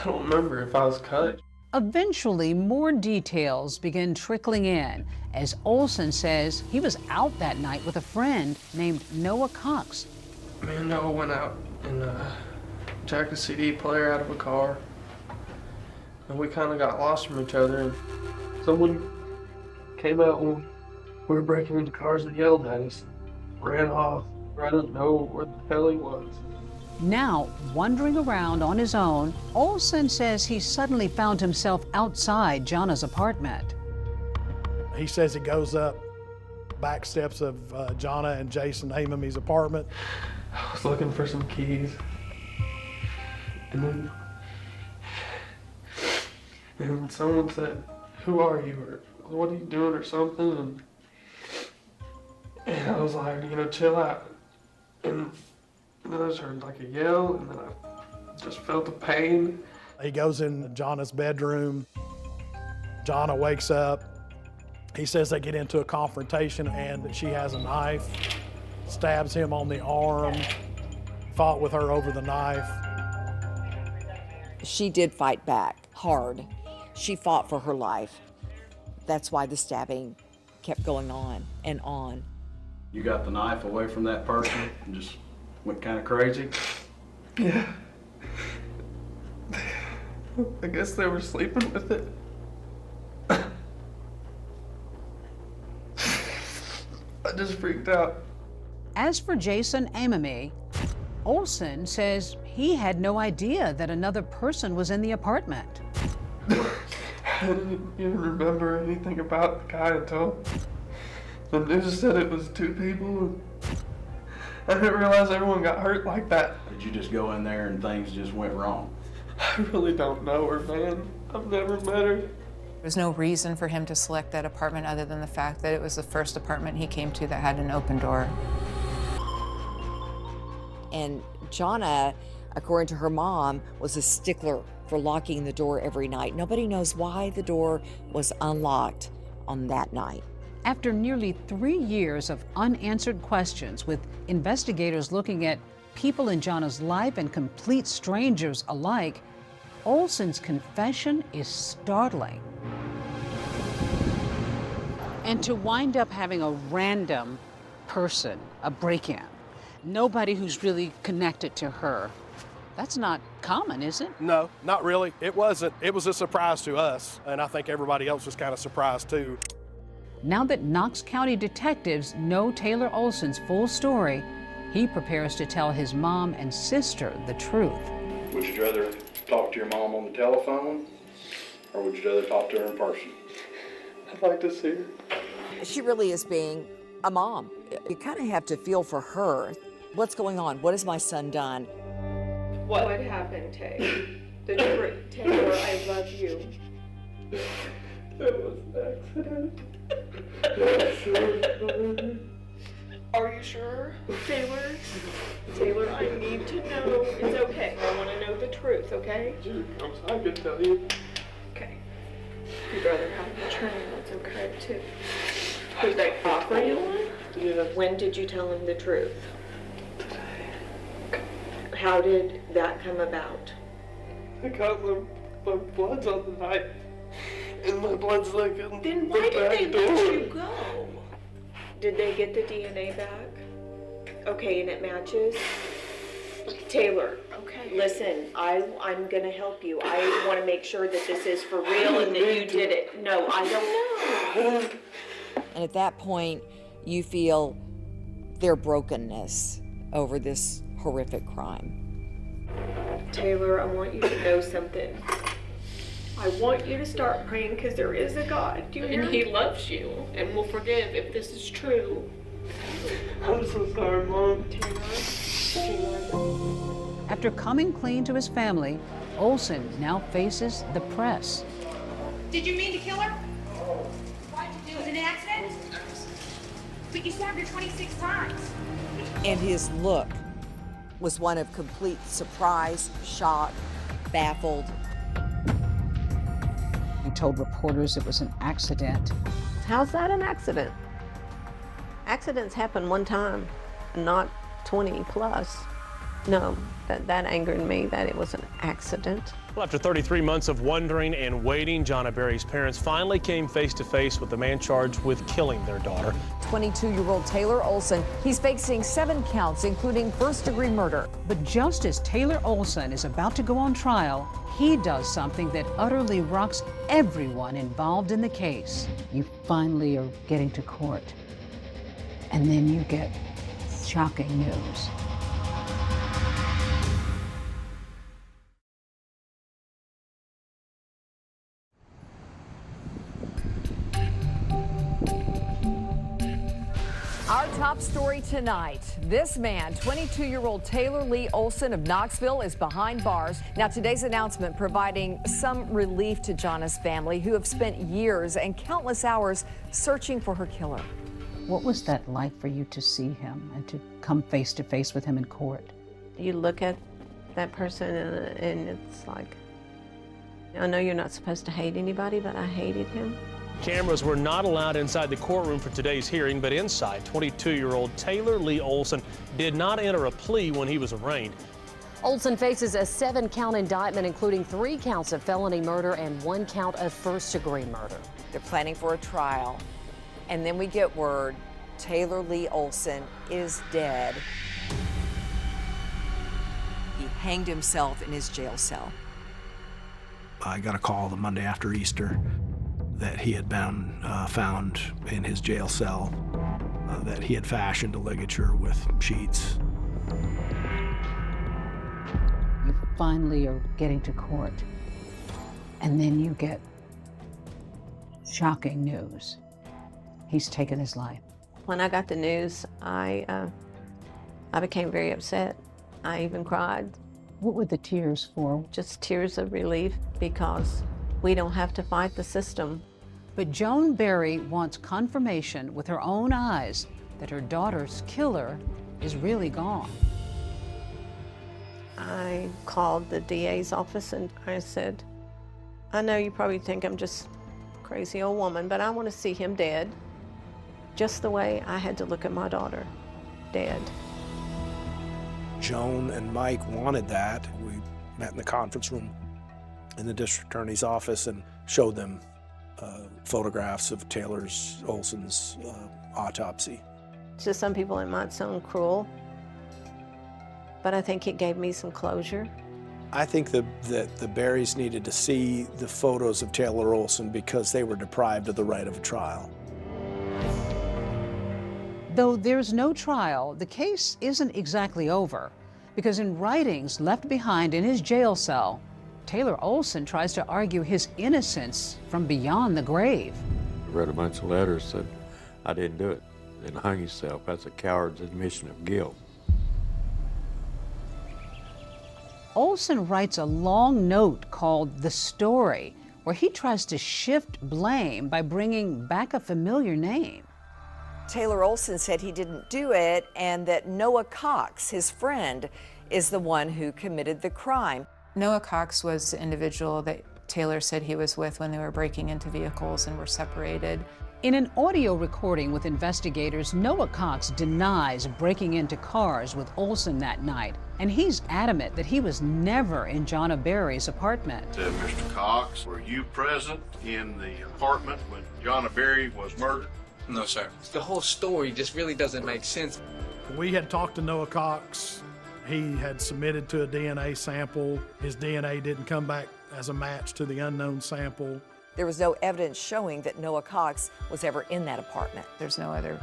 I don't remember if I was cut. Eventually, more details begin trickling in as Olson says he was out that night with a friend named Noah Cox. Me and Noah went out and jacked a CD player out of a car. And we kind of got lost from each other. And someone came out when we were breaking into cars and yelled at us. Ran off. I don't know where the hell he was. Now, wandering around on his own, Olson says he suddenly found himself outside Jana's apartment. He says he goes up back steps of Jana and Jason Amami's apartment. I was looking for some keys. And then someone said, "Who are you?" or "What are you doing?" or something. And I was like, chill out. And then I just heard like a yell, and then I just felt the pain. He goes in Jana's bedroom. Jana wakes up. He says they get into a confrontation and she has a knife, stabs him on the arm, fought with her over the knife. She did fight back hard. She fought for her life. That's why the stabbing kept going on and on. You got the knife away from that person and just went kind of crazy? Yeah. I guess they were sleeping with it. I just freaked out. As for Jason Amami, Olson says he had no idea that another person was in the apartment. I didn't even remember anything about the guy until the news said it was 2 people. I didn't realize everyone got hurt like that. Did you just go in there and things just went wrong? I really don't know her, man. I've never met her. There's no reason for him to select that apartment other than the fact that it was the first apartment he came to that had an open door. And Jonna, according to her mom, was a stickler for locking the door every night. Nobody knows why the door was unlocked on that night. After nearly 3 years of unanswered questions, with investigators looking at people in Jonna's life and complete strangers alike, Olson's confession is startling. And to wind up having a random person, a break-in, nobody who's really connected to her, that's not common, is it? No, not really. It wasn't. It was a surprise to us, and I think everybody else was kind of surprised too. Now that Knox County detectives know Taylor Olson's full story, he prepares to tell his mom and sister the truth. Would you rather talk to your mom on the telephone, or would you rather talk to her in person? I'd like to see her. She really is being a mom. You kind of have to feel for her. What's going on? What has my son done? What happened, Tay? Taylor, I love you. It was an accident. Are you sure? Taylor, I need to know. It's okay. I want to know the truth, okay? I can tell you. Okay. You'd rather have an attorney, that's okay, too. Did they offer you one? Yes. When did you tell him the truth? How did that come about? I got my blood's on the knife, and my blood's like in Then the why did they back door. let you go? Did they get the DNA back? Okay, and it matches? Taylor, okay. Listen, I'm gonna help you. I want to make sure that this is for real and that you did it. No, I don't know. And at that point, you feel their brokenness over this horrific crime. Taylor, I want you to know something. I want you to start praying because there is a God. Do you hear me? He loves you and will forgive if this is true. I'm so sorry, Mom. After coming clean to his family, Olson now faces the press. Did you mean to kill her? Why did you do it? Was it an accident? But you stabbed her 26 times. And his look was one of complete surprise, shock, baffled. He told reporters it was an accident. How's that an accident? Accidents happen one time, not 20 plus. No, that angered me that it was an accident. Well, after 33 months of wondering and waiting, Jonna Berry's parents finally came face to face with the man charged with killing their daughter. 22-year-old Taylor Olson, he's facing 7 counts, including first-degree murder. But just as Taylor Olson is about to go on trial, he does something that utterly rocks everyone involved in the case. You finally are getting to court, and then you get shocking news. Our top story tonight. This man, 22-year-old Taylor Lee Olson of Knoxville, is behind bars. Now, today's announcement providing some relief to Jonna's family, who have spent years and countless hours searching for her killer. What was that like for you to see him and to come face to face with him in court? You look at that person and it's like, I know you're not supposed to hate anybody, but I hated him. Cameras were not allowed inside the courtroom for today's hearing, but inside, 22-year-old Taylor Lee Olson did not enter a plea when he was arraigned. Olson faces a 7-count indictment, including 3 counts of felony murder and 1 count of first-degree murder. They're planning for a trial, and then we get word Taylor Lee Olson is dead. He hanged himself in his jail cell. I got a call the Monday after Easter that he had been found in his jail cell, that he had fashioned a ligature with sheets. You finally are getting to court, and then you get shocking news. He's taken his life. When I got the news, I became very upset. I even cried. What were the tears for? Just tears of relief, because we don't have to fight the system. But Joan Berry wants confirmation with her own eyes that her daughter's killer is really gone. I called the DA's office and I said, I know you probably think I'm just a crazy old woman, but I want to see him dead, just the way I had to look at my daughter, dead. Joan and Mike wanted that. We met in the conference room in the district attorney's office and showed them photographs of Taylor Olson's autopsy. To some people it might sound cruel, but I think it gave me some closure. I think that the Berrys needed to see the photos of Taylor Olson because they were deprived of the right of a trial. Though there's no trial, the case isn't exactly over, because in writings left behind in his jail cell, Taylor Olson tries to argue his innocence from beyond the grave. I read a bunch of letters that said, I didn't do it, and hung himself. That's a coward's admission of guilt. Olson writes a long note called The Story, where he tries to shift blame by bringing back a familiar name. Taylor Olson said he didn't do it and that Noah Cox, his friend, is the one who committed the crime. Noah Cox was the individual that Taylor said he was with when they were breaking into vehicles and were separated. In an audio recording with investigators, Noah Cox denies breaking into cars with Olson that night, and he's adamant that he was never in Jonna Berry's apartment. Mr. Cox, were you present in the apartment when Jonna Berry was murdered? No, sir. The whole story just really doesn't make sense. We had talked to Noah Cox. He had submitted to a DNA sample. His DNA didn't come back as a match to the unknown sample. There was no evidence showing that Noah Cox was ever in that apartment. There's no other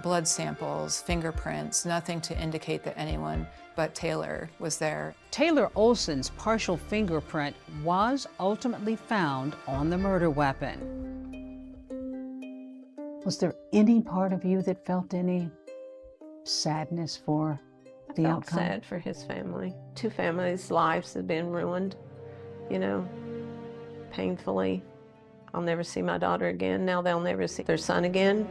blood samples, fingerprints, nothing to indicate that anyone but Taylor was there. Taylor Olson's partial fingerprint was ultimately found on the murder weapon. Was there any part of you that felt any sadness for the outcome? I felt sad for his family. Two families' lives have been ruined, you know, painfully. I'll never see my daughter again. Now they'll never see their son again.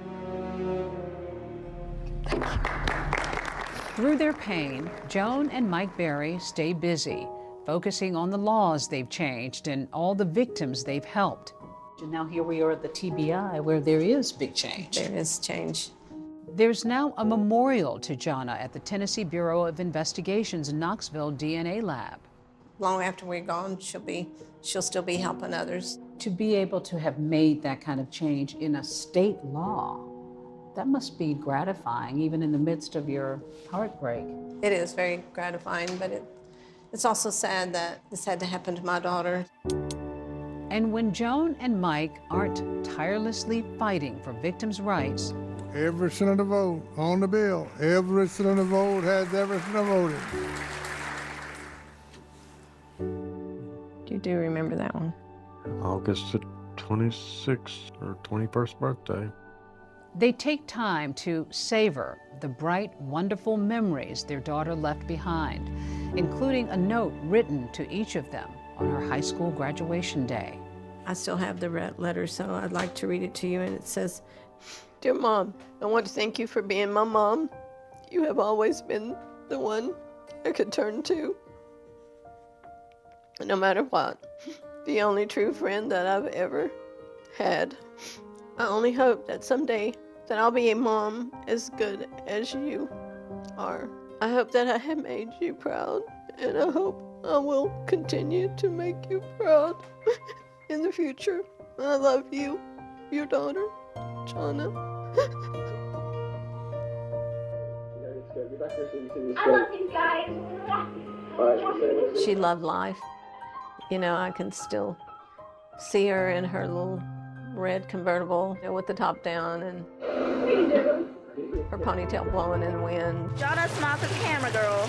Through their pain, Joan and Mike Berry stay busy, focusing on the laws they've changed and all the victims they've helped. And now here we are at the TBI, where there is big change. There is change. There's now a memorial to Jonna at the Tennessee Bureau of Investigation's Knoxville DNA lab. Long after we're gone, she'll still be helping others. To be able to have made that kind of change in a state law, that must be gratifying, even in the midst of your heartbreak. It is very gratifying, but it's also sad that this had to happen to my daughter. And when Joan and Mike aren't tirelessly fighting for victims' rights, every senator vote on the bill. Every senator vote has every senator voted. You do remember that one? August the 26th or 21st birthday. they take time to savor the bright, wonderful memories their daughter left behind, including a note written to each of them on her high school graduation day. I still have the letter, so I'd like to read it to you, and it says, "Dear Mom, I want to thank you for being my mom. You have always been the one I could turn to, no matter what. The only true friend that I've ever had. I only hope that someday that I'll be a mom as good as you are. I hope that I have made you proud, and I hope I will continue to make you proud in the future. I love you, your daughter, Jonna." I love you guys. She loved life. You know, I can still see her in her little red convertible with the top down and her ponytail blowing in the wind. Jonna, smile to the camera, girl.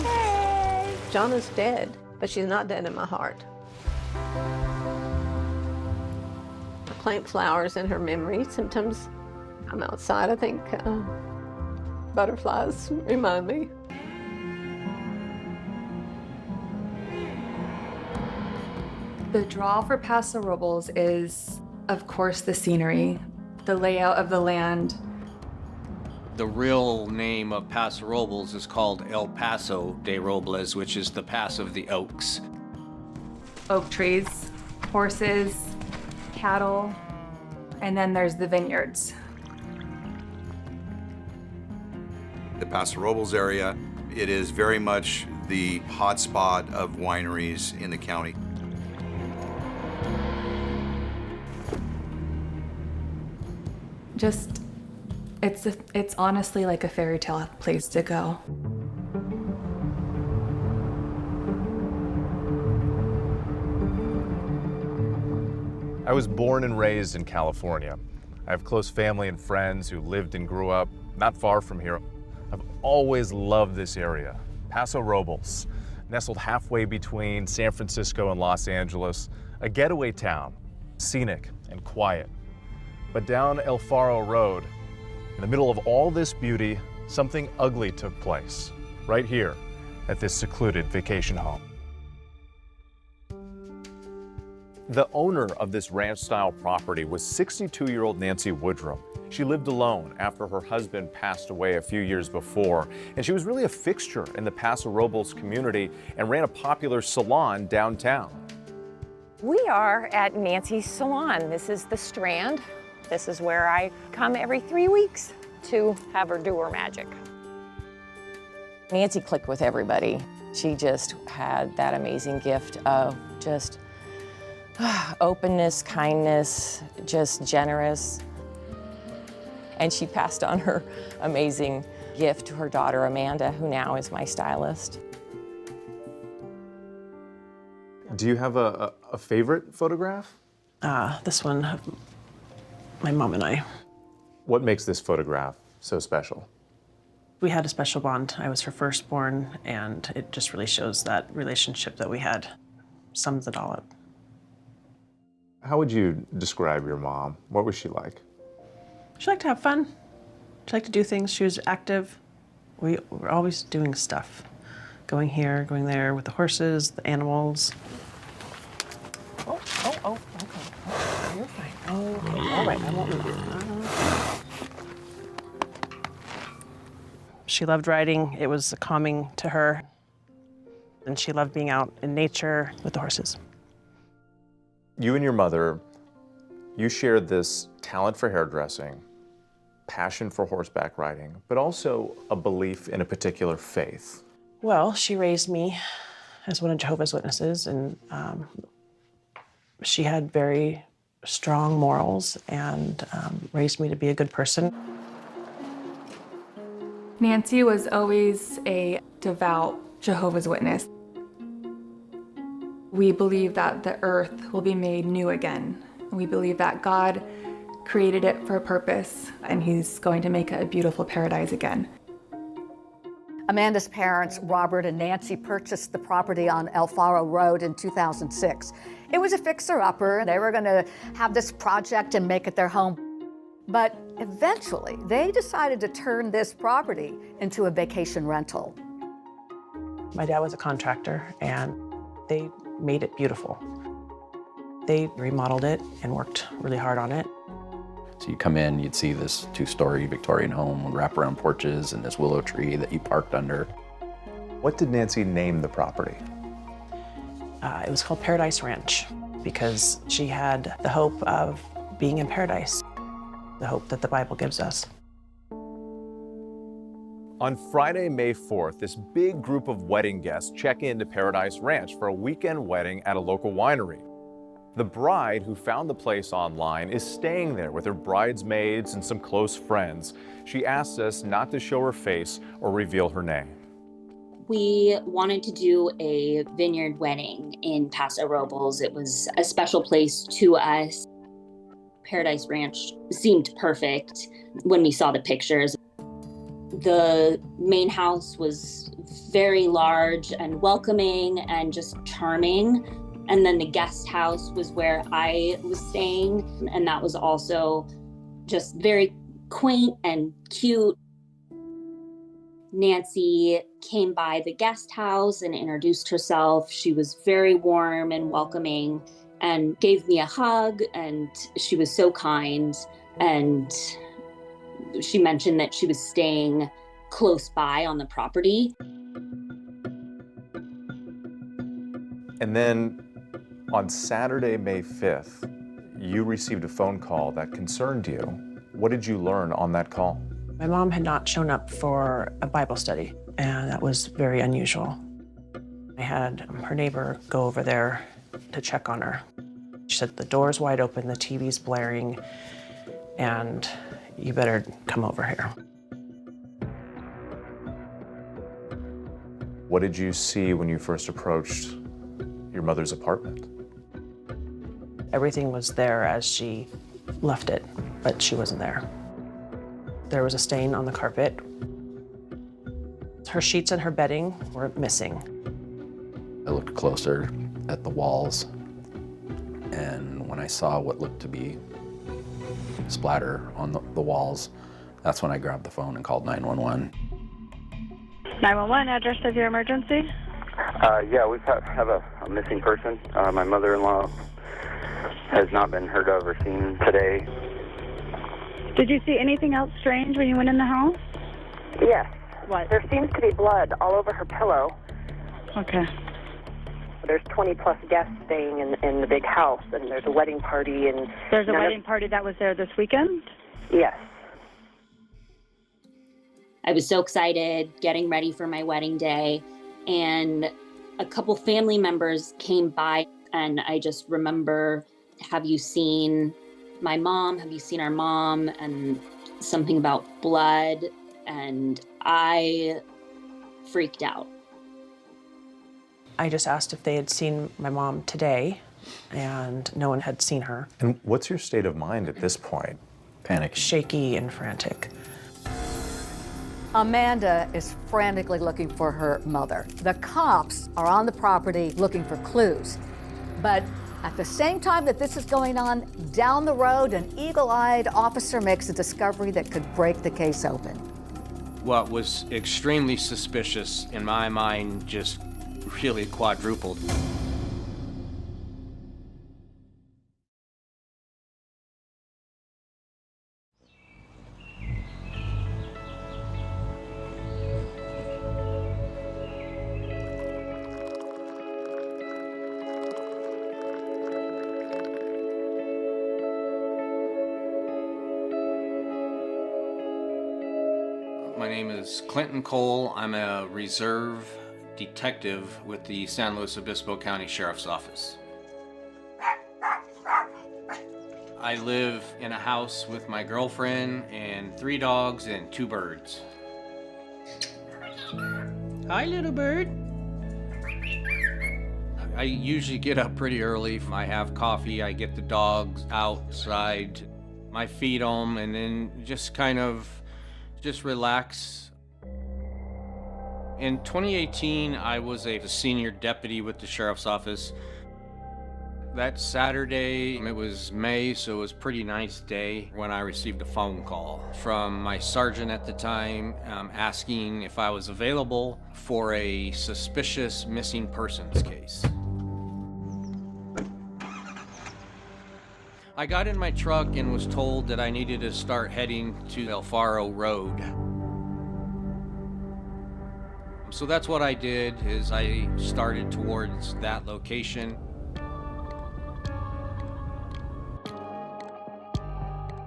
Hey. Jonna's dead, but she's not dead in my heart. I plant flowers in her memory. Sometimes I'm outside, I think butterflies remind me. The draw for Paso Robles is, of course, the scenery, the layout of the land. The real name of Paso Robles is called El Paso de Robles, which is the Pass of the Oaks. Oak trees, horses, cattle, and then there's the vineyards. The Paso Robles area, it is very much the hotspot of wineries in the county. Just, it's honestly like a fairy tale place to go. I was born and raised in California. I have close family and friends who lived and grew up not far from here. I've always loved this area. Paso Robles, nestled halfway between San Francisco and Los Angeles, a getaway town, scenic and quiet. But down El Faro Road, in the middle of all this beauty, something ugly took place, right here at this secluded vacation home. The owner of this ranch-style property was 62-year-old Nancy Woodrum. She lived alone after her husband passed away a few years before, and she was really a fixture in the Paso Robles community and ran a popular salon downtown. We are at Nancy's Salon. This is the Strand. This is where I come every 3 weeks to have her do her magic. Nancy clicked with everybody. She just had that amazing gift of just openness, kindness, just generous. And she passed on her amazing gift to her daughter, Amanda, who now is my stylist. Do you have a favorite photograph? This one, my mom and I. What makes this photograph so special? We had a special bond. I was her firstborn, and it just really shows that relationship that we had. Sums it all up. How would you describe your mom? What was she like? She liked to have fun. She liked to do things. She was active. We were always doing stuff. Going here, going there with the horses, the animals. Okay. You're fine. Oh, all right, I won't move you. She loved riding. It was calming to her. And she loved being out in nature with the horses. You and your mother, you shared this talent for hairdressing, passion for horseback riding, but also a belief in a particular faith. Well, she raised me as one of Jehovah's Witnesses, and she had very strong morals and raised me to be a good person. Nancy was always a devout Jehovah's Witness. We believe that the earth will be made new again. We believe that God created it for a purpose, and He's going to make it a beautiful paradise again. Amanda's parents, Robert and Nancy, purchased the property on El Faro Road in 2006. It was a fixer-upper. They were going to have this project and make it their home. But eventually, they decided to turn this property into a vacation rental. My dad was a contractor, and they made it beautiful. They remodeled it and worked really hard on it. So you come in, you'd see this 2-story Victorian home with wraparound porches and this willow tree that you parked under. What did Nancy name the property? It was called Paradise Ranch because she had the hope of being in paradise, the hope that the Bible gives us. On Friday, May 4th, this big group of wedding guests check into Paradise Ranch for a weekend wedding at a local winery. The bride, who found the place online, is staying there with her bridesmaids and some close friends. She asks us not to show her face or reveal her name. We wanted to do a vineyard wedding in Paso Robles. It was a special place to us. Paradise Ranch seemed perfect when we saw the pictures. The main house was very large and welcoming and just charming. And then the guest house was where I was staying, and that was also just very quaint and cute. Nancy came by the guest house and introduced herself. She was very warm and welcoming and gave me a hug, and she was so kind. And she mentioned that she was staying close by on the property. And then on Saturday, May 5th, you received a phone call that concerned you. What did you learn on that call? My mom had not shown up for a Bible study, and that was very unusual. I had her neighbor go over there to check on her. She said, the door's wide open, the TV's blaring, and you better come over here. What did you see when you first approached your mother's apartment? Everything was there as she left it, but she wasn't there. There was a stain on the carpet. Her sheets and her bedding were missing. I looked closer at the walls, and when I saw what looked to be splatter on the walls, that's when I grabbed the phone and called 911. 911, address of your emergency? Yeah, we have a missing person. My mother-in-law has not been heard of or seen today. Did you see anything else strange when you went in the house? Yes. What? There seems to be blood all over her pillow. Okay. There's 20-plus guests staying in the big house, and there's a wedding party. And there's a wedding party that was there this weekend? Yes. I was so excited, getting ready for my wedding day, and a couple family members came by, and I just remember, have you seen my mom? Have you seen our mom? And something about blood, and I freaked out. I just asked if they had seen my mom today, and no one had seen her. And what's your state of mind at this point? Panic. Shaky and frantic. Amanda is frantically looking for her mother. The cops are on the property looking for clues. But at the same time that this is going on, down the road, an eagle-eyed officer makes a discovery that could break the case open. What was extremely suspicious in my mind just really quadrupled. My name is Clinton Cole. I'm a reserve detective with the San Luis Obispo County Sheriff's Office. I live in a house with my girlfriend and 3 dogs and 2 birds. Hi, little bird. I usually get up pretty early. I have coffee, I get the dogs outside, I feed them, and then just kind of relax. In 2018, I was a senior deputy with the Sheriff's Office. That Saturday, it was May, so it was a pretty nice day when I received a phone call from my sergeant at the time asking if I was available for a suspicious missing persons case. I got in my truck and was told that I needed to start heading to El Faro Road. So that's what I did, is I started towards that location.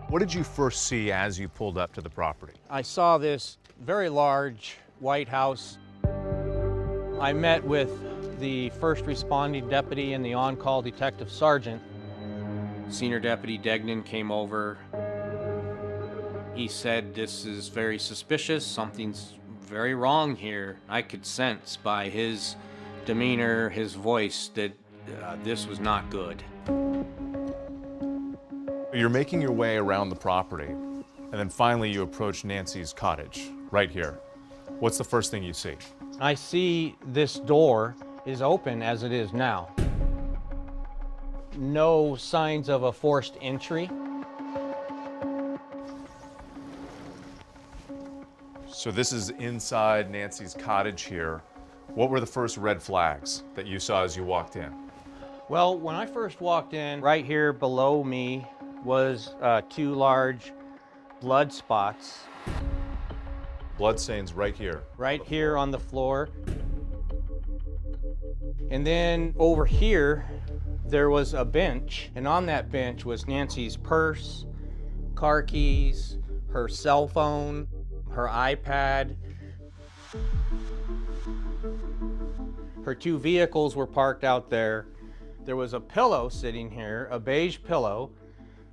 What did you first see as you pulled up to the property? I saw this very large white house. I met with the first responding deputy and the on-call detective sergeant. Senior Deputy Degnan came over. He said, "This is very suspicious. Something's very wrong here." I could sense by his demeanor, his voice, that this was not good. You're making your way around the property, and then finally you approach Nancy's cottage, right here. What's the first thing you see? I see this door is open as it is now. No signs of a forced entry. So this is inside Nancy's cottage here. What were the first red flags that you saw as you walked in? Well, when I first walked in, right here below me was 2 large blood spots. Blood stains right here. Right here on the floor. And then over here, there was a bench, and on that bench was Nancy's purse, car keys, her cell phone, her iPad. Her 2 vehicles were parked out there. There was a pillow sitting here, a beige pillow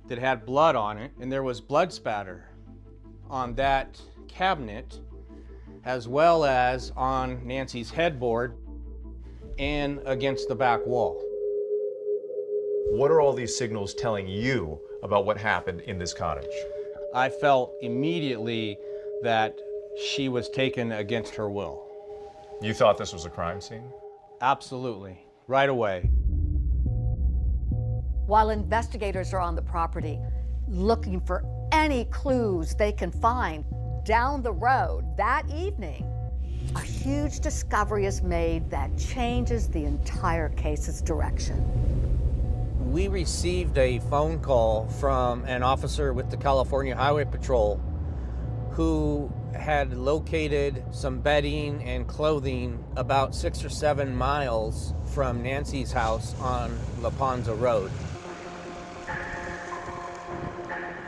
that had blood on it, and there was blood spatter on that cabinet, as well as on Nancy's headboard and against the back wall. What are all these signals telling you about what happened in this cottage? I felt immediately that she was taken against her will. You thought this was a crime scene? Absolutely, right away. While investigators are on the property, looking for any clues they can find, down the road that evening, a huge discovery is made that changes the entire case's direction. We received a phone call from an officer with the California Highway Patrol who had located some bedding and clothing about 6 or 7 miles from Nancy's house on La Ponza Road.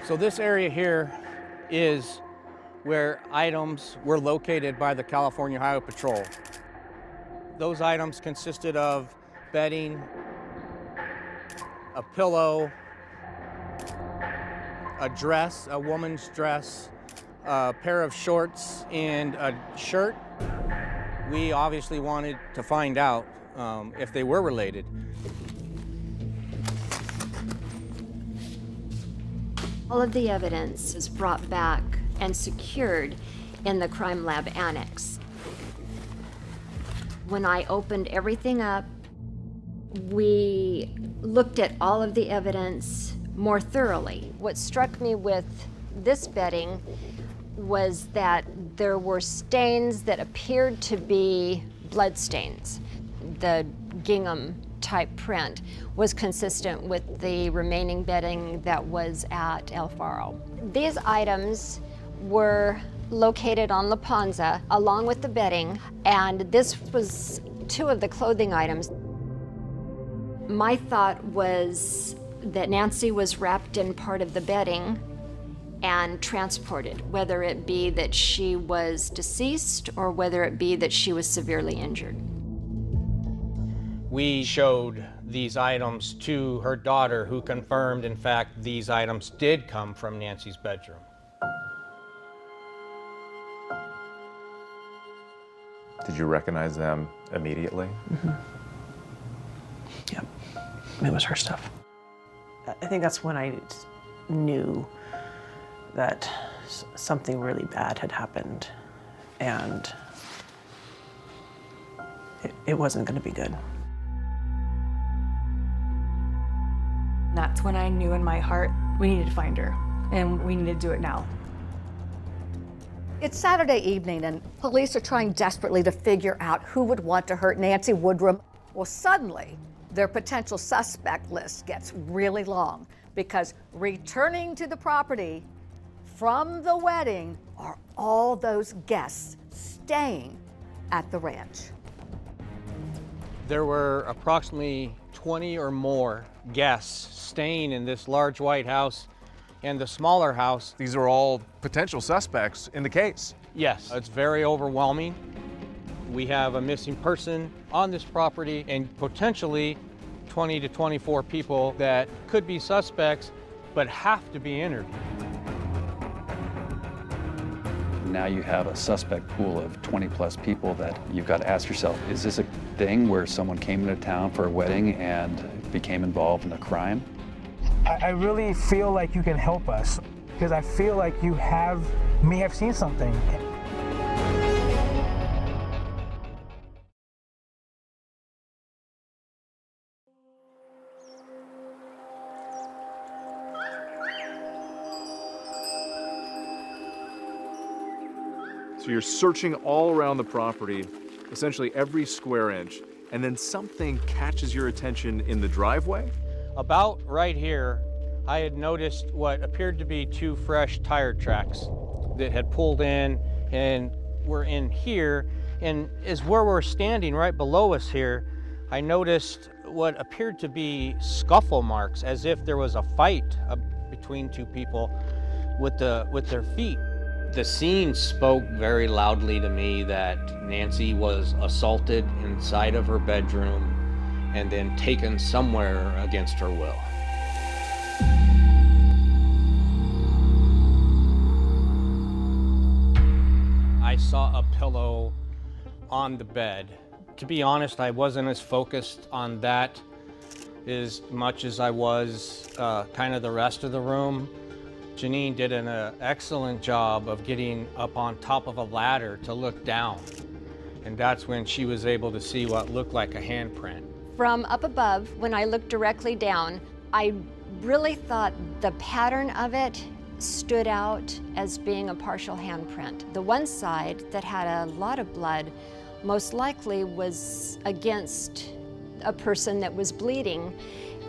So this area here is where items were located by the California Highway Patrol. Those items consisted of bedding, a pillow, a dress, a woman's dress, a pair of shorts, and a shirt. We obviously wanted to find out if they were related. All of the evidence is brought back and secured in the crime lab annex. When I opened everything up, we looked at all of the evidence more thoroughly. What struck me with this bedding was that there were stains that appeared to be blood stains. The gingham type print was consistent with the remaining bedding that was at El Faro. These items were located on La Ponza along with the bedding, and this was 2 of the clothing items. My thought was that Nancy was wrapped in part of the bedding and transported, whether it be that she was deceased or whether it be that she was severely injured. We showed these items to her daughter, who confirmed, in fact, these items did come from Nancy's bedroom. Did you recognize them immediately? Mm-hmm. Yep, it was her stuff. I think that's when I knew that something really bad had happened, and it wasn't going to be good. That's when I knew in my heart we needed to find her, and we needed to do it now. It's Saturday evening, and police are trying desperately to figure out who would want to hurt Nancy Woodrum. Well, suddenly, their potential suspect list gets really long, because returning to the property from the wedding are all those guests staying at the ranch. There were approximately 20 or more guests staying in this large white house and the smaller house. These are all potential suspects in the case. Yes, it's very overwhelming. We have a missing person on this property and potentially 20 to 24 people that could be suspects, but have to be interviewed. Now you have a suspect pool of 20 plus people that you've got to ask yourself, is this a thing where someone came into town for a wedding and became involved in a crime? I really feel like you can help us because I feel like you may have seen something. So you're searching all around the property, essentially every square inch, and then something catches your attention in the driveway? About right here, I had noticed what appeared to be 2 fresh tire tracks that had pulled in and were in here. And as where we're standing right below us here, I noticed what appeared to be scuffle marks, as if there was a fight between 2 people with their feet. The scene spoke very loudly to me that Nancy was assaulted inside of her bedroom and then taken somewhere against her will. I saw a pillow on the bed. To be honest, I wasn't as focused on that as much as I was kind of the rest of the room. Janine did an excellent job of getting up on top of a ladder to look down. And that's when she was able to see what looked like a handprint. From up above, when I looked directly down, I really thought the pattern of it stood out as being a partial handprint. The one side that had a lot of blood most likely was against a person that was bleeding,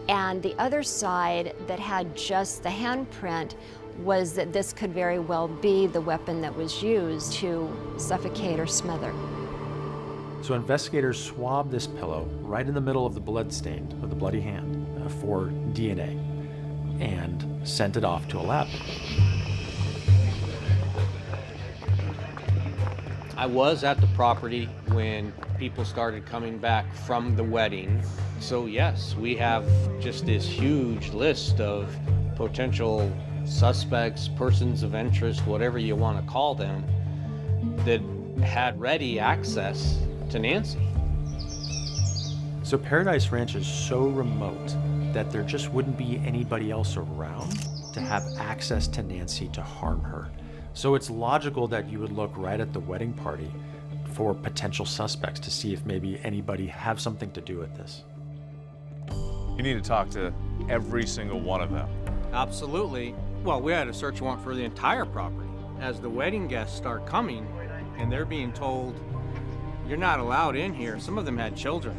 and the other side that had just the handprint was that this could very well be the weapon that was used to suffocate or smother. So investigators swabbed this pillow right in the middle of the blood stain of the bloody hand for DNA and sent it off to a lab. I was at the property when people started coming back from the wedding. So yes, we have just this huge list of potential suspects, persons of interest, whatever you want to call them, that had ready access to Nancy. So Paradise Ranch is so remote that there just wouldn't be anybody else around to have access to Nancy to harm her. So it's logical that you would look right at the wedding party for potential suspects to see if maybe anybody have something to do with this. You need to talk to every single one of them. Absolutely. Well, we had a search warrant for the entire property. As the wedding guests start coming and they're being told, you're not allowed in here. Some of them had children.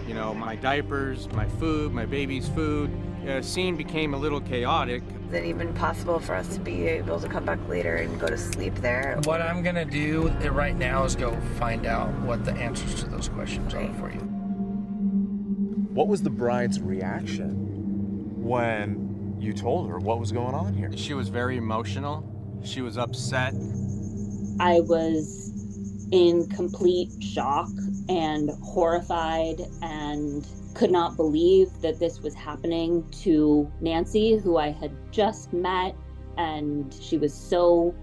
You know, my diapers, my food, my baby's food. The scene became a little chaotic. Is it even possible for us to be able to come back later and go to sleep there? What I'm gonna do right now is go find out what the answers to those questions are for you. What was the bride's reaction when you told her what was going on here? She was very emotional. She was upset. I was in complete shock and horrified and could not believe that this was happening to Nancy, who I had just met, and she was so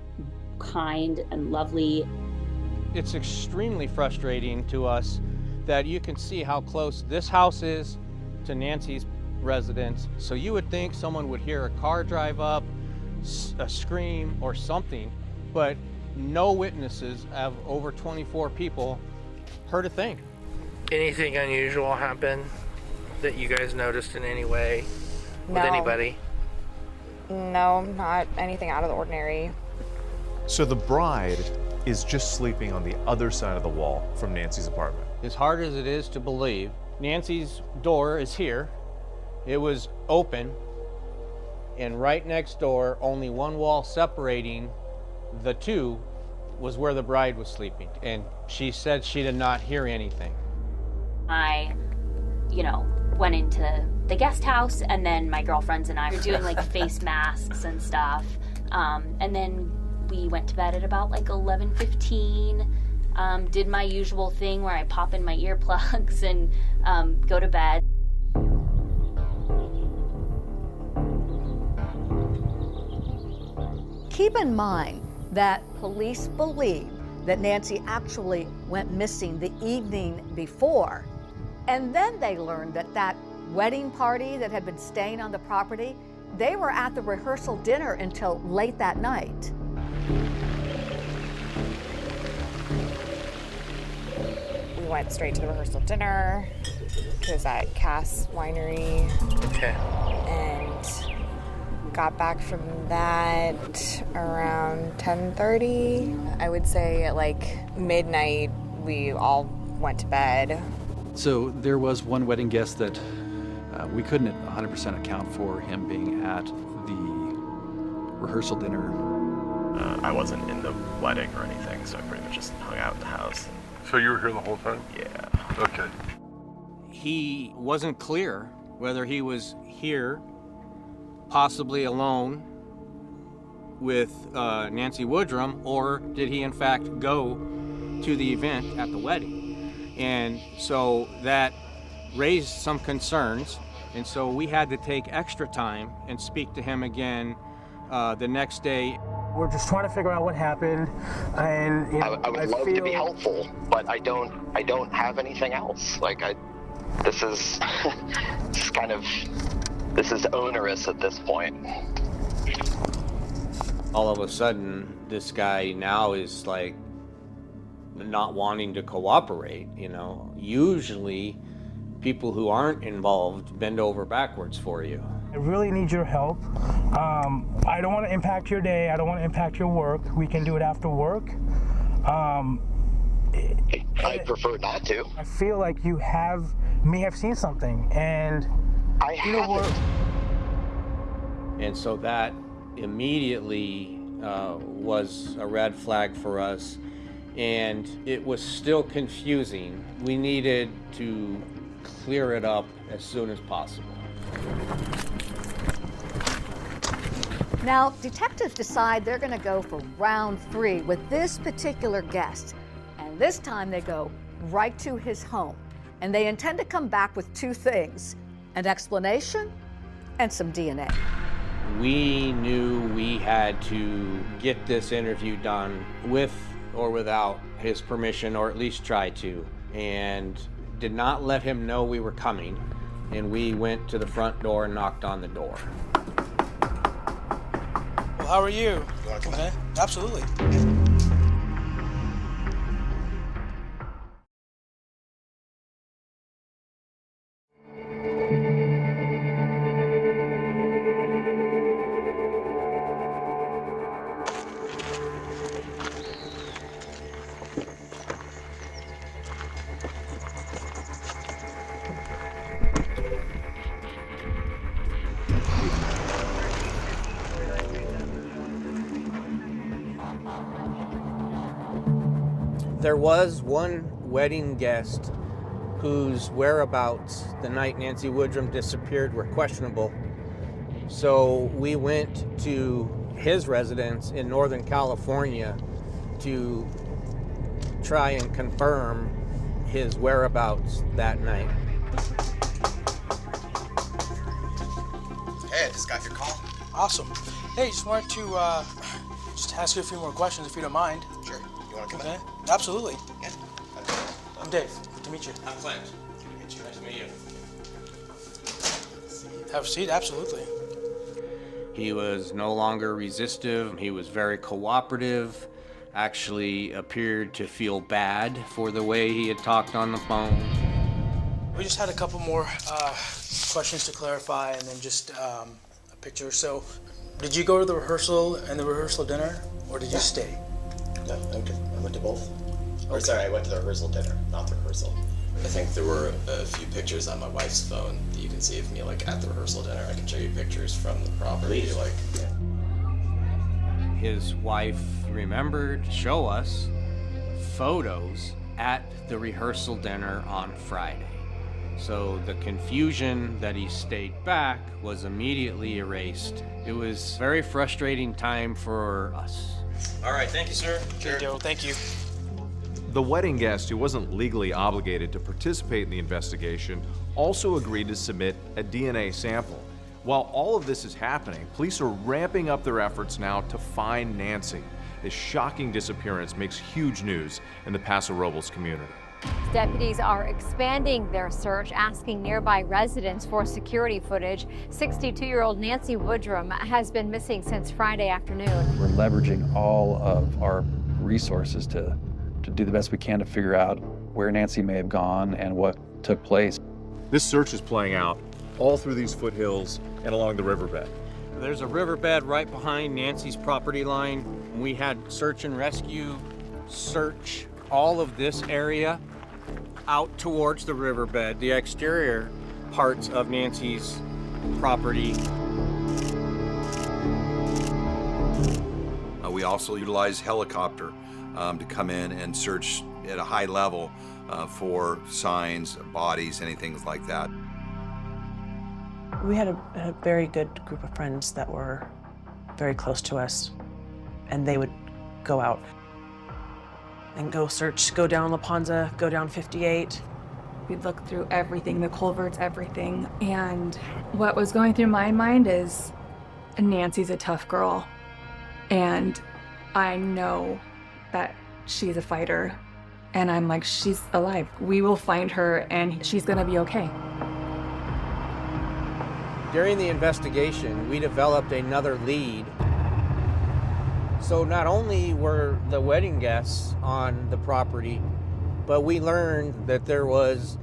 kind and lovely. It's extremely frustrating to us that you can see how close this house is to Nancy's residence. So you would think someone would hear a car drive up, a scream or something, but no witnesses of over 24 people heard a thing. Anything unusual happen that you guys noticed in any way with anybody? No, not anything out of the ordinary. So the bride is just sleeping on the other side of the wall from Nancy's apartment. As hard as it is to believe, Nancy's door is here. It was open, and right next door, only one wall separating the two, was where the bride was sleeping. And she said she did not hear anything. I, went into the guest house, and then my girlfriends and I were doing like face masks and stuff. And then we went to bed at about like 11:15. Did my usual thing where I pop in my earplugs and go to bed. keep in mind that police believe that Nancy actually went missing the evening before. And then they learned that that wedding party that had been staying on the property, they were at the rehearsal dinner until late that night. We went straight to the rehearsal dinner. It was at Cass Winery. Okay. And got back from that around 10:30. I would say at like midnight, we all went to bed. So there was one wedding guest that we couldn't 100% account for him being at the rehearsal dinner. I wasn't in the wedding or anything, so I pretty much just hung out in the house. So you were here the whole time? Yeah. Okay. He wasn't clear whether he was here, possibly alone with Nancy Woodrum, or did he in fact go to the event at the wedding. And so that raised some concerns, and so we had to take extra time and speak to him again the next day. We're just trying to figure out what happened, and you know, I would love to be helpful, but I don't have anything else. Like this is this is onerous at this point. All of a sudden, this guy now is like not wanting to cooperate, you know. Usually people who aren't involved bend over backwards for you. I really need your help. I don't want to impact your day. I don't want to impact your work. We can do it after work. I'd prefer not to. I feel like you may have seen something, and I haven't. And so that immediately was a red flag for us, and it was still confusing. We needed to clear it up as soon as possible. Now, detectives decide they're going to go for round 3 with this particular guest. And this time they go right to his home. And they intend to come back with 2 things, an explanation and some DNA. We knew we had to get this interview done with or without his permission, or at least try to, and did not let him know we were coming. And we went to the front door and knocked on the door. Well, how are you? You want to come in? Absolutely. There was one wedding guest whose whereabouts the night Nancy Woodrum disappeared were questionable. So we went to his residence in Northern California to try and confirm his whereabouts that night. Hey, I just got your call. Awesome. Hey, just wanted to just ask you a few more questions if you don't mind. Sure. You want to come in? Absolutely. Yeah. I'm Dave. Good to meet you. I'm Clint. Good to meet you. Nice to meet you. Have a seat. Absolutely. He was no longer resistive. He was very cooperative. Actually appeared to feel bad for the way he had talked on the phone. We just had a couple more questions to clarify, and then just a picture. So, did you go to the rehearsal and the rehearsal dinner, or did you stay? No, I went to both. Or sorry, I went to the rehearsal dinner, not the rehearsal. I think there were a few pictures on my wife's phone that you can see of me like at the rehearsal dinner. I can show you pictures from the property. Please. Like, yeah. His wife remembered to show us photos at the rehearsal dinner on Friday. So the confusion that he stayed back was immediately erased. It was a very frustrating time for us. All right, thank you, sir. Sure. Thank you. The wedding guest, who wasn't legally obligated to participate in the investigation, also agreed to submit a DNA sample. While all of this is happening, police are ramping up their efforts now to find Nancy. This shocking disappearance makes huge news in the Paso Robles community. Deputies are expanding their search, asking nearby residents for security footage. 62-year-old Nancy Woodrum has been missing since Friday afternoon. We're leveraging all of our resources to do the best we can to figure out where Nancy may have gone and what took place. This search is playing out all through these foothills and along the riverbed. There's a riverbed right behind Nancy's property line. We had search and rescue search all of this area out towards the riverbed, the exterior parts of Nancy's property. We also utilize helicopter to come in and search at a high level for signs, bodies, anything like that. We had a very good group of friends that were very close to us, and they would go out and go search, go down La Ponza, go down 58. We'd look through everything, the culverts, everything. And what was going through my mind is Nancy's a tough girl. And I know that she's a fighter. And I'm like, she's alive. We will find her and she's gonna be okay. During the investigation, we developed another lead. So not only were the wedding guests on the property, but we learned that there was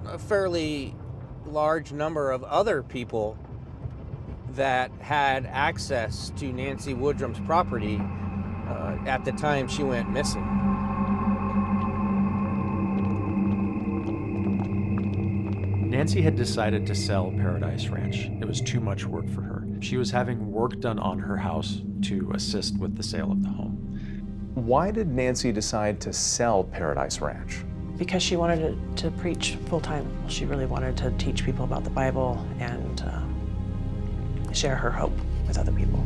a fairly large number of other people that had access to Nancy Woodrum's property at the time she went missing. Nancy had decided to sell Paradise Ranch. It was too much work for her. She was having work done on her house to assist with the sale of the home. Why did Nancy decide to sell Paradise Ranch? Because she wanted to preach full-time. She really wanted to teach people about the Bible and share her hope with other people.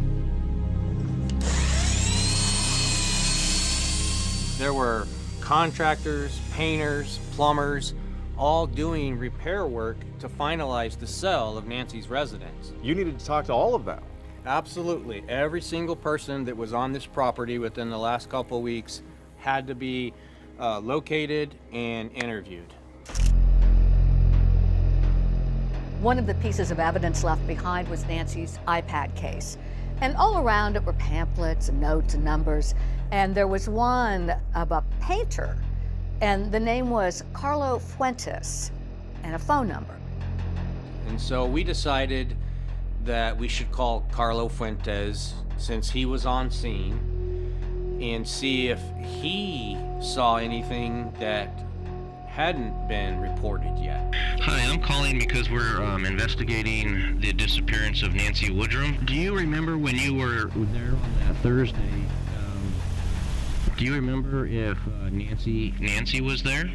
There were contractors, painters, plumbers, all doing repair work to finalize the sale of Nancy's residence. You needed to talk to all of them. Absolutely. Every single person that was on this property within the last couple of weeks had to be located and interviewed. One of the pieces of evidence left behind was Nancy's iPad case. And all around it were pamphlets and notes and numbers. And there was one of a painter, and the name was Carlo Fuentes, and a phone number. And so we decided that we should call Carlo Fuentes, since he was on scene, and see if he saw anything that hadn't been reported yet. Hi, I'm calling because we're investigating the disappearance of Nancy Woodrum. Do you remember when you were there on that Thursday? Do you remember if Nancy was there?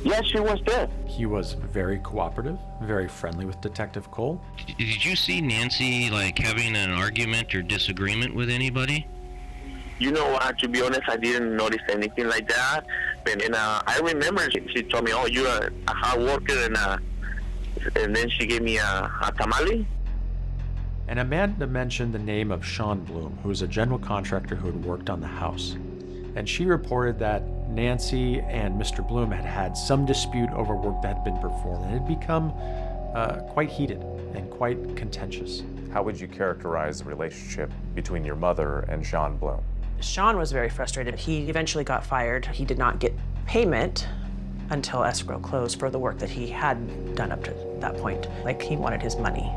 Yes, she was there. He was very cooperative, very friendly with Detective Cole. Did you see Nancy like having an argument or disagreement with anybody? You know what, to be honest, I didn't notice anything like that. But I remember she told me, oh, you're a hard worker, and then she gave me a tamale. And Amanda mentioned the name of Sean Bloom, who was a general contractor who had worked on the house. And she reported that Nancy and Mr. Bloom had had some dispute over work that had been performed. And it had become quite heated and quite contentious. How would you characterize the relationship between your mother and Sean Bloom? Sean was very frustrated. He eventually got fired. He did not get payment until escrow closed for the work that he had done up to that point. Like, he wanted his money.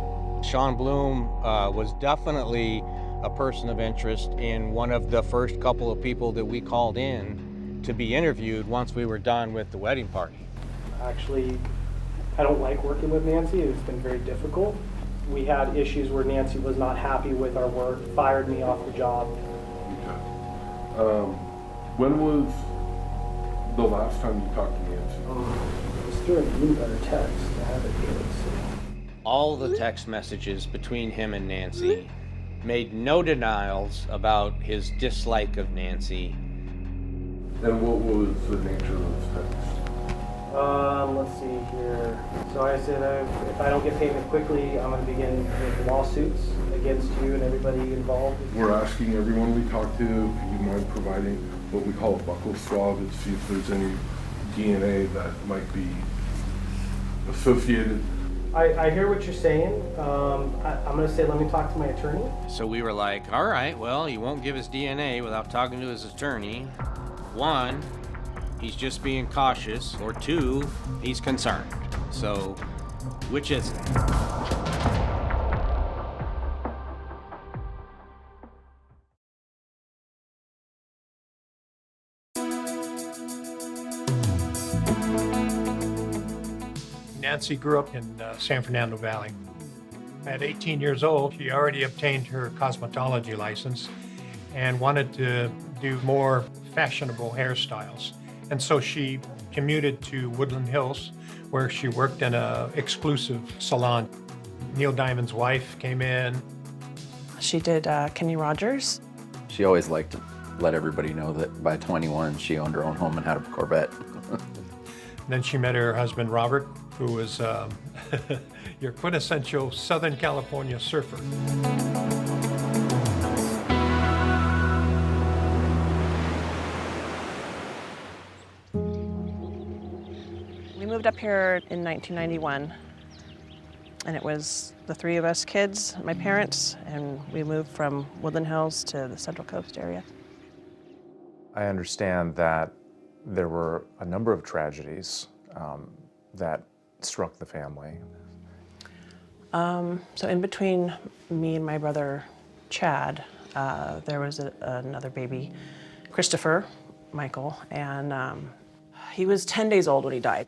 Sean Bloom was definitely a person of interest in one of the first couple of people that we called in to be interviewed once we were done with the wedding party. Actually, I don't like working with Nancy. It's been very difficult. We had issues where Nancy was not happy with our work, fired me off the job. Okay. When was the last time you talked to Nancy? It was through an email or text. I have it here. All the text messages between him and Nancy made no denials about his dislike of Nancy. And what was the nature of those texts? Let's see here. So I said if I don't get payment quickly, I'm going to begin with lawsuits against you and everybody involved. We're asking everyone we talk to if you mind providing what we call a buccal swab to see if there's any DNA that might be associated. I hear what you're saying. I'm going to say, let me talk to my attorney. So we were like, all right, well, you won't give his DNA without talking to his attorney. 1, he's just being cautious, or 2, he's concerned. So, which is it? Nancy grew up in San Fernando Valley. At 18 years old, she already obtained her cosmetology license and wanted to do more fashionable hairstyles. And so she commuted to Woodland Hills, where she worked in an exclusive salon. Neil Diamond's wife came in. She did Kenny Rogers. She always liked to let everybody know that by 21, she owned her own home and had a Corvette. Then she met her husband, Robert, who was your quintessential Southern California surfer. We moved up here in 1991, and it was the 3 of us kids, my parents, and we moved from Woodland Hills to the Central Coast area. I understand that there were a number of tragedies that struck the family. So in between me and my brother, Chad, there was another baby, Christopher Michael, and he was 10 days old when he died.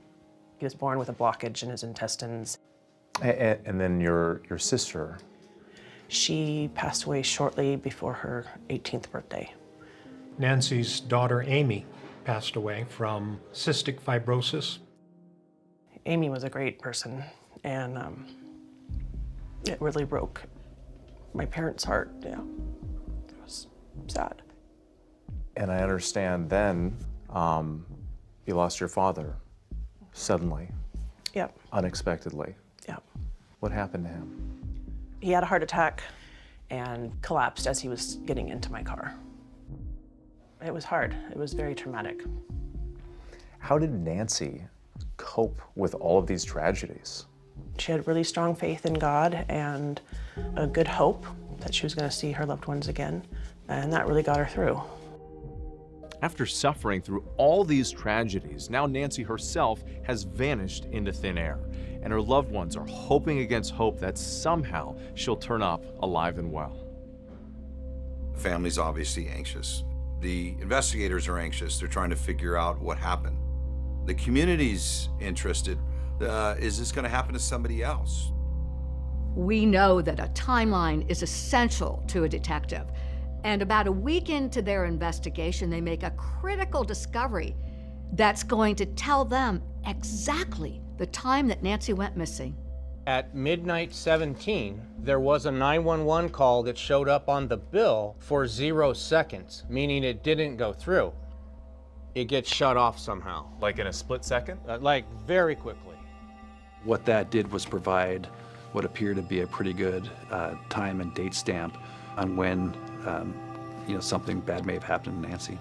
He was born with a blockage in his intestines. And then your sister? She passed away shortly before her 18th birthday. Nancy's daughter, Amy, passed away from cystic fibrosis. Amy was a great person, and it really broke my parents' heart. Yeah, it was sad. And I understand then you lost your father suddenly. Yep. Unexpectedly. Yep. What happened to him? He had a heart attack and collapsed as he was getting into my car. It was hard. It was very traumatic. How did Nancy cope with all of these tragedies? She had really strong faith in God and a good hope that she was going to see her loved ones again, and that really got her through. After suffering through all these tragedies, now Nancy herself has vanished into thin air, and her loved ones are hoping against hope that somehow she'll turn up alive and well. The family's obviously anxious. The investigators are anxious. They're trying to figure out what happened. The community's interested. Is this going to happen to somebody else? We know that a timeline is essential to a detective. And about a week into their investigation, they make a critical discovery that's going to tell them exactly the time that Nancy went missing. At midnight 17, there was a 911 call that showed up on the bill for 0 seconds, meaning it didn't go through. It gets shut off somehow. Like in a split second? Like very quickly. What that did was provide what appeared to be a pretty good time and date stamp on when something bad may have happened to Nancy.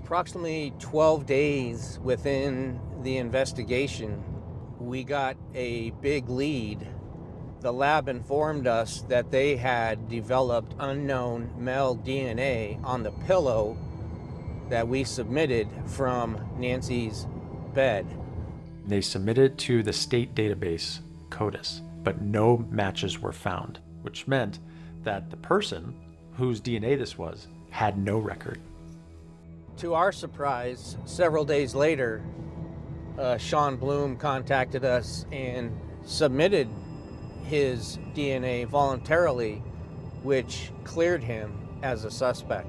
Approximately 12 days within the investigation, we got a big lead. The lab informed us that they had developed unknown male DNA on the pillow that we submitted from Nancy's bed. They submitted to the state database, CODIS, but no matches were found, which meant that the person whose DNA this was had no record. To our surprise, several days later, Sean Bloom contacted us and submitted his DNA voluntarily, which cleared him as a suspect.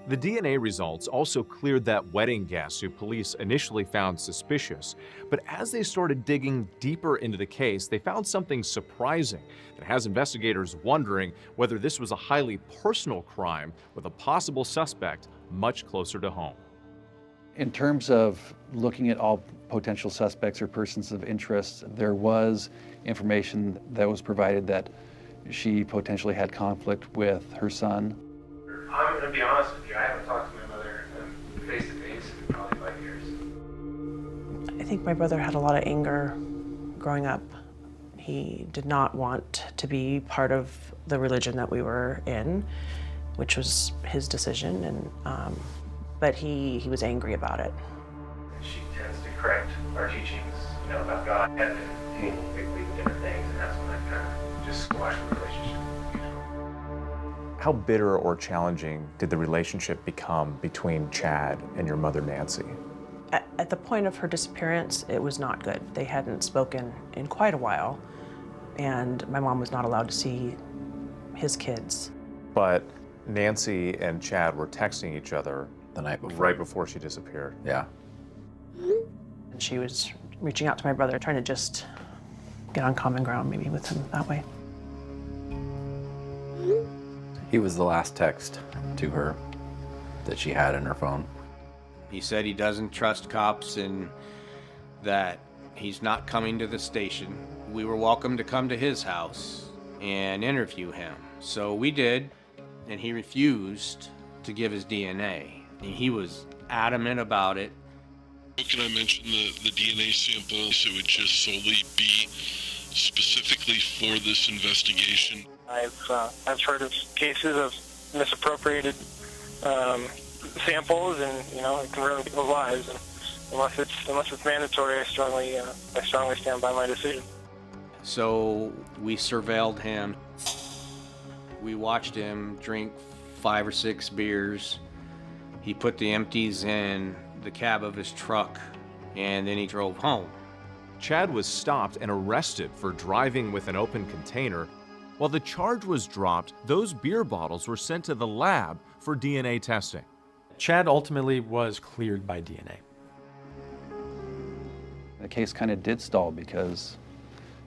The DNA results also cleared that wedding guest who police initially found suspicious. But as they started digging deeper into the case, they found something surprising that has investigators wondering whether this was a highly personal crime with a possible suspect much closer to home. In terms of looking at all potential suspects or persons of interest, there was information that was provided that she potentially had conflict with her son. I'm going to be honest with you, I haven't talked to my mother face to face in probably 5 years. I think my brother had a lot of anger growing up. He did not want to be part of the religion that we were in, which was his decision, and but he was angry about it. She tends to correct our teachings, about God, heaven, table, big different things, and that's when I kind of just squashed the relationship. How bitter or challenging did the relationship become between Chad and your mother, Nancy? At the point of her disappearance, it was not good. They hadn't spoken in quite a while, and my mom was not allowed to see his kids. But Nancy and Chad were texting each other the night before. Right before she disappeared. Yeah. And she was reaching out to my brother, trying to just get on common ground maybe with him that way. He was the last text to her that she had in her phone. He said he doesn't trust cops and that he's not coming to the station. We were welcome to come to his house and interview him. So we did, and he refused to give his DNA. He was adamant about it. Can I mention the DNA sample? So it would just solely be specifically for this investigation? I've heard of cases of misappropriated samples, and it can ruin people's lives. And unless it's mandatory, I strongly stand by my decision. So we surveilled him. We watched him drink 5 or 6 beers. He put the empties in the cab of his truck, and then he drove home. Chad was stopped and arrested for driving with an open container. While the charge was dropped, those beer bottles were sent to the lab for DNA testing. Chad ultimately was cleared by DNA. The case kind of did stall because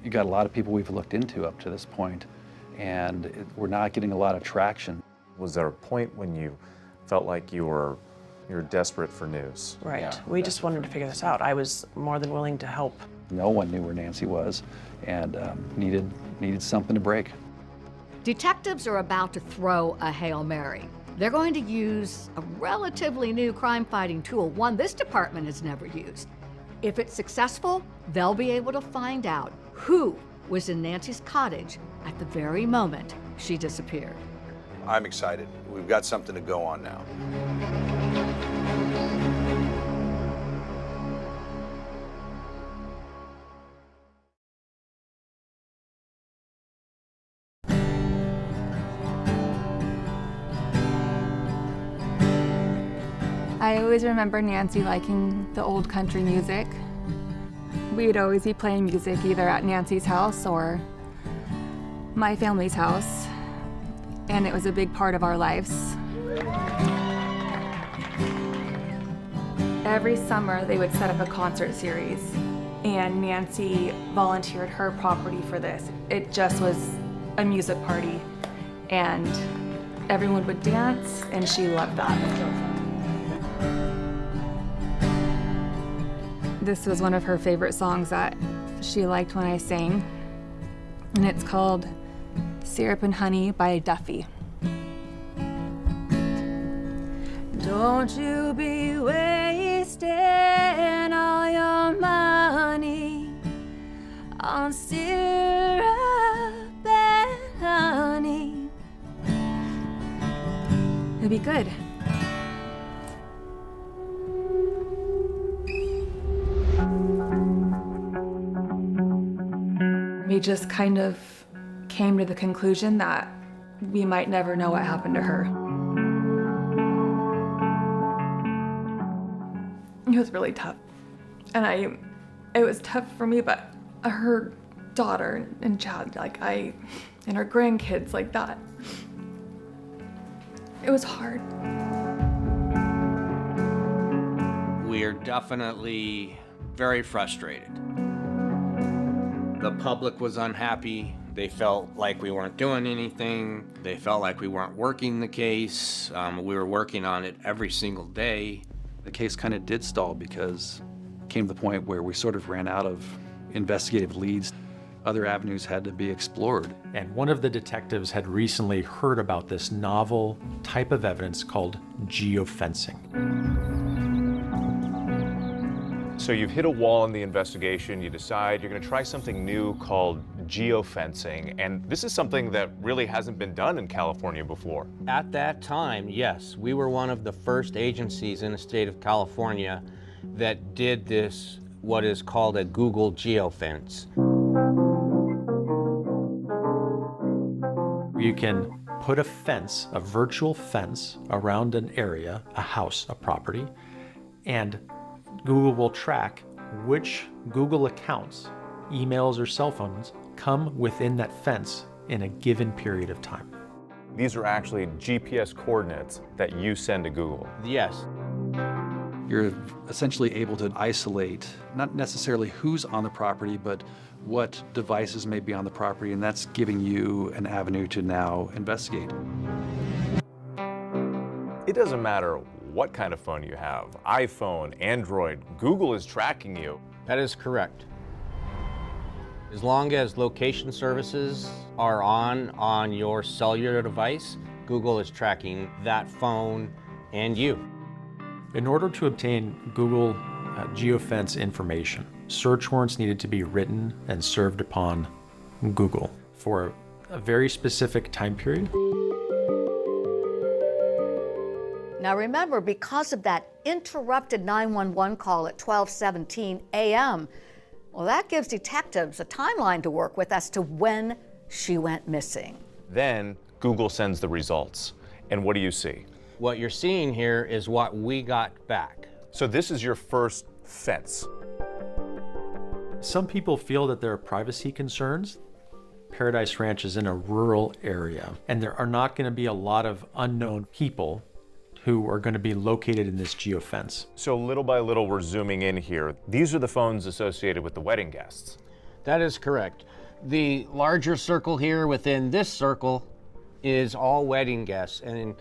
you got a lot of people we've looked into up to this point, and we're not getting a lot of traction. Was there a point when you felt like you were desperate for news? Right. Yeah. We just wanted to figure this out. I was more than willing to help. No one knew where Nancy was, and needed something to break. Detectives are about to throw a Hail Mary. They're going to use a relatively new crime-fighting tool, one this department has never used. If it's successful, they'll be able to find out who was in Nancy's cottage at the very moment she disappeared. I'm excited. We've got something to go on now. I always remember Nancy liking the old country music. We'd always be playing music either at Nancy's house or my family's house, and it was a big part of our lives. Every summer they would set up a concert series, and Nancy volunteered her property for this. It just was a music party, and everyone would dance, and she loved that. This was one of her favorite songs that she liked when I sang, and it's called Syrup and Honey by Duffy. Don't you be wasting all your money on syrup and honey. It'd be good. We just kind of came to the conclusion that we might never know what happened to her. It was really tough. And it was tough for me, but her daughter and Chad, and her grandkids like that. It was hard. We are definitely very frustrated. The public was unhappy. They felt like we weren't doing anything. They felt like we weren't working the case. We were working on it every single day. The case kind of did stall because it came to the point where we sort of ran out of investigative leads. Other avenues had to be explored. And one of the detectives had recently heard about this novel type of evidence called geofencing. So you've hit a wall in the investigation, you decide you're going to try something new called geofencing, and this is something that really hasn't been done in California before. At that time, yes, we were one of the first agencies in the state of California that did this, what is called a Google geofence. You can put a fence, a virtual fence, around an area, a house, a property, and Google will track which Google accounts, emails or cell phones, come within that fence in a given period of time. These are actually GPS coordinates that you send to Google. Yes. You're essentially able to isolate not necessarily who's on the property, but what devices may be on the property, and that's giving you an avenue to now investigate. It doesn't matter what kind of phone you have, iPhone, Android, Google is tracking you. That is correct. As long as location services are on your cellular device, Google is tracking that phone and you. In order to obtain Google geofence information, search warrants needed to be written and served upon Google for a very specific time period. Now remember, because of that interrupted 911 call at 12:17 a.m., well, that gives detectives a timeline to work with as to when she went missing. Then Google sends the results. And what do you see? What you're seeing here is what we got back. So this is your first fence. Some people feel that there are privacy concerns. Paradise Ranch is in a rural area, and there are not going to be a lot of unknown people who are going to be located in this geofence. So little by little, we're zooming in here. These are the phones associated with the wedding guests. That is correct. The larger circle here within this circle is all wedding guests, and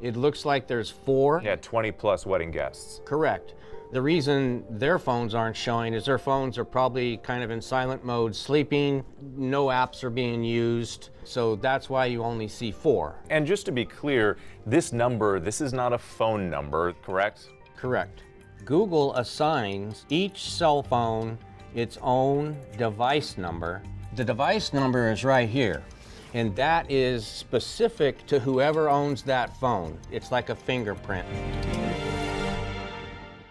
it looks like there's 4. Yeah, 20 plus wedding guests. Correct. The reason their phones aren't showing is their phones are probably kind of in silent mode, sleeping, no apps are being used, so that's why you only see 4. And just to be clear, this number, this is not a phone number, correct? Correct. Google assigns each cell phone its own device number. The device number is right here, and that is specific to whoever owns that phone. It's like a fingerprint.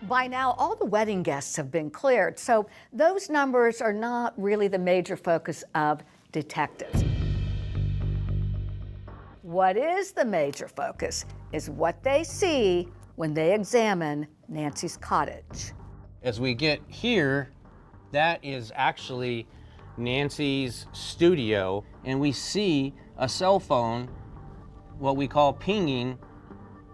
By now, all the wedding guests have been cleared, so those numbers are not really the major focus of detectives. What is the major focus is what they see when they examine Nancy's cottage. As we get here, that is actually Nancy's studio, and we see a cell phone, what we call pinging,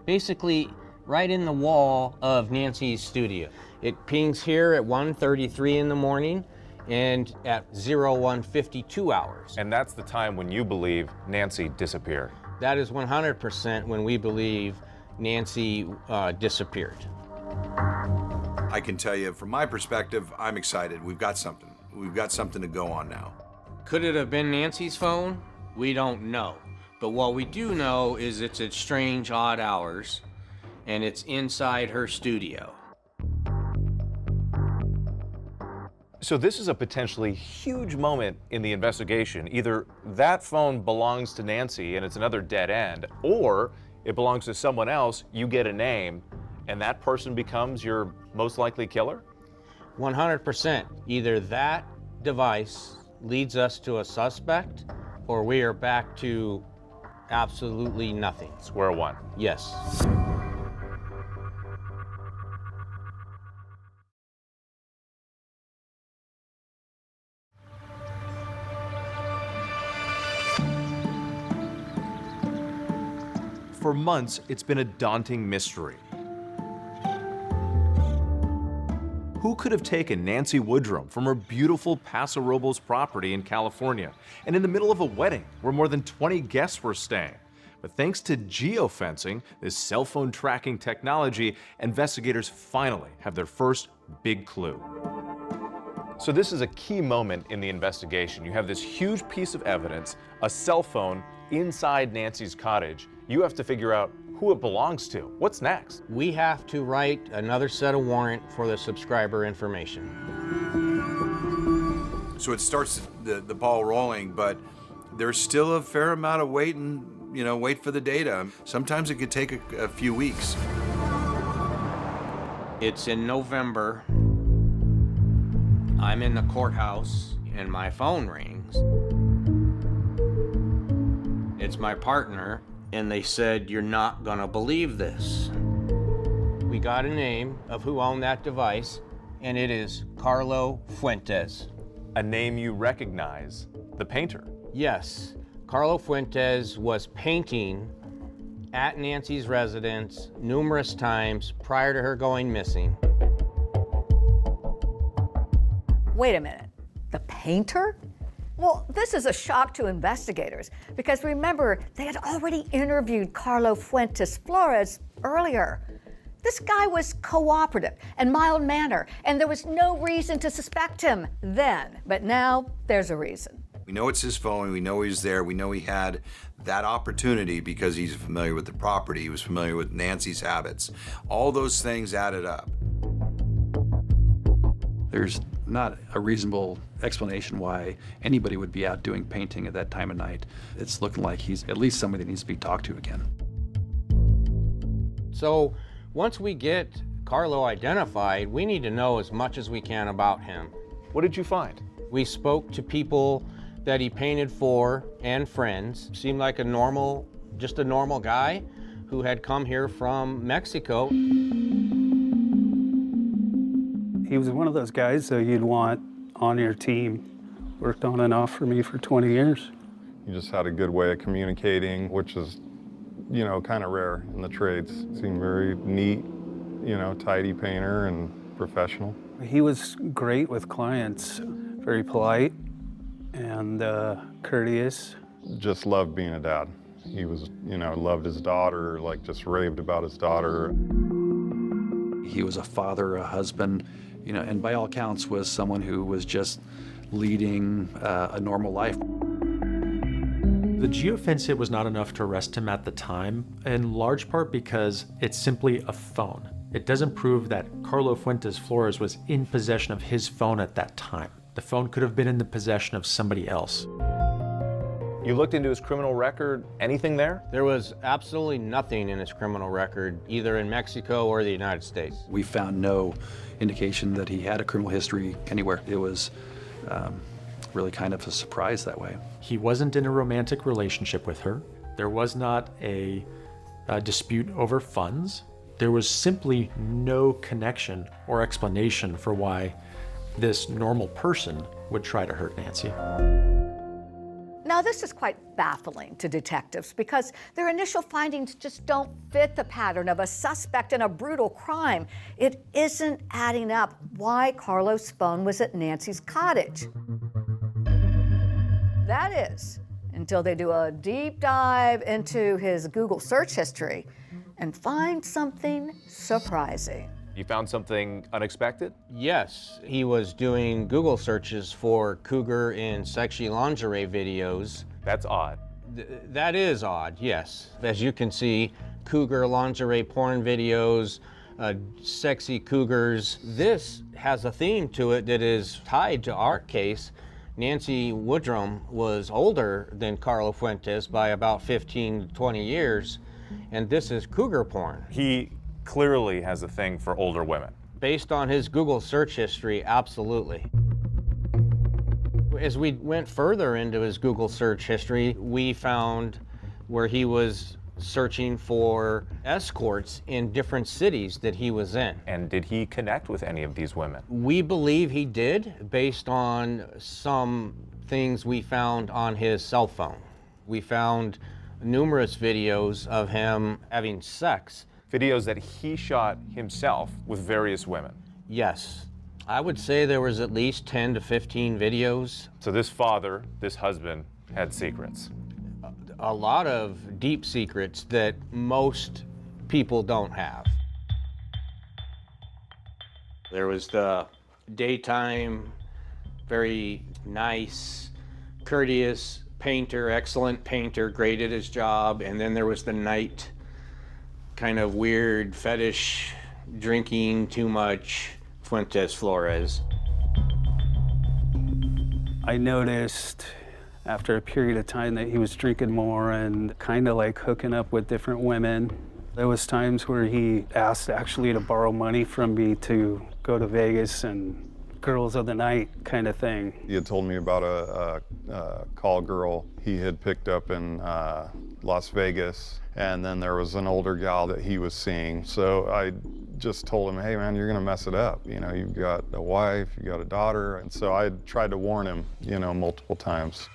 basically right in the wall of Nancy's studio. It pings here at 1:33 in the morning and at 01:52 hours. And that's the time when you believe Nancy disappeared. That is 100% when we believe Nancy disappeared. I can tell you, from my perspective, I'm excited. We've got something. We've got something to go on now. Could it have been Nancy's phone? We don't know. But what we do know is it's at strange, odd hours, and it's inside her studio. So this is a potentially huge moment in the investigation. Either that phone belongs to Nancy and it's another dead end, or it belongs to someone else, you get a name, and that person becomes your most likely killer? 100%. Either that device leads us to a suspect, or we are back to absolutely nothing. Square one. Yes. For months, it's been a daunting mystery. Who could have taken Nancy Woodrum from her beautiful Paso Robles property in California and in the middle of a wedding where more than 20 guests were staying? But thanks to geofencing, this cell phone tracking technology, investigators finally have their first big clue. So this is a key moment in the investigation. You have this huge piece of evidence, a cell phone inside Nancy's cottage. You have to figure out who it belongs to. What's next? We have to write another set of warrant for the subscriber information. So it starts the ball rolling, but there's still a fair amount of wait for the data. Sometimes it could take a few weeks. It's in November. I'm in the courthouse and my phone rings. It's my partner, and they said, "You're not gonna believe this." We got a name of who owned that device, and it is Carlo Fuentes. A name you recognize, the painter. Yes, Carlo Fuentes was painting at Nancy's residence numerous times prior to her going missing. Wait a minute, the painter? Well, this is a shock to investigators because remember, they had already interviewed Carlo Fuentes Flores earlier. This guy was cooperative and mild-mannered, and there was no reason to suspect him then. But now, there's a reason. We know it's his phone, we know he's there, we know he had that opportunity because he's familiar with the property, he was familiar with Nancy's habits. All those things added up. There's not a reasonable explanation why anybody would be out doing painting at that time of night. It's looking like he's at least somebody that needs to be talked to again. So once we get Carlo identified, we need to know as much as we can about him. What did you find? We spoke to people that he painted for and friends. Seemed like just a normal guy who had come here from Mexico. He was one of those guys that you'd want on your team. Worked on and off for me for 20 years. He just had a good way of communicating, which is, kind of rare in the trades. Seemed very neat, tidy painter and professional. He was great with clients, very polite and courteous. Just loved being a dad. He was, loved his daughter, just raved about his daughter. He was a father, a husband, and by all counts was someone who was just leading a normal life. The geofence hit was not enough to arrest him at the time, in large part because it's simply a phone. It doesn't prove that Carlo Fuentes Flores was in possession of his phone at that time. The phone could have been in the possession of somebody else. You looked into his criminal record, anything there? There was absolutely nothing in his criminal record, either in Mexico or the United States. We found no indication that he had a criminal history anywhere. It was really kind of a surprise that way. He wasn't in a romantic relationship with her. There was not a dispute over funds. There was simply no connection or explanation for why this normal person would try to hurt Nancy. Now, this is quite baffling to detectives because their initial findings just don't fit the pattern of a suspect in a brutal crime. It isn't adding up why Carlo's phone was at Nancy's cottage. That is, until they do a deep dive into his Google search history and find something surprising. You found something unexpected? Yes, he was doing Google searches for cougar and sexy lingerie videos. That's odd. That is odd, yes. As you can see, cougar lingerie porn videos, sexy cougars. This has a theme to it that is tied to our case. Nancy Woodrum was older than Carlo Fuentes by about 15 to 20 years, and this is cougar porn. He clearly has a thing for older women. Based on his Google search history, absolutely. As we went further into his Google search history, we found where he was searching for escorts in different cities that he was in. And did he connect with any of these women? We believe he did, based on some things we found on his cell phone. We found numerous videos of him having sex. Videos that he shot himself with various women. Yes, I would say there was at least 10 to 15 videos. So this father, this husband, had secrets. A lot of deep secrets that most people don't have. There was the daytime, very nice, courteous painter, excellent painter, great at his job, and then there was the night, kind of weird fetish, drinking too much, Fuentes Flores. I noticed after a period of time that he was drinking more and kind of like hooking up with different women. There was times where he asked actually to borrow money from me to go to Vegas and girls of the night kind of thing. He had told me about a call girl he had picked up in Las Vegas, and then there was an older gal that he was seeing. So I just told him, hey man, you're gonna mess it up. You know, you've got a wife, you got a daughter. And so I tried to warn him, you know, multiple times.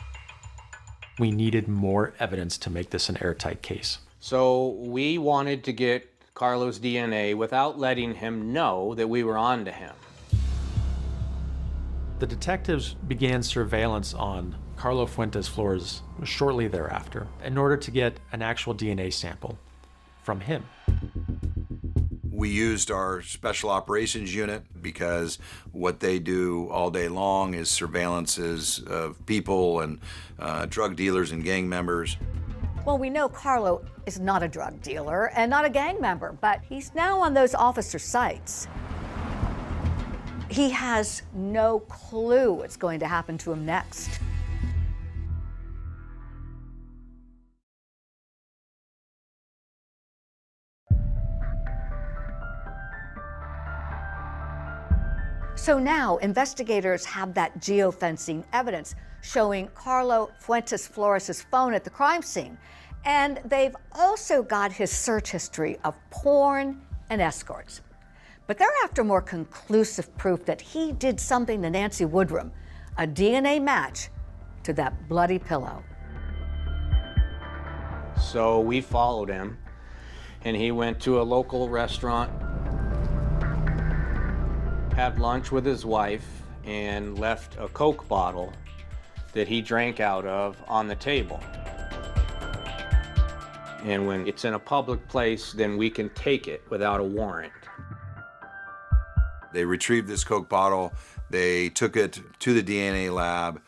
We needed more evidence to make this an airtight case. So we wanted to get Carlos' DNA without letting him know that we were on to him. The detectives began surveillance on Carlo Fuentes Flores shortly thereafter in order to get an actual DNA sample from him. We used our special operations unit because what they do all day long is surveillances of people and drug dealers and gang members. Well, we know Carlo is not a drug dealer and not a gang member, but he's now on those officer sites. He has no clue what's going to happen to him next. So now investigators have that geofencing evidence showing Carlo Fuentes Flores' phone at the crime scene. And they've also got his search history of porn and escorts. But they're after more conclusive proof that he did something to Nancy Woodrum, a DNA match to that bloody pillow. So we followed him, and he went to a local restaurant, had lunch with his wife, and left a Coke bottle that he drank out of on the table. And when it's in a public place, then we can take it without a warrant. They retrieved this Coke bottle, they took it to the DNA lab,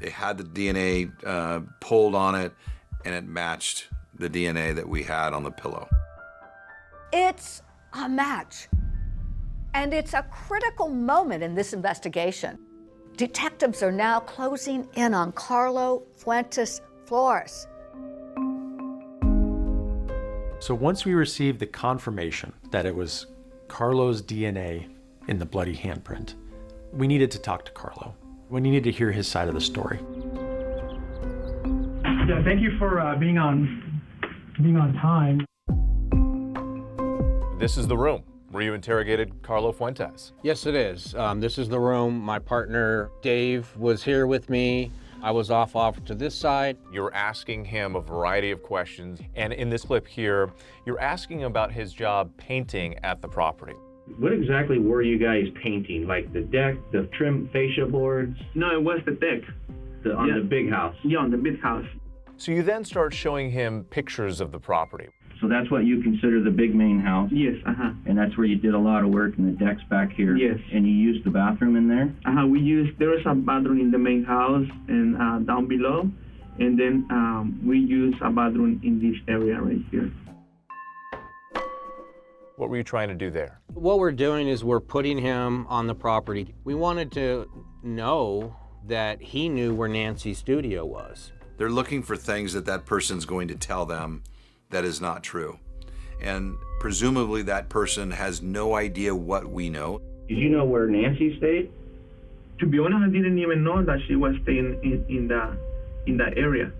they had the DNA pulled on it, and it matched the DNA that we had on the pillow. It's a match. And it's a critical moment in this investigation. Detectives are now closing in on Carlo Fuentes Flores. So once we received the confirmation that it was Carlo's DNA in the bloody handprint, we needed to talk to Carlo. We needed to hear his side of the story. Yeah, thank you for being on time. This is the room where you interrogated Carlo Fuentes. Yes, it is. This is the room. My partner, Dave, was here with me. I was off to this side. You're asking him a variety of questions. And in this clip here, you're asking about his job painting at the property. What exactly were you guys painting? Like the deck, the trim fascia boards? No, it was the deck. On the big house? Yeah, on the big house. So you then start showing him pictures of the property. So that's what you consider the big main house? Yes, And that's where you did a lot of work, and the deck's back here? Yes. And you used the bathroom in there? There was a bathroom in the main house and down below. And then we use a bathroom in this area right here. What were you trying to do there? What we're doing is we're putting him on the property. We wanted to know that he knew where Nancy's studio was. They're looking for things that that person's going to tell them that is not true. And presumably that person has no idea what we know. Did you know where Nancy stayed? To be honest, I didn't even know that she was staying in that area.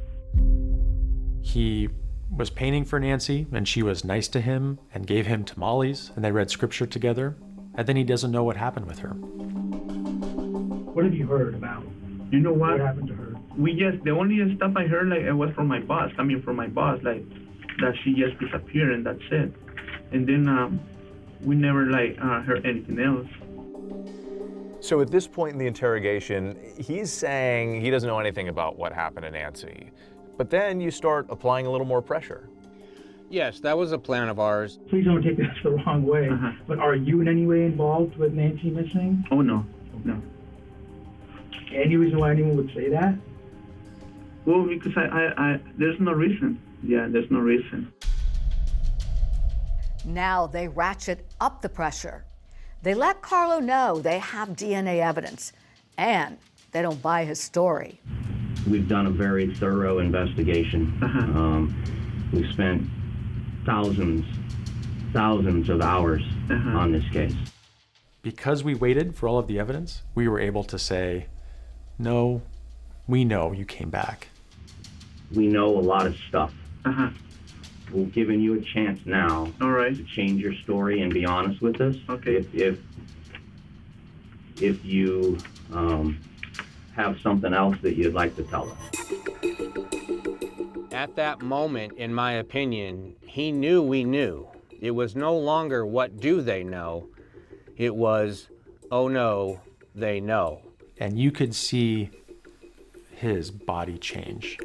He was painting for Nancy, and she was nice to him and gave him tamales, and they read scripture together, and then he doesn't know what happened with her. What have you heard about? You know what? What happened to her? The only stuff I heard, like, it was from my boss, like, that she just disappeared and that's it. And then we never, heard anything else. So at this point in the interrogation, he's saying he doesn't know anything about what happened to Nancy. But then you start applying a little more pressure. Yes, that was a plan of ours. Please don't take this the wrong way, but are you in any way involved with Nancy missing? Oh, no, no. Any reason why anyone would say that? Well, because there's no reason. Yeah, there's no reason. Now they ratchet up the pressure. They let Carlo know they have DNA evidence, and they don't buy his story. We've done a very thorough investigation. We've spent thousands of hours on this case. Because we waited for all of the evidence, we were able to say, no, we know you came back. We know a lot of stuff. We're giving you a chance now to change your story and be honest with us. Okay. If you have something else that you'd like to tell us. At that moment, in my opinion, he knew we knew. It was no longer what do they know, it was, oh no, they know. And you could see his body change.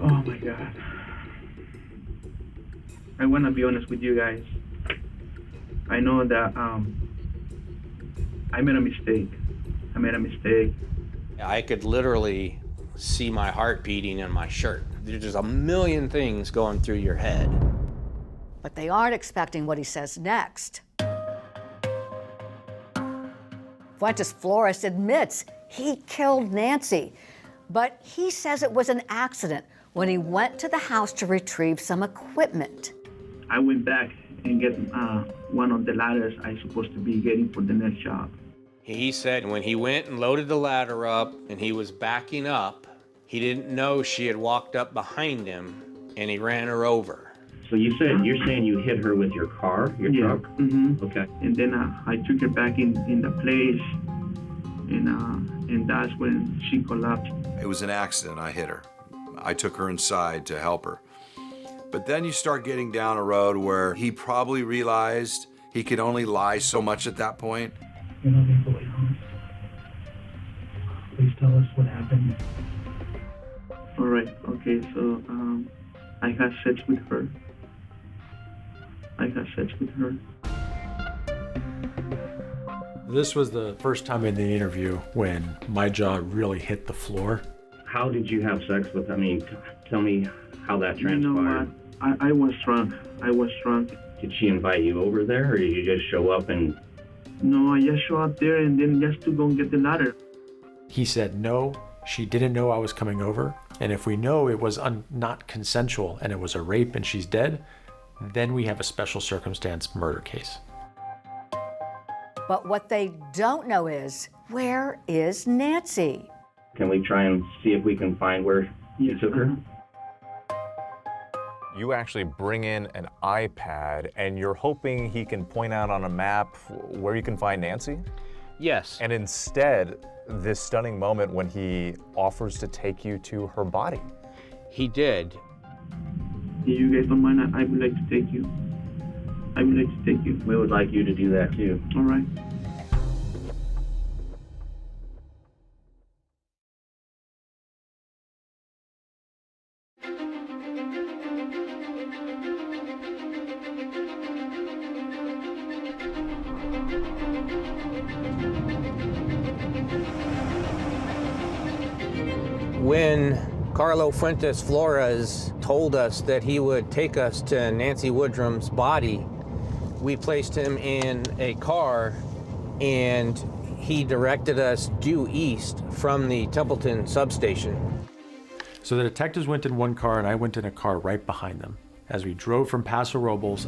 Oh my God. I want to be honest with you guys. I know that I made a mistake. I could literally see my heart beating in my shirt. There's just a million things going through your head. But they aren't expecting what he says next. Fuentes Flores admits he killed Nancy, but he says it was an accident when he went to the house to retrieve some equipment. I went back and get one of the ladders I supposed to be getting for the next job. He said when he went and loaded the ladder up and he was backing up, he didn't know she had walked up behind him and he ran her over. So you're saying you hit her with your car, your truck? Okay. And then I took her back in the place, and that's when she collapsed. It was an accident. I hit her. I took her inside to help her. But then you start getting down a road where he probably realized he could only lie so much at that point. You're not being fully honest. Please tell us what happened. All right. Okay. So I had sex with her. This was the first time in the interview when my jaw really hit the floor. How did you have sex with, tell me how that transpired. You know what? I was drunk. Did she invite you over there, or did you just show up and... No, I just showed up there and then just to go and get the ladder. He said no, she didn't know I was coming over, and if we know it was not consensual and it was a rape and she's dead, then we have a special circumstance murder case. But what they don't know is, where is Nancy? Can we try and see if we can find where you took her? You actually bring in an iPad and you're hoping he can point out on a map where you can find Nancy? Yes. And instead, this stunning moment when he offers to take you to her body. He did. If you guys don't mind, I would like to take you. We would like you to do that too. All right. When Carlo Fuentes Flores told us that he would take us to Nancy Woodrum's body, we placed him in a car and he directed us due east from the Templeton substation. So the detectives went in one car and I went in a car right behind them. As we drove from Paso Robles,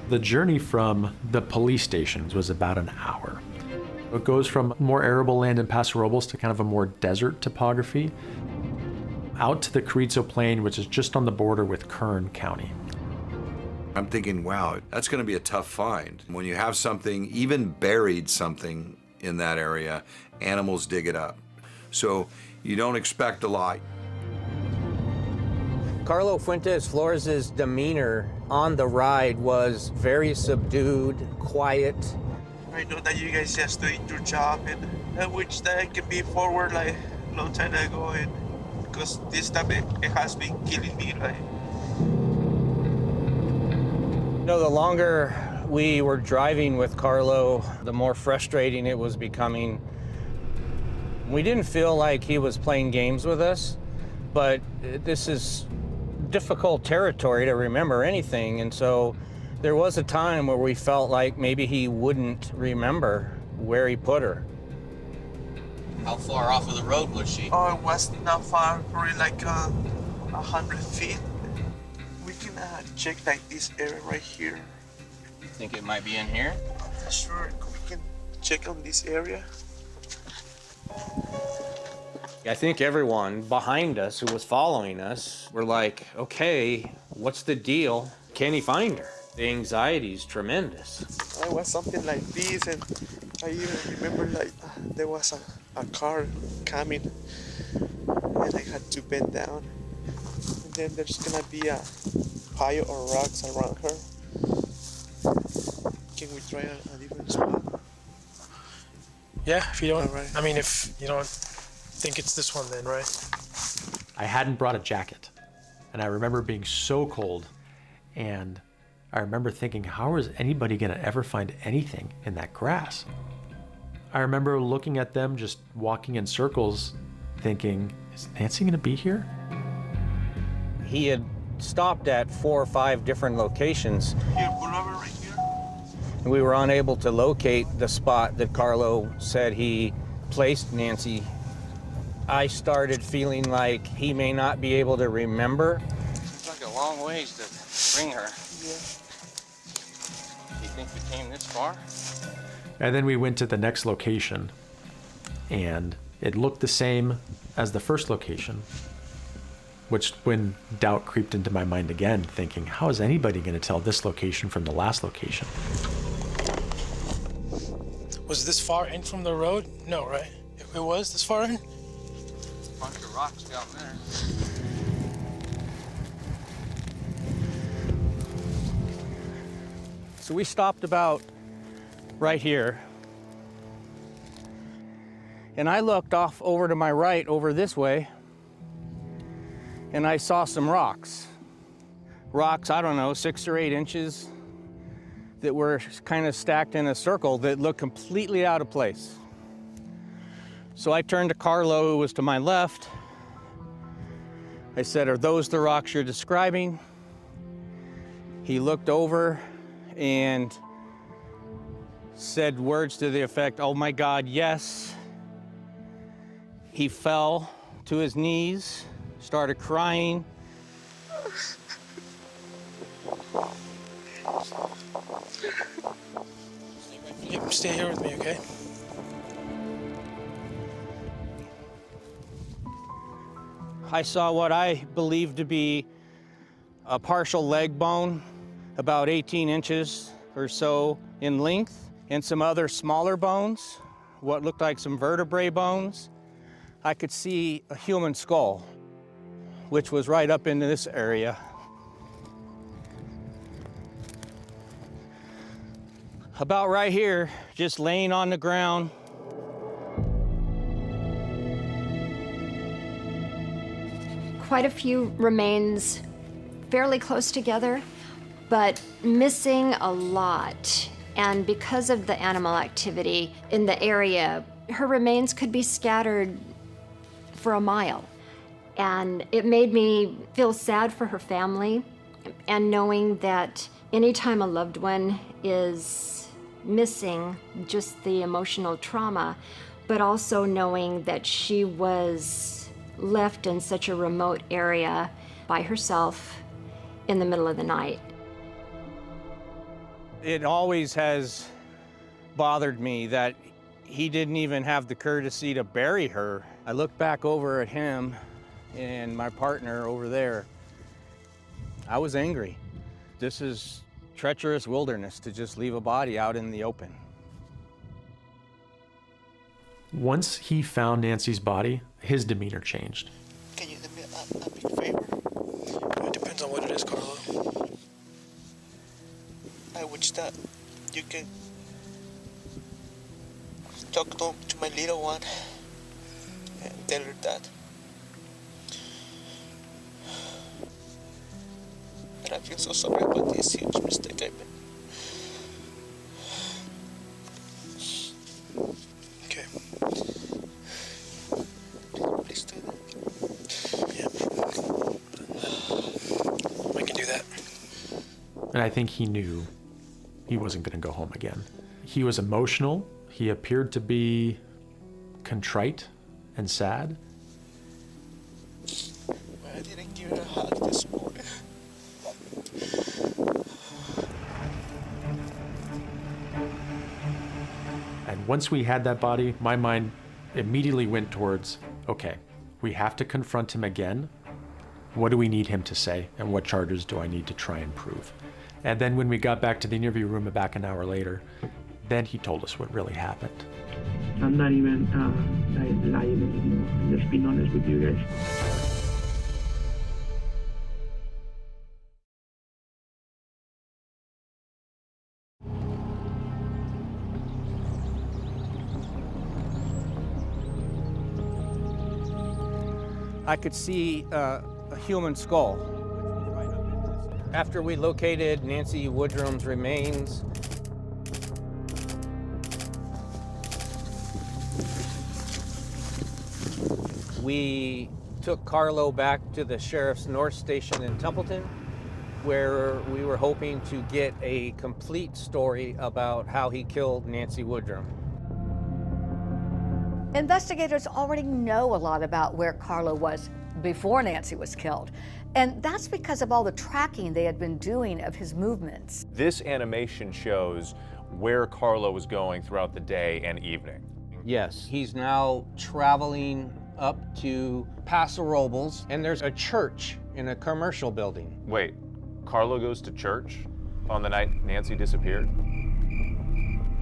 the journey from the police stations was about an hour. It goes from more arable land in Paso Robles to kind of a more desert topography, out to the Carrizo Plain, which is just on the border with Kern County. I'm thinking, wow, that's going to be a tough find. When you have something, even buried something in that area, animals dig it up. So you don't expect a lot. Carlo Fuentes Flores' demeanor on the ride was very subdued, quiet. I know that you guys just doing your job, and I wish that I can be forward like a long time ago, and because this time it has been killing me. Like, You know, the longer we were driving with Carlo, the more frustrating it was becoming. We didn't feel like he was playing games with us, but this is difficult territory to remember anything, and so there was a time where we felt like maybe he wouldn't remember where he put her. How far off of the road was she? oh, it was not far, probably like 100 feet. We can check like this area right here. You think it might be in here? Sure, we can check on this area. I think everyone behind us who was following us were like, okay, what's the deal? Can he find her? The anxiety is tremendous. It was something like this, and I even remember like there was a car coming, and I had to bend down. And then there's gonna be a pile of rocks around her. Can we try a different spot? Yeah, if you don't, Right. I mean, if you don't think it's this one, then, right? I hadn't brought a jacket, and I remember being so cold, and I remember thinking, how is anybody gonna ever find anything in that grass? I remember looking at them just walking in circles, thinking, is Nancy gonna be here? He had stopped at 4 or 5 different locations. Here, pull over right here. And we were unable to locate the spot that Carlo said he placed Nancy. I started feeling like he may not be able to remember. It's like a long ways to bring her. Yeah. Do you think we came this far? And then we went to the next location, and it looked the same as the first location, which when doubt creeped into my mind again, thinking, how is anybody going to tell this location from the last location? Was this far in from the road? No, right? It was this far in? A bunch of rocks down there. So we stopped about right here. And I looked off over to my right, over this way, and I saw some rocks. Rocks, I don't know, 6 or 8 inches that were kind of stacked in a circle that looked completely out of place. So I turned to Carlo, who was to my left. I said, are those the rocks you're describing? He looked over and said words to the effect, oh my God, yes. He fell to his knees, started crying. Yep, stay here with me, okay? I saw what I believed to be a partial leg bone, about 18 inches or so in length, and some other smaller bones, what looked like some vertebrae bones. I could see a human skull, which was right up into this area. About right here, just laying on the ground. Quite a few remains fairly close together, but missing a lot. And because of the animal activity in the area, her remains could be scattered for a mile. And it made me feel sad for her family, and knowing that anytime a loved one is missing, just the emotional trauma, but also knowing that she was left in such a remote area by herself in the middle of the night. It always has bothered me that he didn't even have the courtesy to bury her. I looked back over at him and my partner over there. I was angry. This is treacherous wilderness to just leave a body out in the open. Once he found Nancy's body, his demeanor changed. Can you do me a big favor? It depends on what it is, Carlo. I wish that you can talk to my little one and tell her that. But I feel so sorry about this huge mistake I made. Okay. Please do that. I can do that. And I think he knew he wasn't going to go home again. He was emotional. He appeared to be contrite and sad. I didn't give her a hug this morning. And once we had that body, my mind immediately went towards, okay, we have to confront him again. What do we need him to say? And what charges do I need to try and prove? And then when we got back to the interview room back an hour later, then he told us what really happened. I'm not even lying anymore. I'm just being honest with you guys. I could see a human skull. After we located Nancy Woodrum's remains, we took Carlo back to the Sheriff's North Station in Templeton, where we were hoping to get a complete story about how he killed Nancy Woodrum. Investigators already know a lot about where Carlo was before Nancy was killed. And that's because of all the tracking they had been doing of his movements. This animation shows where Carlo was going throughout the day and evening. Yes, he's now traveling up to Paso Robles, and there's a church in a commercial building. Wait, Carlo goes to church on the night Nancy disappeared?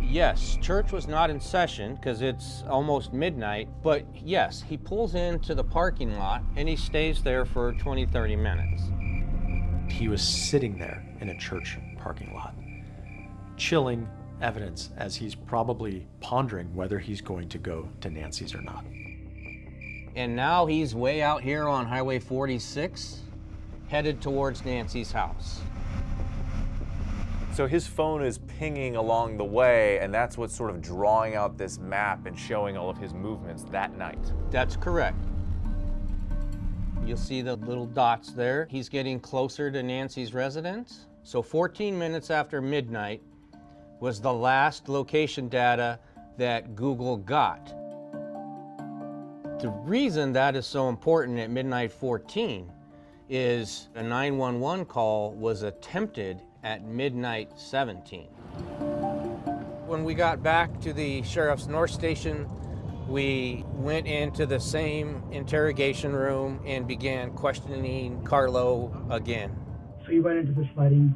Yes, church was not in session because it's almost midnight, but yes, he pulls into the parking lot and he stays there for 20, 30 minutes. He was sitting there in a church parking lot, chilling evidence as he's probably pondering whether he's going to go to Nancy's or not. And now he's way out here on Highway 46, headed towards Nancy's house. So his phone is pinging along the way, and that's what's sort of drawing out this map and showing all of his movements that night. That's correct. You'll see the little dots there. He's getting closer to Nancy's residence. So 14 minutes after midnight was the last location data that Google got. The reason that is so important at midnight 14 is a 911 call was attempted at midnight 17. When we got back to the Sheriff's North Station, we went into the same interrogation room and began questioning Carlo again. So you went into the sliding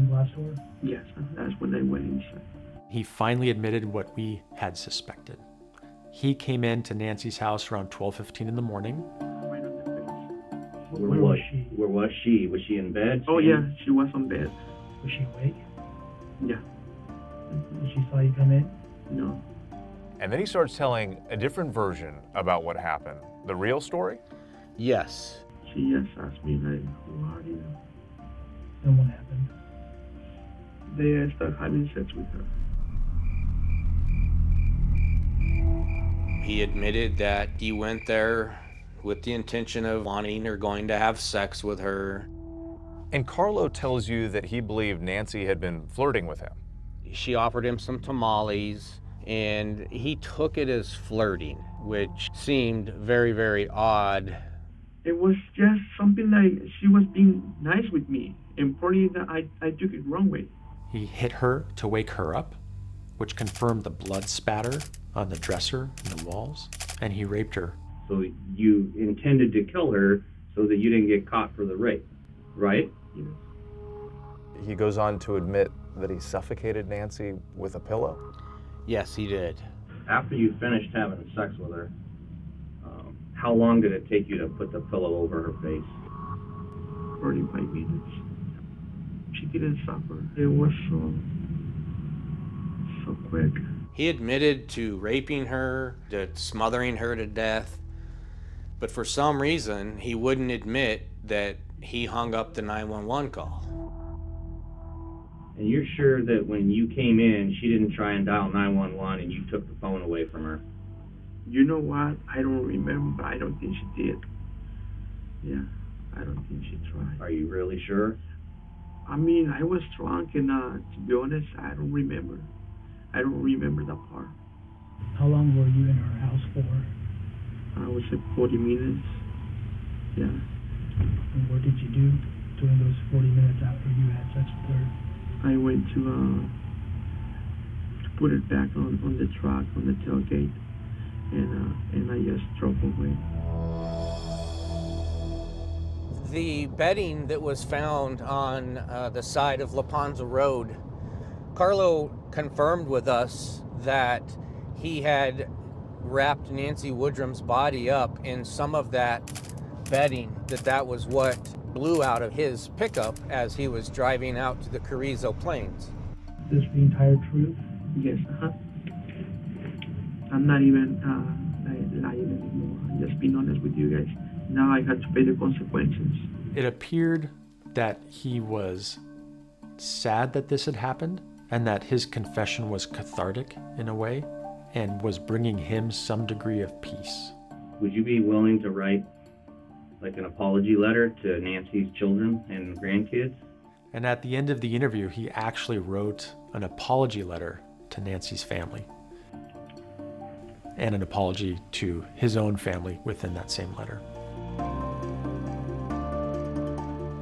glass door? Yes, that's when I went inside. He finally admitted what we had suspected. He came into Nancy's house around 12:15 in the morning. Where was she? Where was she? Was she in bed? Oh yeah, she was on bed. Was she awake? Yeah. She saw you come in? No. And then he starts telling a different version about what happened. The real story? Yes. She just asked me like, who are you? And what happened? They started having sex with her. He admitted that he went there with the intention of wanting or going to have sex with her. And Carlo tells you that he believed Nancy had been flirting with him. She offered him some tamales, and he took it as flirting, which seemed very, very odd. It was just something like she was being nice with me, and probably that I took it wrong way. He hit her to wake her up, which confirmed the blood spatter on the dresser and the walls, and he raped her. So you intended to kill her so that you didn't get caught for the rape, right? Yes. He goes on to admit that he suffocated Nancy with a pillow? Yes, he did. After you finished having sex with her, how long did it take you to put the pillow over her face? 45 minutes. She didn't suffer. It was so quick. He admitted to raping her, to smothering her to death, but for some reason, he wouldn't admit that he hung up the 911 call. And you're sure that when you came in, she didn't try and dial 911 and you took the phone away from her? You know what? I don't remember. I don't think she did. Yeah, I don't think she tried. Are you really sure? I mean, I was drunk, and to be honest, I don't remember. I don't remember that part. How long were you in her house for? I was at 40 minutes. Yeah. And what did you do during those 40 minutes after you had sex with her? I went to put it back on the truck, on the tailgate, and I just drove away. The bedding that was found on the side of La Panza Road, Carlo confirmed with us that he had wrapped Nancy Woodrum's body up in some of that bedding, that was what blew out of his pickup as he was driving out to the Carrizo Plains. Is this the entire truth? Yes, I'm not even lying anymore. I'm just being honest with you guys. Now I had to pay the consequences. It appeared that he was sad that this had happened and that his confession was cathartic in a way and was bringing him some degree of peace. Would you be willing to write like an apology letter to Nancy's children and grandkids? And at the end of the interview, he actually wrote an apology letter to Nancy's family and an apology to his own family within that same letter.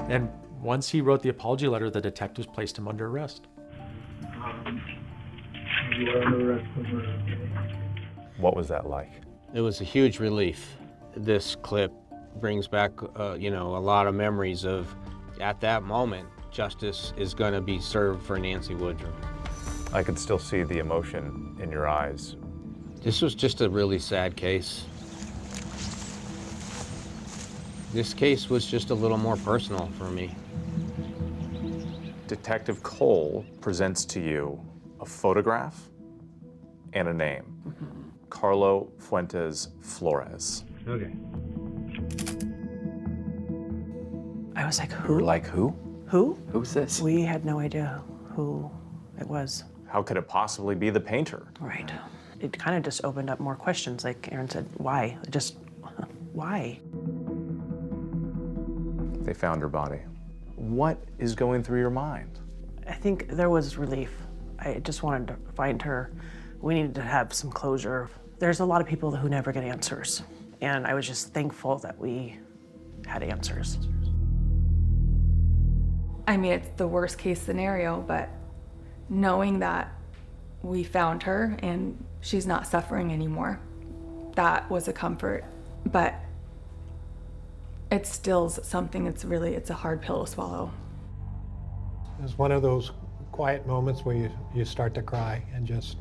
And once he wrote the apology letter, the detectives placed him under arrest. You were under arrest for murder. What was that like? It was a huge relief. This clip brings back, a lot of memories of, at that moment, justice is going to be served for Nancy Woodrum. I could still see the emotion in your eyes. This was just a really sad case. This case was just a little more personal for me. Detective Cole presents to you a photograph and a name. Carlo Fuentes Flores. Okay. I was like, You were who? like, who? Who? Who's this? We had no idea who it was. How could it possibly be the painter? Right. It kind of just opened up more questions. Like Aaron said, why? Just, why? They found her body. What is going through your mind? I think there was relief. I just wanted to find her. We needed to have some closure. There's a lot of people who never get answers. And I was just thankful that we had answers. I mean, it's the worst case scenario, but knowing that we found her and she's not suffering anymore, that was a comfort. But it's still something it's a hard pill to swallow. It was one of those quiet moments where you start to cry and just,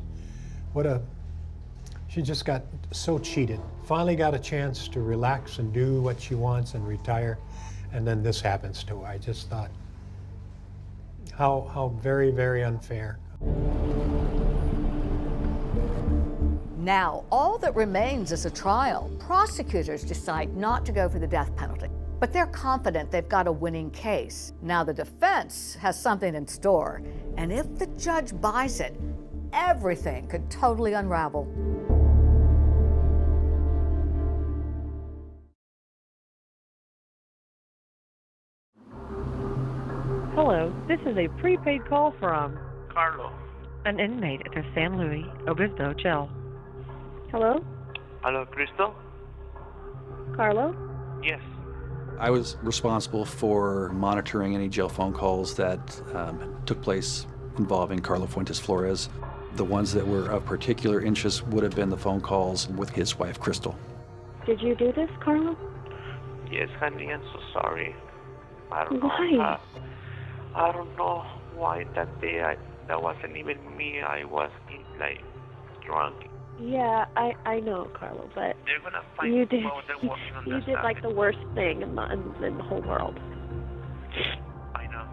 she just got so cheated. Finally got a chance to relax and do what she wants and retire, and then this happens to her. I just thought, how very, very unfair. Now, all that remains is a trial. Prosecutors decide not to go for the death penalty, but they're confident they've got a winning case. Now, the defense has something in store, and if the judge buys it, everything could totally unravel. Hello, this is a prepaid call from Carlo. an inmate at the San Luis Obispo jail. Hello? Hello, Crystal? Carlo? Yes. I was responsible for monitoring any jail phone calls that took place involving Carlo Fuentes Flores. The ones that were of particular interest would have been the phone calls with his wife, Crystal. Did you do this, Carlo? Yes, honey, I'm so sorry. I don't Why? know. I don't know why that day. That wasn't even me. I was drunk. Yeah, I know, Carlo, but They're gonna find you did someone that won't you did understand like it. the worst thing in the whole world. I know.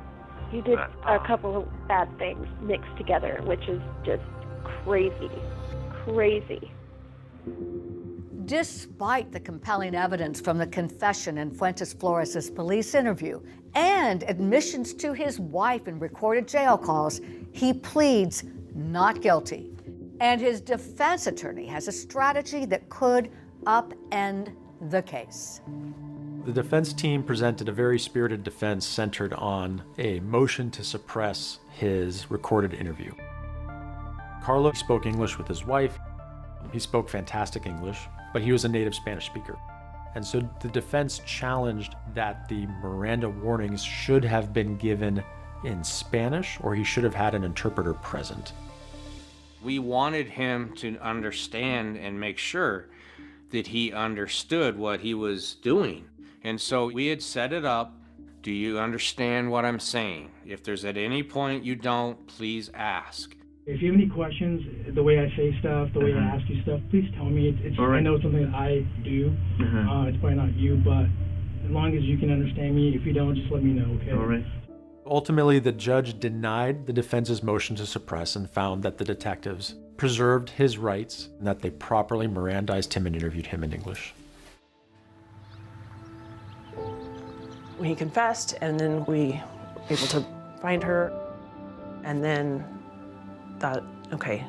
You did But, a couple of bad things mixed together, which is just crazy. Crazy. Despite the compelling evidence from the confession in Fuentes Flores' police interview and admissions to his wife in recorded jail calls, he pleads not guilty. And his defense attorney has a strategy that could upend the case. The defense team presented a very spirited defense centered on a motion to suppress his recorded interview. Carlo spoke English with his wife. He spoke fantastic English, but he was a native Spanish speaker. And so the defense challenged that the Miranda warnings should have been given in Spanish, or he should have had an interpreter present. We wanted him to understand and make sure that he understood what he was doing. And so we had set it up. Do you understand what I'm saying? If there's at any point you don't, please ask. If you have any questions, the way I say stuff, the way I ask you stuff, please tell me. It's All right. I know it's something that I do. It's probably not you, but as long as you can understand me, if you don't, just let me know, okay? All right. Ultimately, the judge denied the defense's motion to suppress and found that the detectives preserved his rights and that they properly Mirandized him and interviewed him in English. He confessed, and then we were able to find her, and then thought, okay,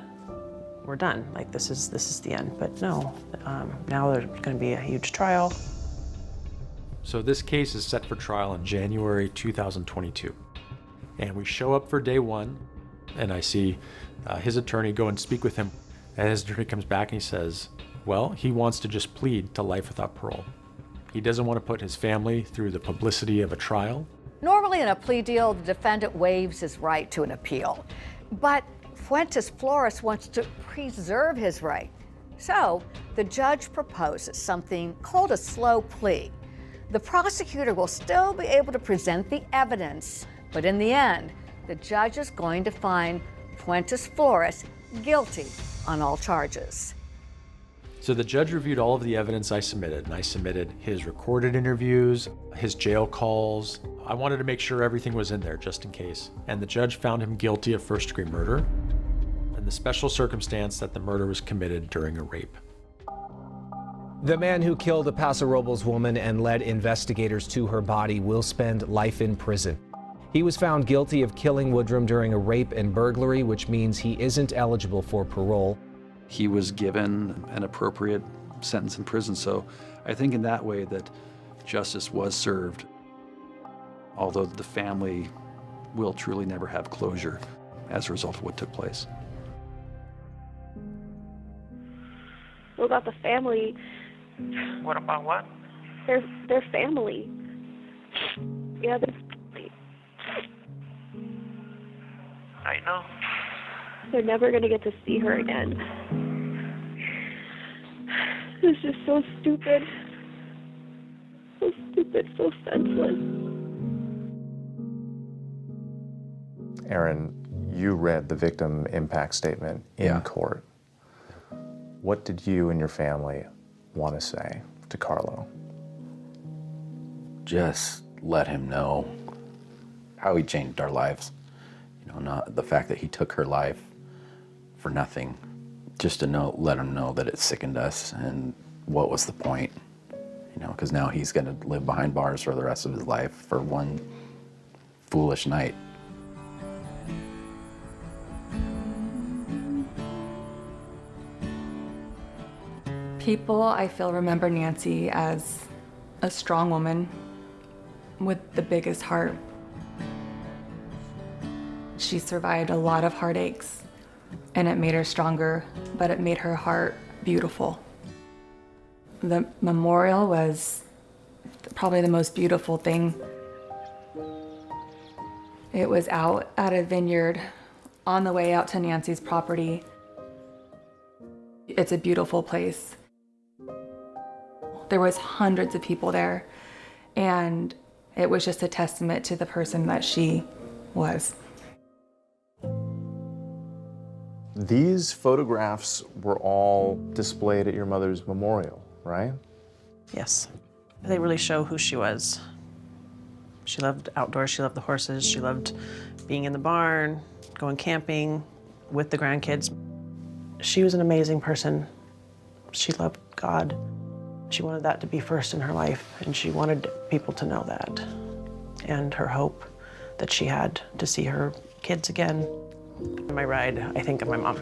we're done. Like, this is the end. But no, now there's going to be a huge trial. So this case is set for trial in January 2022. And we show up for day one, and I see his attorney go and speak with him. And his attorney comes back and he says, well, he wants to just plead to life without parole. He doesn't want to put his family through the publicity of a trial. Normally in a plea deal, the defendant waives his right to an appeal. But Fuentes Flores wants to preserve his right. So the judge proposes something called a slow plea. The prosecutor will still be able to present the evidence, but in the end, the judge is going to find Fuentes Flores guilty on all charges. So the judge reviewed all of the evidence I submitted, and I submitted his recorded interviews, his jail calls. I wanted to make sure everything was in there just in case. And the judge found him guilty of first-degree murder and the special circumstance that the murder was committed during a rape. The man who killed a Paso Robles woman and led investigators to her body will spend life in prison. He was found guilty of killing Woodrum during a rape and burglary, which means he isn't eligible for parole. He was given an appropriate sentence in prison, so I think in that way that justice was served, although the family will truly never have closure as a result of what took place. What about the family? What about what? Their family. Yeah, their family. I know. They're never going to get to see her again. This is so stupid. So stupid, so senseless. Aaron, you read the victim impact statement in court. What did you and your family want to say to Carlo? Just let him know how he changed our lives. You know, not the fact that he took her life for nothing. Just to know, let him know that it sickened us and what was the point. You know, because now he's going to live behind bars for the rest of his life for one foolish night. People, I feel, remember Nancy as a strong woman with the biggest heart. She survived a lot of heartaches, and it made her stronger, but it made her heart beautiful. The memorial was probably the most beautiful thing. It was out at a vineyard on the way out to Nancy's property. It's a beautiful place. There was hundreds of people there, and it was just a testament to the person that she was. These photographs were all displayed at your mother's memorial, right? Yes. They really show who she was. She loved outdoors, she loved the horses, she loved being in the barn, going camping with the grandkids. She was an amazing person. She loved God. She wanted that to be first in her life, and she wanted people to know that. And her hope that she had to see her kids again. In my ride, I think of my mom.